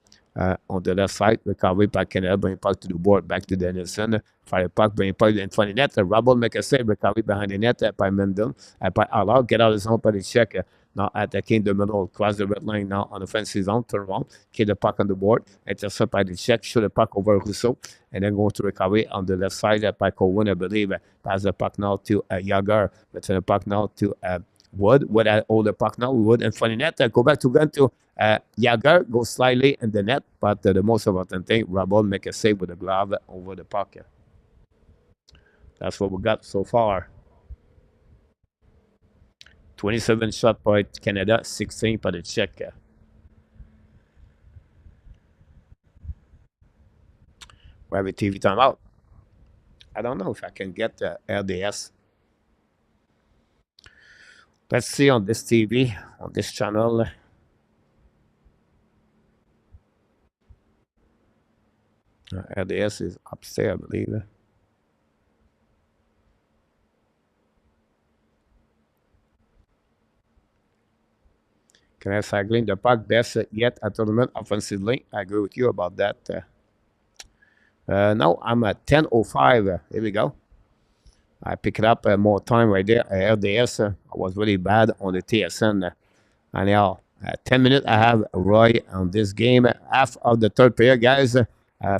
On the left side, recovery by Canada, bring puck to the board, back to Danielson, fire puck, bring puck in front of the net, Rubble make a save, recovery behind the net by Mendon, by Allard, get out of the zone by the Czech, now attacking the middle, cross the red line now on offensive zone, turn around, kill the puck on the board, intercept by the Czech, shoot the puck over Rousseau, and then go to recovery on the left side by Cowan, I believe, pass the puck now to Yager, return the puck now to Wood. Wood at all the puck now. Wood in front of the net. Go back to gun to Yager. Go slightly in the net. But the most important thing, Rabol make a save with the glove over the puck. That's what we got so far. 27 shot point Canada, 16 for the Czech. We have a TV timeout. I don't know if I can get the RDS. Let's see on this TV, on this channel. RDS is upstairs, I believe. Canada cycling the puck best yet at tournament offensively. I agree with you about that. Now I'm at 10:05. Here we go. I pick it up more time right there. RDS, I was really bad on the TSN. And now, 10 minutes, I have Roy on this game. Half of the third period, guys,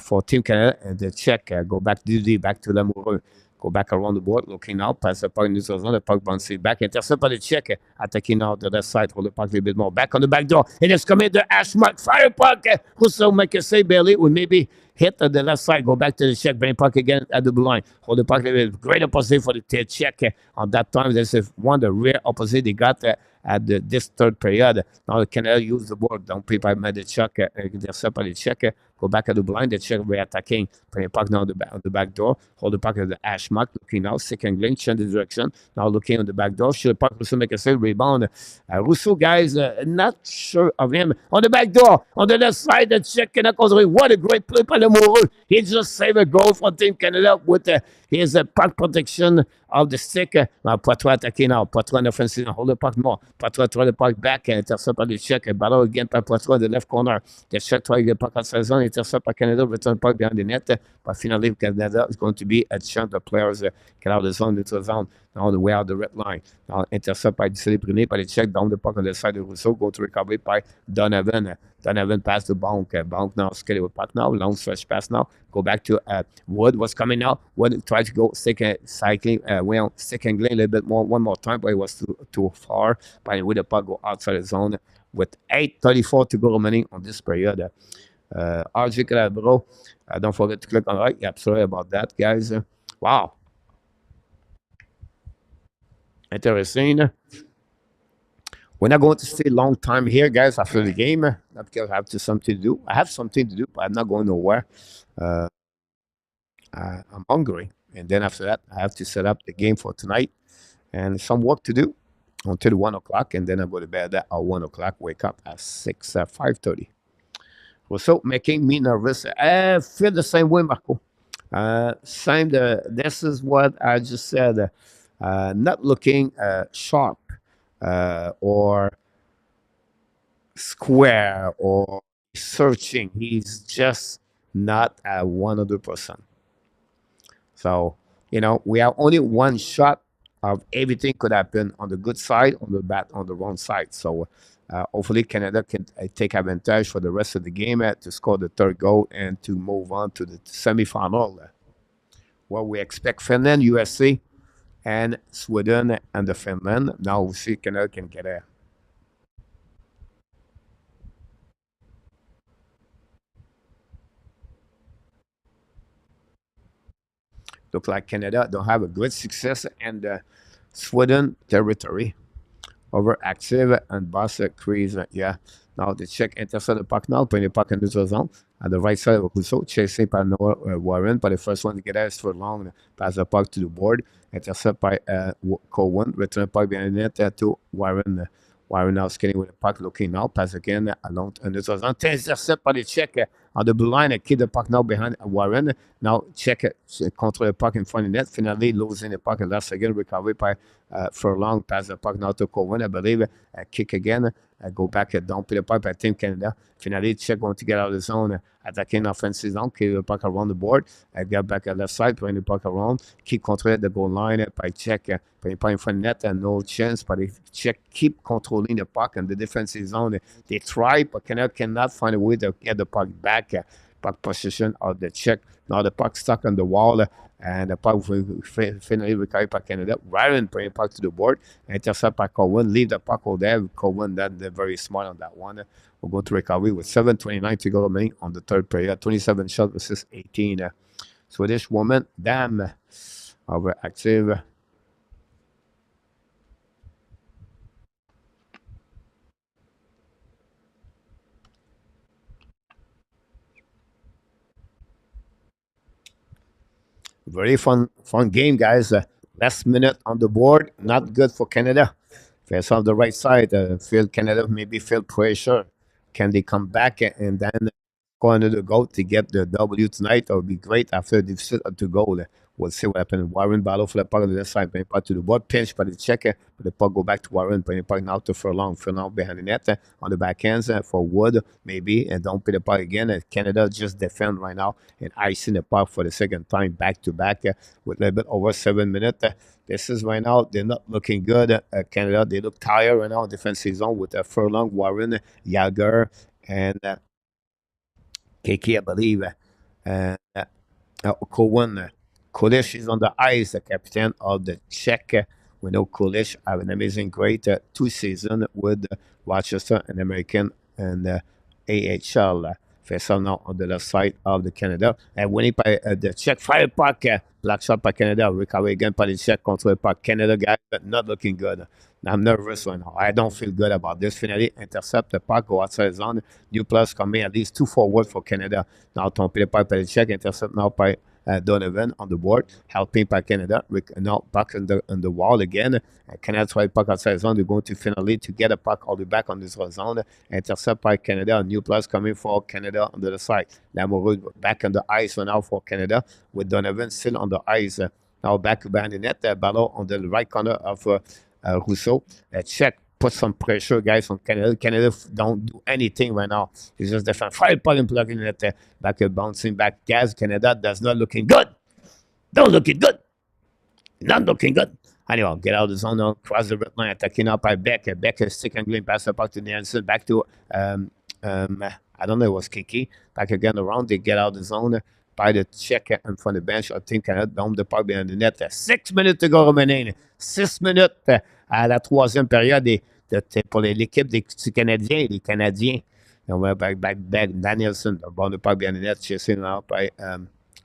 for Team Canada and the Czech. Go back to Lamoureux. Go back around the board, looking now, pass the puck in neutral zone, the puck bounces back, intercept by the Czech, attacking now the left side, hold the puck a little bit more, back on the back door, and it's coming to Ashmark, fire puck, Rousseau make a save, barely, will maybe hit at the left side, go back to the Czech, bring puck again at the blue line, hold the puck a little bit, great opposite for the Czech, on that time, this is one of the rare opposite they got at this third period. Now Canada use the board, don't prepare by the Czech, intercept by the Czech, go back at the blind, the Czech re-attacking, bring the puck now on the back door, hold the puck at the ash mark, looking now, second lane, change the direction, now looking on the back door, shoot the puck, Rousseau make a save, rebound. Rousseau, guys, not sure of him. On the back door, on the left side, the Czech cannot control. What a great play by Lamoureux. He just saved a goal for Team Canada with his puck protection of the stick. Poitras attacking now. Poitras in offensive, hold the puck more. Poitras throw the puck back, intercept by the Czech, battle again by Poitras in the left corner. The Czech try to get the puck outside zone, intercept by Canada, return the puck behind the net. But finally, Canada is going to be a chance the players get out of the zone, neutral zone, now the way out the red line. Now intercept by Célébrine, by the Czech, down the puck on the side of Rousseau, go to recovery by Donovan. Donovan pass to Bonk. Bonk now, skitty with puck now, long stretch pass now. Go back to Wood, what's coming now. Wood tried to go second cycling, second lane a little bit more, one more time, but it was too far. But with the puck go outside the zone with 8:34 to go remaining on this period. RG Calabro, don't forget to click on like. Yeah, sorry about that, guys. Wow, interesting. We're not going to stay a long time here, guys, after the game. Not because I have to something to do. I have something to do, but I'm not going nowhere. Uh, I'm hungry. And then after that, I have to set up the game for tonight and some work to do until 1 o'clock. And then I go to bed at 1 o'clock, wake up at 6, 5:30. Also making me nervous. I feel the same way, Marco. Same, this is what I just said. Not looking sharp or square or searching. He's just not at 100%. So, we have only one shot of everything could happen on the good side, on the bad, on the wrong side. So, hopefully, Canada can take advantage for the rest of the game to score the third goal and to move on to the semifinal, where we expect Finland, USA, and Sweden and the Finland. Now we see Canada can get a look like Canada don't have a good success in the Sweden territory. Overactive and boss crease. Yeah. Now the Czech intercept the puck now, putting the puck in neutral zone. At the right side of Rousseau, chasing by Noah Warren, but the first one to get out is for long, pass the puck to the board. Intercept by Cowan, return the puck behind the net to Warren. Warren now skating with the puck, looking now, pass again along neutral zone. Intercept by the Czech on the blue line, keep the puck now behind Warren. Now Czech control the puck in front of the net, finally losing the puck, and last again recovery by Furlong, pass the puck now to Cowan, I believe, kick again, go back, don't play the puck by Team Canada. Finally, Czech going to get out of the zone, attacking offensive zone, keep the puck around the board, get back at left side, putting the puck around, keep controlling the goal line by Czech, putting the puck in front of the net, and no chance, but if Czech keep controlling the puck in the defensive zone, they try, but Canada cannot find a way to get the puck back. Puck position of the Czech. Now the puck stuck on the wall, and the puck finally recovered by Canada. Ryan bring the puck to the board, intercept by Cowan, leave the puck over there. Cowan, they're very smart on that one. We'll go to recovery with 7:29 to go remaining on the third period. 27 shots versus 18. Swedish woman, damn, overactive. Very fun game, guys. Last minute on the board, not good for Canada. Face off the right side, feel Canada maybe feel pressure. Can they come back and then go another goal to get the W tonight? That would be great after they sit at the goal. We'll see what happens. Warren battle for the puck on the left side, bring puck to the board, pinch by the checker, but the puck go back to Warren, bring the puck now to Furlong. Furlong behind the net on the back hands for Wood, maybe, and don't pay the puck again. Canada just defend right now and icing the puck for the second time back to back with a little bit over 7 minutes. This is right now, they're not looking good. Canada, they look tired right now in defensive zone with Furlong, Warren, Yager, and KK, I believe. And Cowan. Kulish is on the ice, the captain of the Czech. We know Kulish have an amazing, great 2 seasons with Rochester, an American, and AHL. Face off now on the left side of the Canada. And winning by the Czech fire puck, black shot by Canada, recovery again by the Czech, control puck. Canada guy, but not looking good. I'm nervous right now. I don't feel good about this. Finally, intercept the puck, go outside zone. New plus coming at least 2 forward for Canada. Now, tomber the puck by the Czech, intercept now by Donovan on the board, helping by Canada. Now back on the wall again. Canada try puck outside zone. They're going to finally to get a puck all the way back on this zone. Intercept by Canada. A new plus coming for Canada on the other side. Lamoureux back on the ice for now for Canada with Donovan still on the ice. Now back behind the net. Ballon on the right corner of Rousseau. Check. Put some pressure, guys, on Canada. Canada don't do anything right now. It's just defend. Fire puck and plugging it back, bouncing back. Guys, Canada does not looking good. Don't looking good. Not looking good. Anyway, get out of the zone now. Cross the red line. Attacking up by Beck. Beck is stick and green. Pass the puck to Nielsen. Back to, I don't know, it was Kiki. Back again around. They get out of the zone. By the check in front of the bench. I think Canada down the puck behind the net. 6 minutes to go remaining. 6 minutes à la troisième période. Pour l'équipe des Canadiens, les Canadiens, And went back. Danielson, the ball the puck behind the net, chasing out by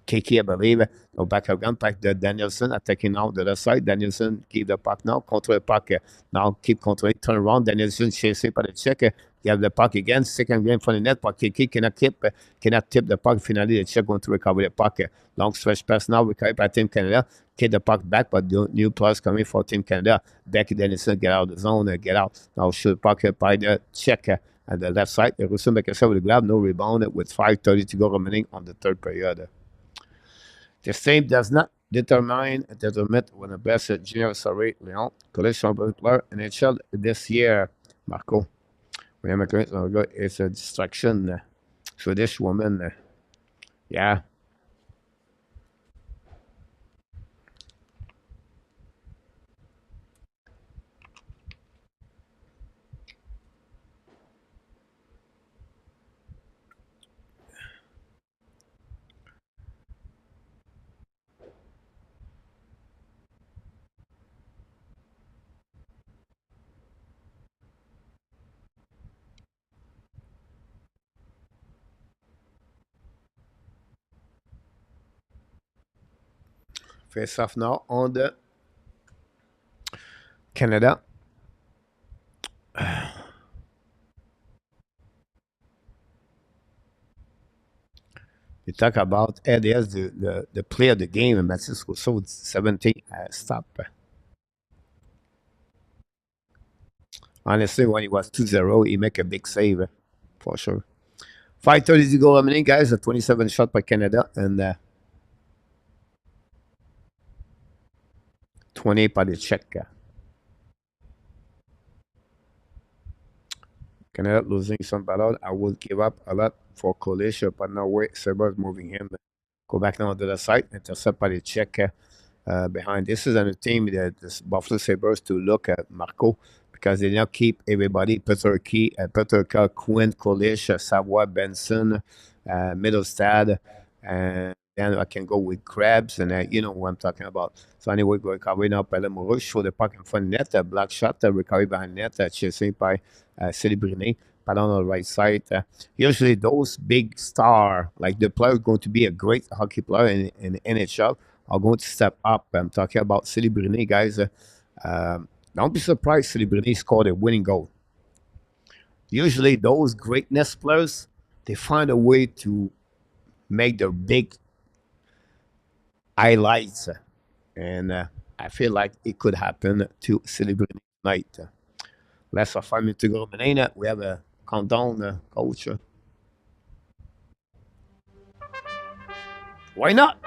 Kiki, I believe. No back again, back to Danielson, attacking out the other side. Danielson keep the puck now, control the puck. Now keep controlling, turn around. Danielson chasing by the check. You have the puck again, second game from the net, but Kiki cannot tip the puck. Finally, the check going to recover the puck. Long stretch pass now, recovered by Team Canada. Get the puck back, but new players coming for Team Canada. Becky Dennison get out of the zone, get out. Now shoot puck by the check at the left side. The Russo make a shot with the glove, no rebound with 5:30 to go remaining on the third period. The same does not determine when the best junior Sorry Leon, college champion player NHL this year. Marco, it's a distraction. Swedish woman, yeah. Face off now on the Canada. You talk about Eddie as the player of the game, and Francisco so 17 stop. Honestly, when he was 2-0, he make a big save for sure. 5:30 to go remaining, guys. A 27 shot by Canada and 20 by the Czech. Canada losing some battle. I would give up a lot for Coalition, but no way. Sabres moving him. Go back now to the side. Intercept by the Czech behind. This is a team that this Buffalo Sabres to look at Marco because they now keep everybody. Peterka, Quinn, Coalition, Savoy, Benson, Middlestad, and then I can go with Krabs, and you know what I'm talking about. So anyway, go recovery now by Lemoureux, show the puck in front of net, a black shot, recovery behind net, chasing by Celebrine, but on the right side. Usually those big star, like the player going to be a great hockey player in NHL, are going to step up. I'm talking about Celebrine, guys. Don't be surprised Celebrine scored a winning goal. Usually those greatness players, they find a way to make their big highlights. And I feel like it could happen to Celebrity tonight. Less than 5 minutes to go. Manana, we have a countdown, coach. Why not?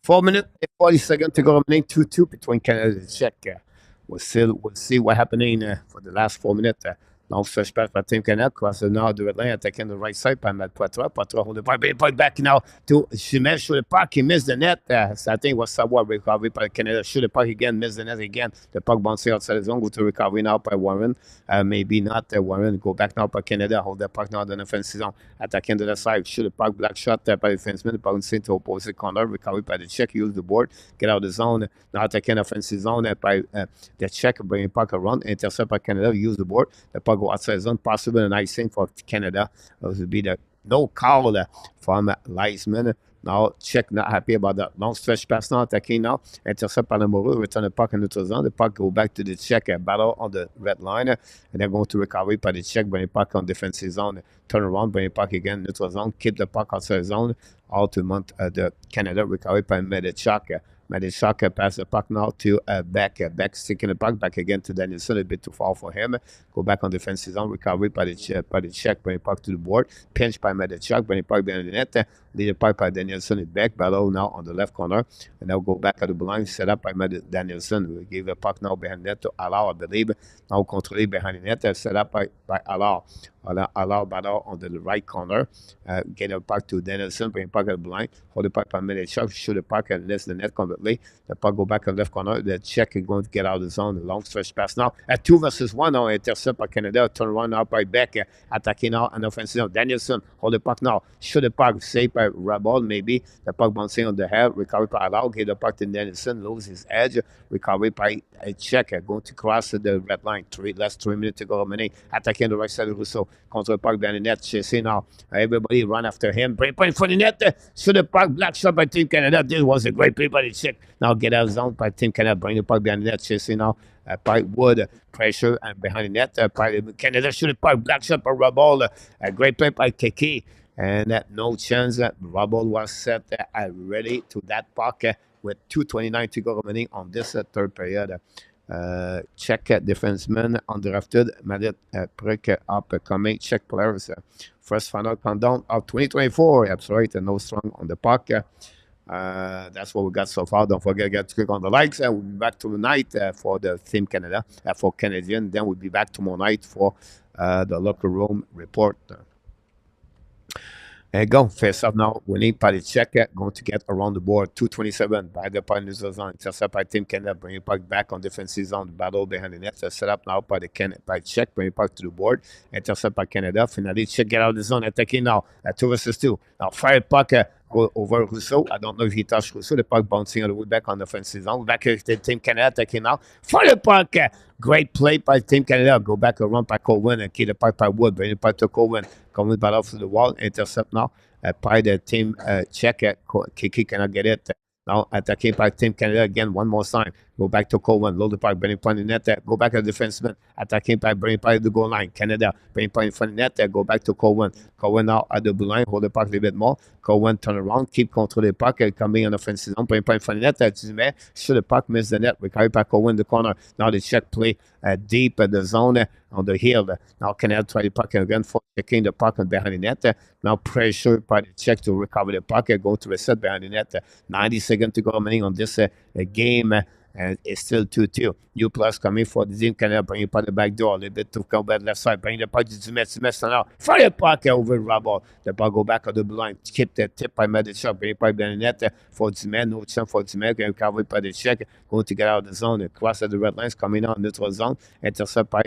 4 minutes and 40 seconds to go remaining 2-2 between Canada and Czech. We'll see what happening for the last 4 minutes. Long stretch pass by Team Canada, cross the nord de line, attacking the right side by Matt Poitras. Poitras hold the puck, but back now to Chimel, shoot the puck, he missed the net. So I think it was somewhat recovery by Canada, shoot the puck again, missed the net again. The puck bouncing outside the zone, go to recovery now by Warren. Maybe not Warren, go back now by Canada, hold the puck now in the offensive zone, attacking to the side, shoot the puck, black shot by the defenseman, bouncing to opposite corner, recovery by the Czech, use the board, get out of the zone, now attacking offensive zone by the Czech, bringing puck around, intercept by Canada, use the board, the puck go outside zone, possible an icing for Canada. It would be the no call from Leisman. Now, Czech not happy about that. Long stretch pass now, attacking now. Intercept by Lemoureux, return the puck in neutral zone. The puck go back to the Czech, battle on the red line. And they're going to recover by the Czech, bring the puck on defensive zone. Turn around, bring the puck again, neutral zone. Keep the puck outside zone. All to month the Canada, recovery by Medichak. Medichak pass the puck now to back sticking the puck back again to Danielson, a bit too far for him. Go back on defensive zone, recovery by the Czech, bring the puck to the board. Pinch by Medichak, bring the puck behind the net. Lead the puck by Danielson is back. Battle now on the left corner. And now go back at the blind. Set up by Danielson. We give the puck now behind net to Allard, I believe. Now controlé behind the net. Set up by Allard. Allard battle on the right corner. Get the puck to Danielson. Bring the puck at the blind. Hold the puck by Mileshov. Shoot the puck and miss the net completely. The puck go back on the left corner. The Czech is going to get out of the zone. Long stretch pass now. At 2 versus 1 now. Intercept by Canada. Turn around now by Beck. Attacking now and offensive. Danielson hold the puck now. Shoot the puck. Saved by Rabol maybe. The puck bouncing on the head. Recovery by Allard. Give the puck to Danielson. Lose his edge. Recovery by Czech. Going to cross the red line. Last 3 minutes to go remaining. Attacking the right side of Rousseau. Control the puck behind the net. Chasing now. Everybody run after him. Break point for the net. Shoot the puck. Black shot by Team Canada. This was a great play by the Czech. Now get out of zone by Team Canada. Bring the puck behind the net. Chasing now. By Wood, pressure and behind the net. By Canada shoot the puck. Black shot by Rabol. A great play by Kiki. And no chance. Rabol was set ready to that puck with 2:29 to go remaining on this third period. Czech defenseman undrafted, Madet Prick upcoming Czech players. First final countdown of 2024. That's right, and no strong on the puck. That's what we got so far. Don't forget to click on the likes. We'll be back tonight for the Team Canada, for Canadian. Then we'll be back tomorrow night for the locker room report. And go face up now. Winning by the Czech, going to get around the board. 2:27 by the point New Zealand. Intercept by Team Canada. Bring it back on defensive zone. Battle behind the net. Set up now by by Czech. Bring it back to the board. Intercept by Canada. Finally, Czech get out of the zone. Attacking now. At 2 versus 2. Now fire puck. Go over Rousseau. I don't know if he touched Rousseau. The puck bouncing all the way back on the offensive zone. Back to Team Canada attacking now. Fire puck. Great play by Team Canada. Go back around by Colwyn and keep the puck by Wood. Bring the puck to Colwyn. Colwyn battle off the wall. Intercept now. By the Team Czech. Kiki cannot get it. Now attacking by Team Canada again one more time. Go back to Colwyn. Load the puck. Bring point in net. Go back at the defenseman. Attacking by bring point the goal line. Canada. Bring point in front of net. Go back to Colwyn. Colwyn now at the blue line. Hold the puck a little bit more. Colwyn turn around. Keep control the puck. Coming on the offensive zone. Bring point in front of net. Shoot the puck. Miss the net. Recovery by Colwyn the corner. Now the Czech play deep at the zone on the hill. Now Canada try the puck again for checking the puck behind the net. Now pressure by the Czech to recover the puck. Go to reset behind the net. 90 seconds to go remaining on this game. And it's still 2-2. New plus coming for the Team Canada. Bring it by the back door. A little bit to combat left side. Bring the puck to Smith now. Fire puck over Rabol. The puck go back on the blue line. Keep the tip by Medichuk. Bring it by the net for Zman. No chance for Zman. Recovered by the Czech. Going to get out of the zone. Cross at the red lines. Coming out neutral zone. Intercept by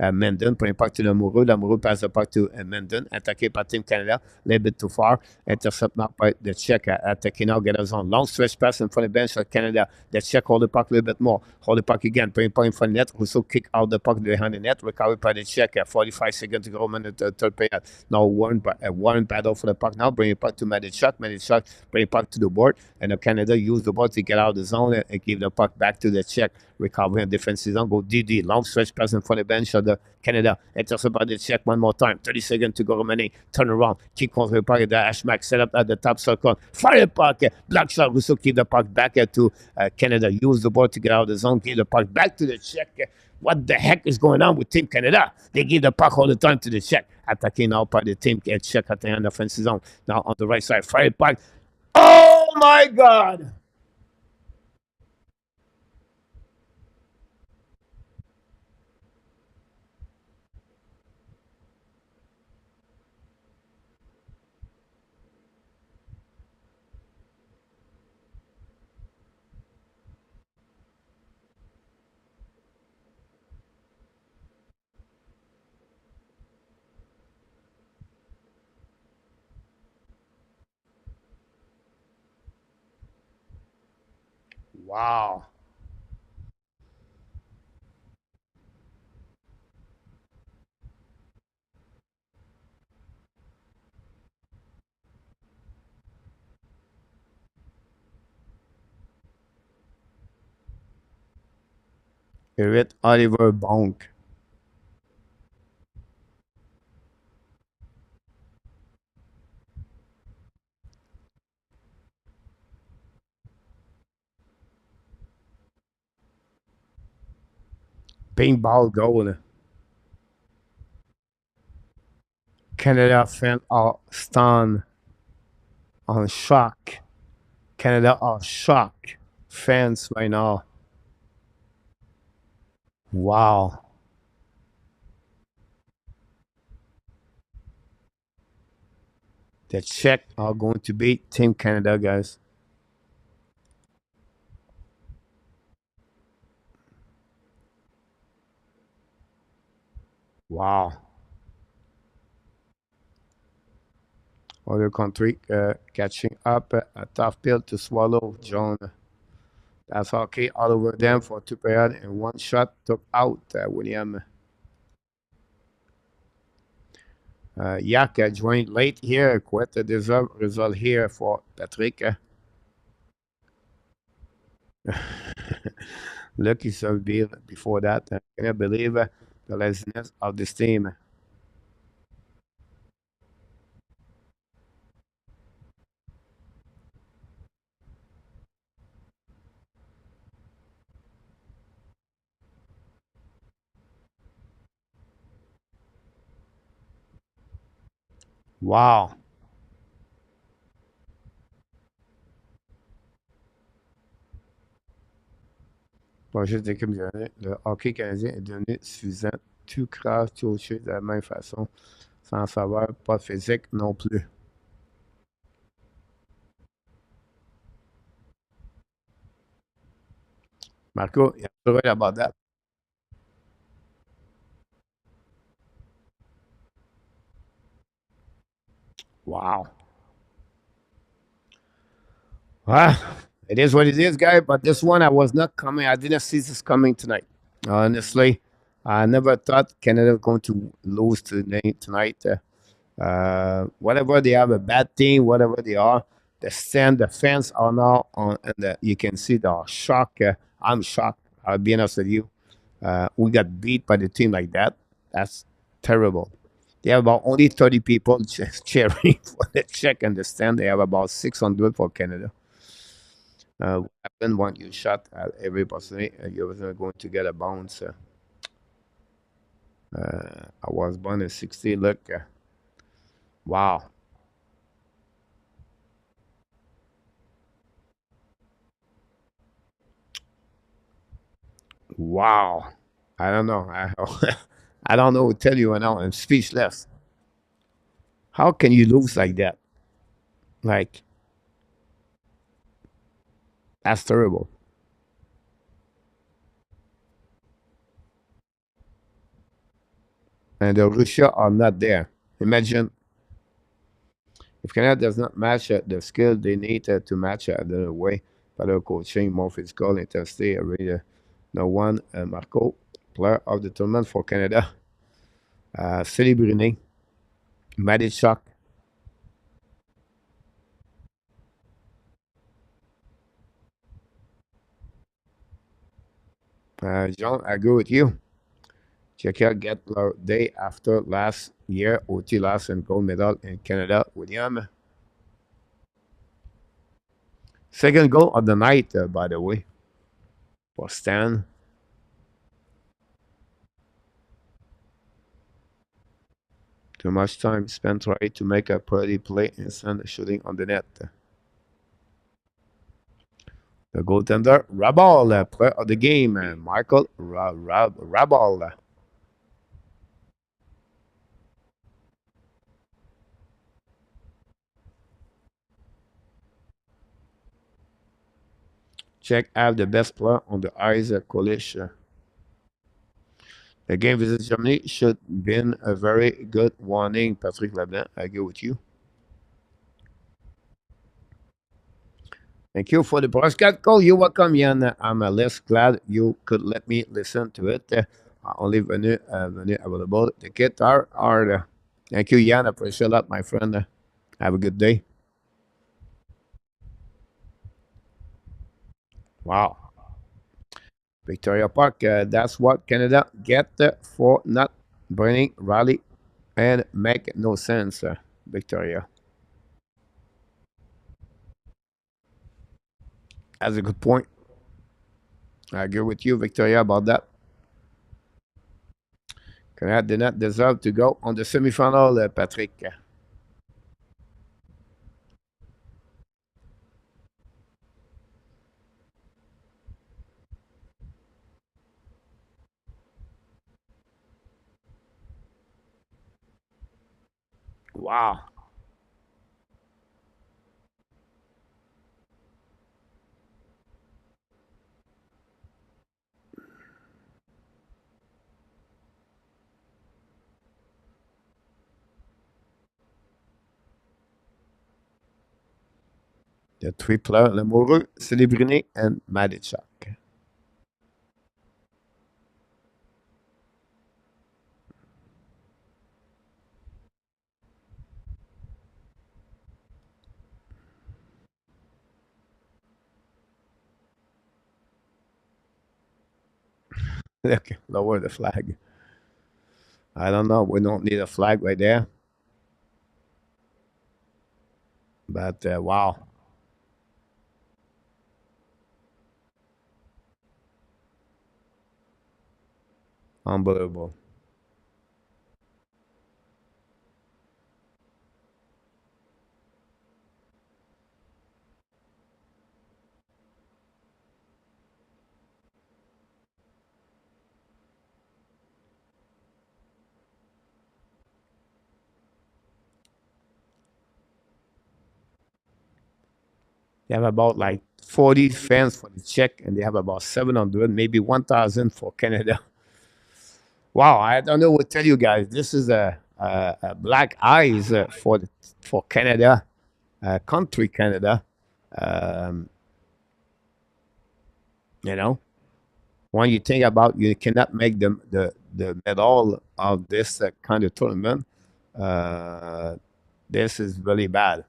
Menden. Bring it back to Lamoureux. Lamoureux pass the puck to Menden. Attaqué by Team Canada. A little bit too far. Intercept now by the Czech. Attacking now. Get out of zone. Long stretch pass in front of the bench for Canada. The Czech hold the puck a little bit more. Hold the puck again. Bring it in front of the net. Rousseau kick out the puck behind the net. Recovered by the Czech. 45 seconds to go in the third period. Now Warren battle for the puck now. Bring it back to Medichuk. Medichuk bring it back to the board. And Canada use the board to get out of the zone and give the puck back to the Czech. Recovery and defensive zone. Go DD. Long stretch pass in front of the bench of the Canada. Intercept by the Czech one more time. 30 seconds to go remaining. Turn around. Keep control the puck. The Ashmack set up at the top circle. Fire puck. Black shot. Rousseau keep the puck back to Canada. Use the board to get out of the zone. Give the puck back to the Czech. What the heck is going on with Team Canada? They give the puck all the time to the Czech. Attacking now by the Team Czech at the end of offensive zone. Now on the right side. Fire puck. Oh my God. Wow. Eric Oliver Bonk. Paintball goal. Canada fan are stunned. on shock. Canada are shock fans right now. Wow. The Czech are going to beat Team Canada, guys. Wow. Other country catching up a tough pill to swallow. John, that's okay all over them for 2 periods and one shot took out William. Yak joined late here. Quite a deserved result here for Patrick. Lucky Bill before that. Can you believe the laziness of this team? Wow. Projet d'équipe lyonnais, le hockey canadien est devenu suffisant. Tout crasse, tout autre de la même façon. Sans savoir, pas physique non plus. Marco, you're right about that. Wow. Well, it is what it is, guy. But this one, I was not coming. I didn't see this coming tonight. Honestly, I never thought Canada was going to lose tonight. Whatever they have a bad team, whatever they are, the fans are now on, and you can see the shock. I'm shocked. I'll be honest with you. We got beat by the team like that. That's terrible. They have about only 30 people cheering for the Czech and the stand. They have about 600 for Canada. What happened when you shot at every person? You was going to get a bounce. I was born in 60. Look, wow. Wow. I don't know. I don't know what to tell you right now. I'm speechless. How can you lose like that? Like, that's terrible. And the Russia are not there. Imagine if Canada does not match the skill they need to match the way, better coaching, more physical intensity. Really, no one, Marco, player of the tournament for Canada. Céline Brunet, Madishak, John, I agree with you. Czechia get their day after last year, OT last and gold medal in Canada. William, second goal of the night, by the way, for Stan. Too much time spent trying to make a pretty play instead of shooting on the net. The goaltender, Rabal, player of the game, Michael Rabal. Czech have the best player on the ice, Kolish. The game versus Germany should been a very good warning, Patrick Leblanc. I agree with you. Thank you for the broadcast call. You're welcome, Yann. I'm less glad you could let me listen to it. Only venue available. The kids are hard. Thank you, Yann. I appreciate that, my friend. Have a good day. Wow. Victoria Park. That's what Canada get for not bringing rally and make no sense, Victoria. That's a good point. I agree with you, Victoria, about that. Canada did not deserve to go on the semifinal, Patrick. Wow. The three players, Lamoureux, Celebrini, and Madichak. Okay, lower the flag. I don't know. We don't need a flag right there. But wow, unbelievable. They have about like 40 fans for the Czech, and they have about 700, maybe 1,000 for Canada. Wow, I don't know what to tell you guys. This is a black eyes for Canada, country Canada. Um, you know, when you think about you cannot make the medal of this kind of tournament, uh, this is really bad.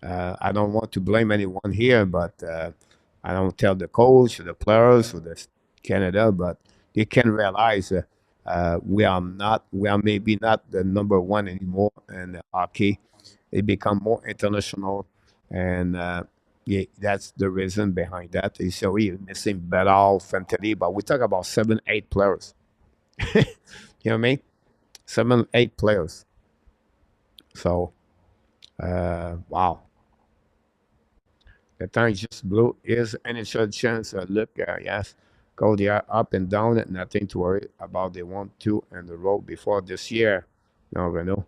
I don't want to blame anyone here, but I don't tell the coach, or the players, or the Canada, but they can realize we are maybe not the number one anymore in hockey. It become more international, and yeah, that's the reason behind that. So we missing Bedal, Fenteli, but we talk about seven, eight players. You know what I mean? Seven, eight players. So wow. The time just blew. Is any such chance? Look, yes, go there up and down. Nothing to worry about. They want to and the road before this year. No, Renault.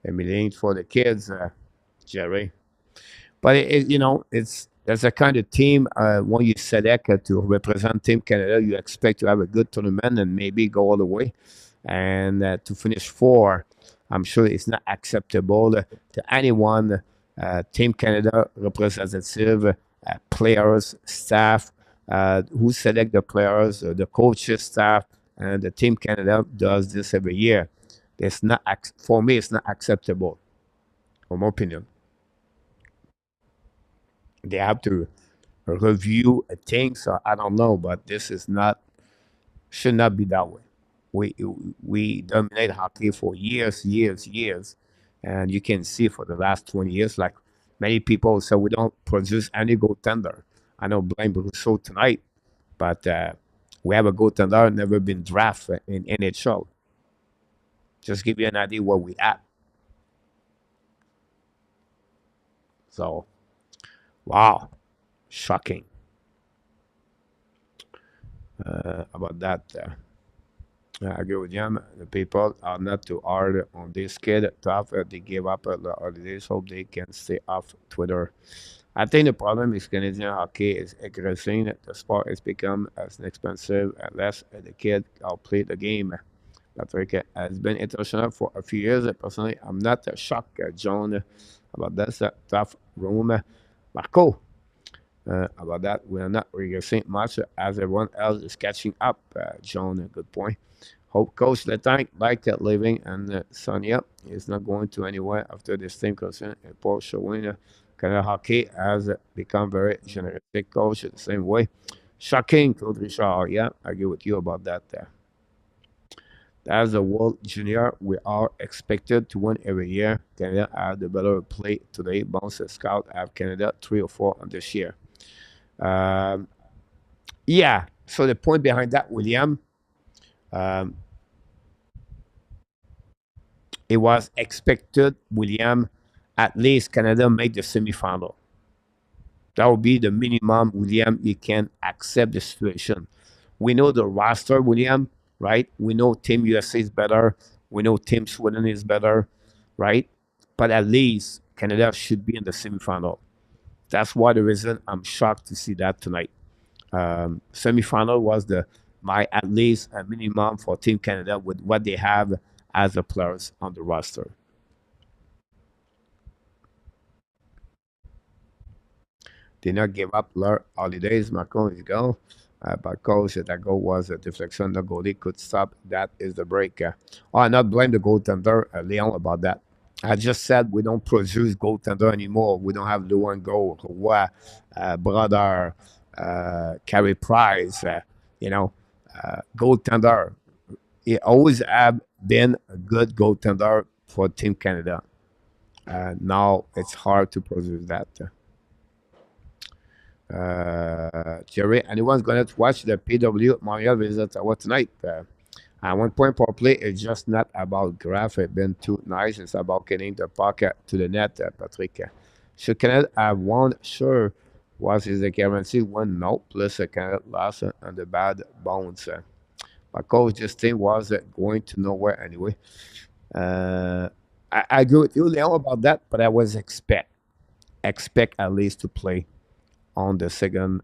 Emily for the kids, Jerry. But it's there's a kind of team when you select to represent Team Canada, you expect to have a good tournament and maybe go all the way. And to finish four, I'm sure it's not acceptable to anyone. Team Canada representative, players, staff, who select the players, the coaches, staff, and the Team Canada does this every year. It's not for me. It's not acceptable, in my opinion. They have to review things. So I don't know, but this is not should not be that way. We we dominate hockey for years, years, years, and you can see for the last 20 years, like many people say, we don't produce any goaltender. I know blame Rousseau tonight, but we have a goaltender never been drafted in NHL. Just give you an idea where we at. So wow, shocking about that. I agree with him. The people are not too hard on this kid. Tough. They give up the holidays. Hope they can stay off Twitter. I think the problem is Canadian hockey is aggressive. The sport has become as expensive unless the kid play the game. Patrick has been international for a few years. Personally, I'm not shocked, John, about this tough room. Marco, about that, we're not regressing much as everyone else is catching up. John, a good point. Hope Coach Letang, like living and Sonia, is not going to anywhere after this team concern. And Paul showing Canada Hockey has become very generous coach the same way. Shocking, Claude Richard. Yeah, I agree with you about that. As a World Junior, we are expected to win every year. Canada had the better play today. Bounce Scout have Canada 3 or 4 on this year. Um, yeah, so the point behind that, William, um, it was expected, William, at least Canada make the semifinal. That would be the minimum, William. You can accept the situation. We know the roster, William, right? We know Team USA is better. We know Team Sweden is better, right? but at least Canada should be in the semifinal. That's why the reason I'm shocked to see that tonight. Semifinal was the my at least a minimum for Team Canada with what they have as the players on the roster. Did not give up holidays. Macron is gone. But coach, that goal was a deflection. The goalie could stop. That is the break. Oh, I not blame the goaltender, Leon, about that. I just said we don't produce goaltender anymore. We don't have Luan goal, brother, Carey Price, you know, goaltender. He always have been a good goaltender for Team Canada. Now it's hard to produce that. Jerry, anyone's going to watch the PW Montreal visit what tonight? At one point per play, it's just not about graph. It's been too nice. It's about getting the puck to the net, Patrick. Should Canada have won? Sure. Was is the guarantee one? No. Plus, Canada lost on the bad bounce. But coach, this thing was going to nowhere anyway. Uh, I agree with you, Leon, about that, but I was expect at least to play on the second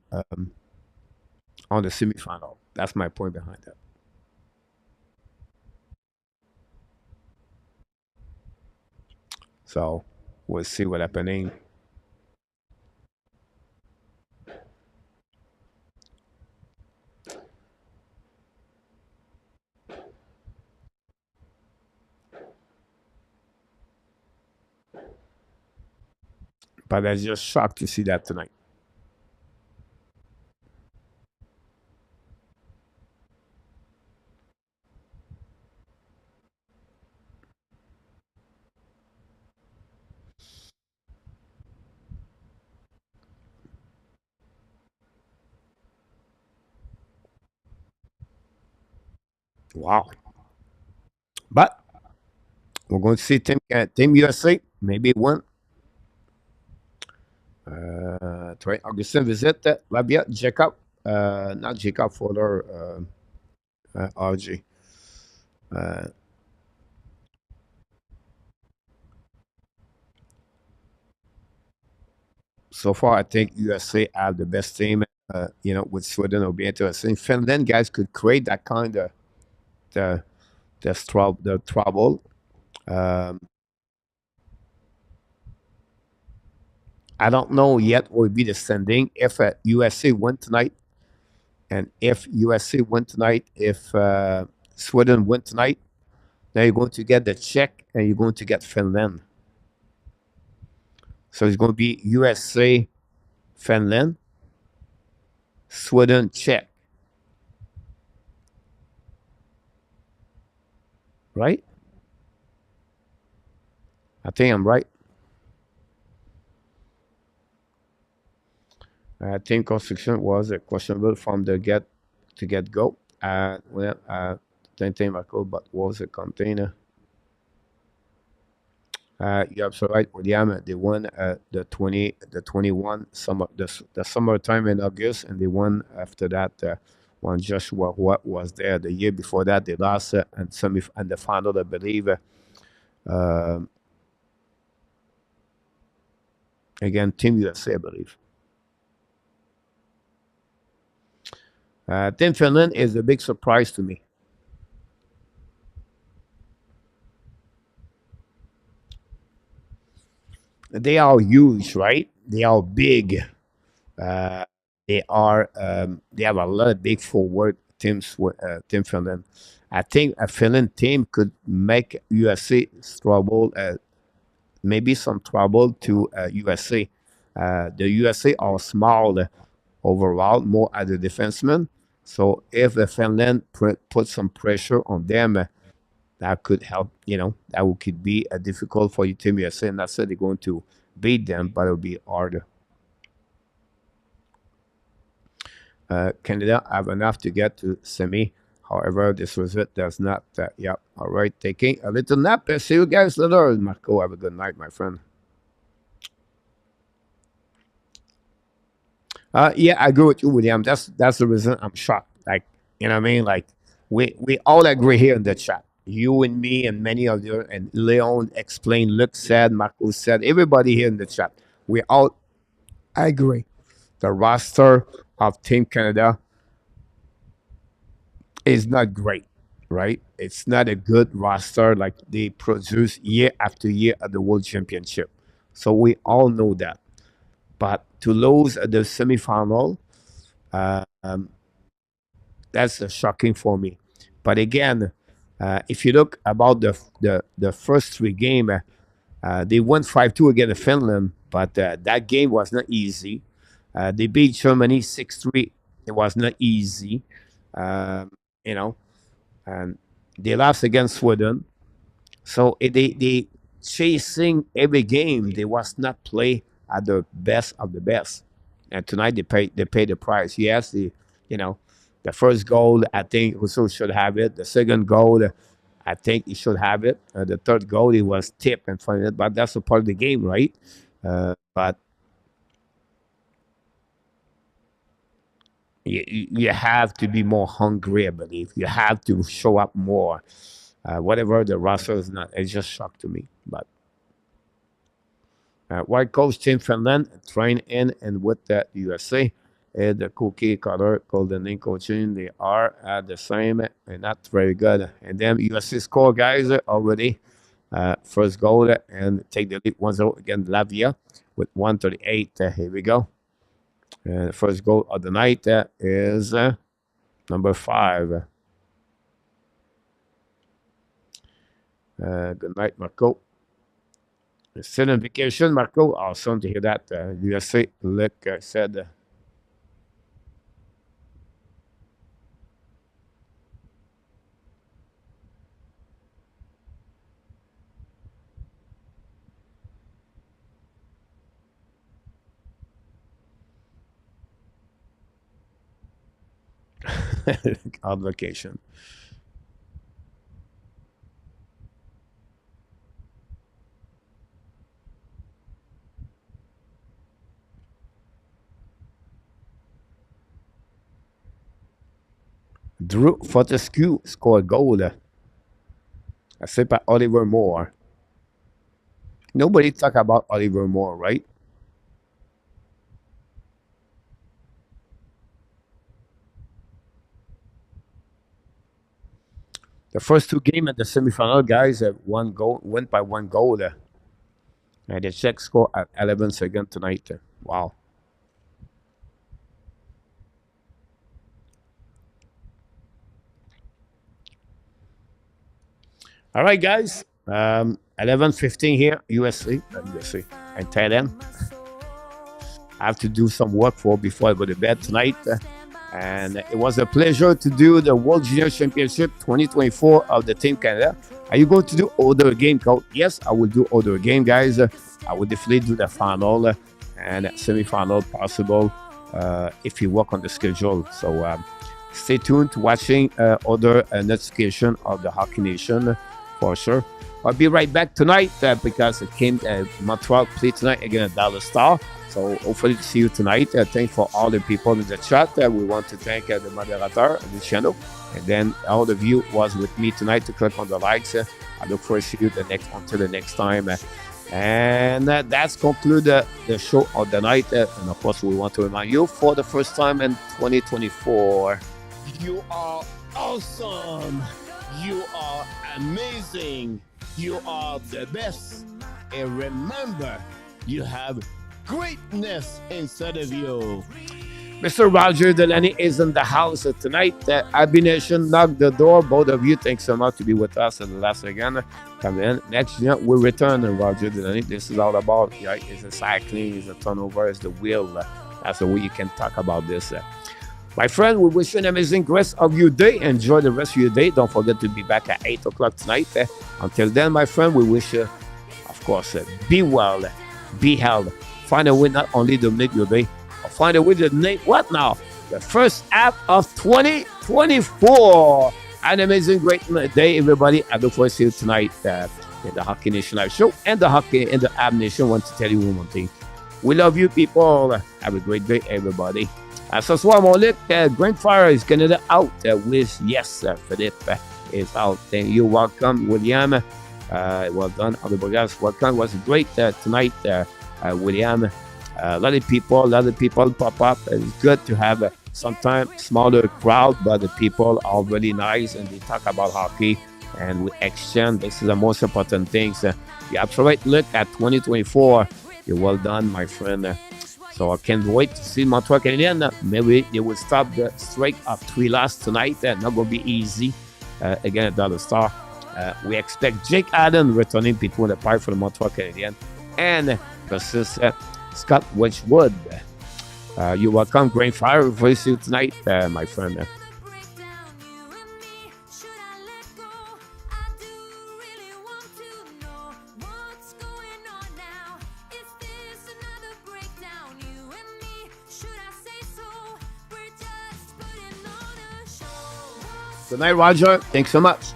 on the semifinal. That's my point behind that. So we'll see what happening. But I was just shocked to see that tonight. Wow. But we're going to see Team USA maybe win. Try Augustin visit Labia Jacob, not Jacob Fowler, RG. Uh, so far, I think USA have the best team. With Sweden, it'll be interesting. Finland guys could create that kind of the the trouble. Um, I don't know yet what would be the standing if USA win tonight, and if USA win tonight, if Sweden win tonight, then you're going to get the Czech and you're going to get Finland. So it's going to be USA, Finland, Sweden, Czech, right? I think I'm right. I think construction was questionable from the get go. Don't think Michael, but was a container. You're absolutely right, William. They won the 21 the summertime in August, and they won after that. When Joshua what was there the year before that, they lost and the final, I believe. Um Again, Team USA, I believe. Team Finland is a big surprise to me. They are huge, right? They are big. Uh, they have a lot of big forward teams with Team Finland. I think a Finland team could make USA struggle, maybe some trouble to USA. The USA are small overall, more as a defenseman. So if the Finland put some pressure on them, that could help. Could be difficult for you, Team USA. Not said they're going to beat them, but it'll be harder. Canada have enough to get to semi. However, this result does not. Yeah, all right. Taking a little nap. See you guys later. Marco, have a good night, my friend. Yeah, I agree with you, William. That's the reason I'm shocked. Like, you know what I mean? Like, we all agree here in the chat. You and me and many of you, and Leon explained, Luc said, Marco said, everybody here in the chat, we all agree. The roster of Team Canada is not great, right? It's not a good roster like they produce year after year at the World Championship. So we all know that. But to lose at the semifinal, um, that's shocking for me. But again, if you look about the first three games, they won 5-2 against Finland, but that game was not easy. They beat Germany 6-3. It was not easy. Um, you know, and they lost against Sweden. So they chasing every game. They was not play at the best of the best. And tonight they pay the price. Yes, you know the first goal I think Rousseau should have it. The second goal I think he should have it. The third goal he was tipped and finally, but that's a part of the game, right? But you have to be more hungry, I believe. You have to show up more. Whatever the roster is not, it's just shock to me. But white coach Team Finland train in and with the USA. The cookie color golden ink coaching, they are at the same and not very good. And then USA score guys already first goal and take the lead 1-0 against Latvia with 138. Here we go. And the first goal of the night is number 5. Good night, Marco. Still on vacation, Marco. Awesome to hear that. USA, like I said. On vacation. Drew Fortescue scored a goal. Assist by Oliver Moore. Nobody talk about Oliver Moore, right? The first two games at the semifinal, guys, one goal went by one goal. And the Czech score at 11 seconds tonight. Wow. All right, guys. 11:15 here, USA, and Thailand. I have to do some work for before I go to bed tonight. And it was a pleasure to do the World Junior Championship 2024 of the Team Canada. Are you going to do other game, Coach? Yes, I will do other game, guys. I will definitely do the final and semi-final possible if you work on the schedule. So stay tuned to watching other notification of the Hockey Nation for sure. I'll be right back tonight because it came Montreal play tonight against Dallas Star. So hopefully to see you tonight. Thanks for all the people in the chat. We want to thank the moderator of the channel. And then all of you was with me tonight to click on the likes. I look forward to see you until the next time. And that's conclude the show of the night. And of course, we want to remind you for the first time in 2024, you are awesome. You are amazing. You are the best. And remember, you have greatness inside of you. Mr. Roger Delaney is in the house tonight. Abination knocked the door. Both of you, thanks so much to be with us. And last again, come in. Next year, we'll return. Roger Delaney. This is all about, right? It's a cycling, it's a turnover, it's the wheel. That's the way you can talk about this. My friend, we wish you an amazing rest of your day. Enjoy the rest of your day. Don't forget to be back at 8 o'clock tonight. Until then, my friend, we wish you, of course, be well, be healthy. Find a way not only to make your day, but find a way to make what now? The first half of 2024. An amazing, great day, everybody. I look forward to see you tonight in the Hockey Nation Live Show and the Hockey in the Ab Nation. I want to tell you one more thing. We love you, people. Have a great day, everybody. Ce soir, mon Luc, Grand Fire is Canada out with, yes, Philippe is out. Thank you. Welcome, William. Well done, everybody else. Welcome. It was great tonight, William. A lot of people pop up. It's good to have sometimes smaller crowd, but the people are really nice and they talk about hockey and we exchange. This is the most important thing. You have to look at 2024. You're well done, my friend. So I can't wait to see Montreal Canadiens. Maybe they will stop the streak of 3 losses tonight. Not going to be easy again at Dollar Star. We expect Jake Allen returning between the pipe for the Montreal Canadiens and versus Scott Wedgwood. You're welcome. Great fire for you tonight, my friend. Good night, Roger. Thanks so much.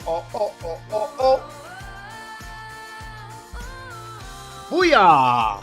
Oh. Booyah!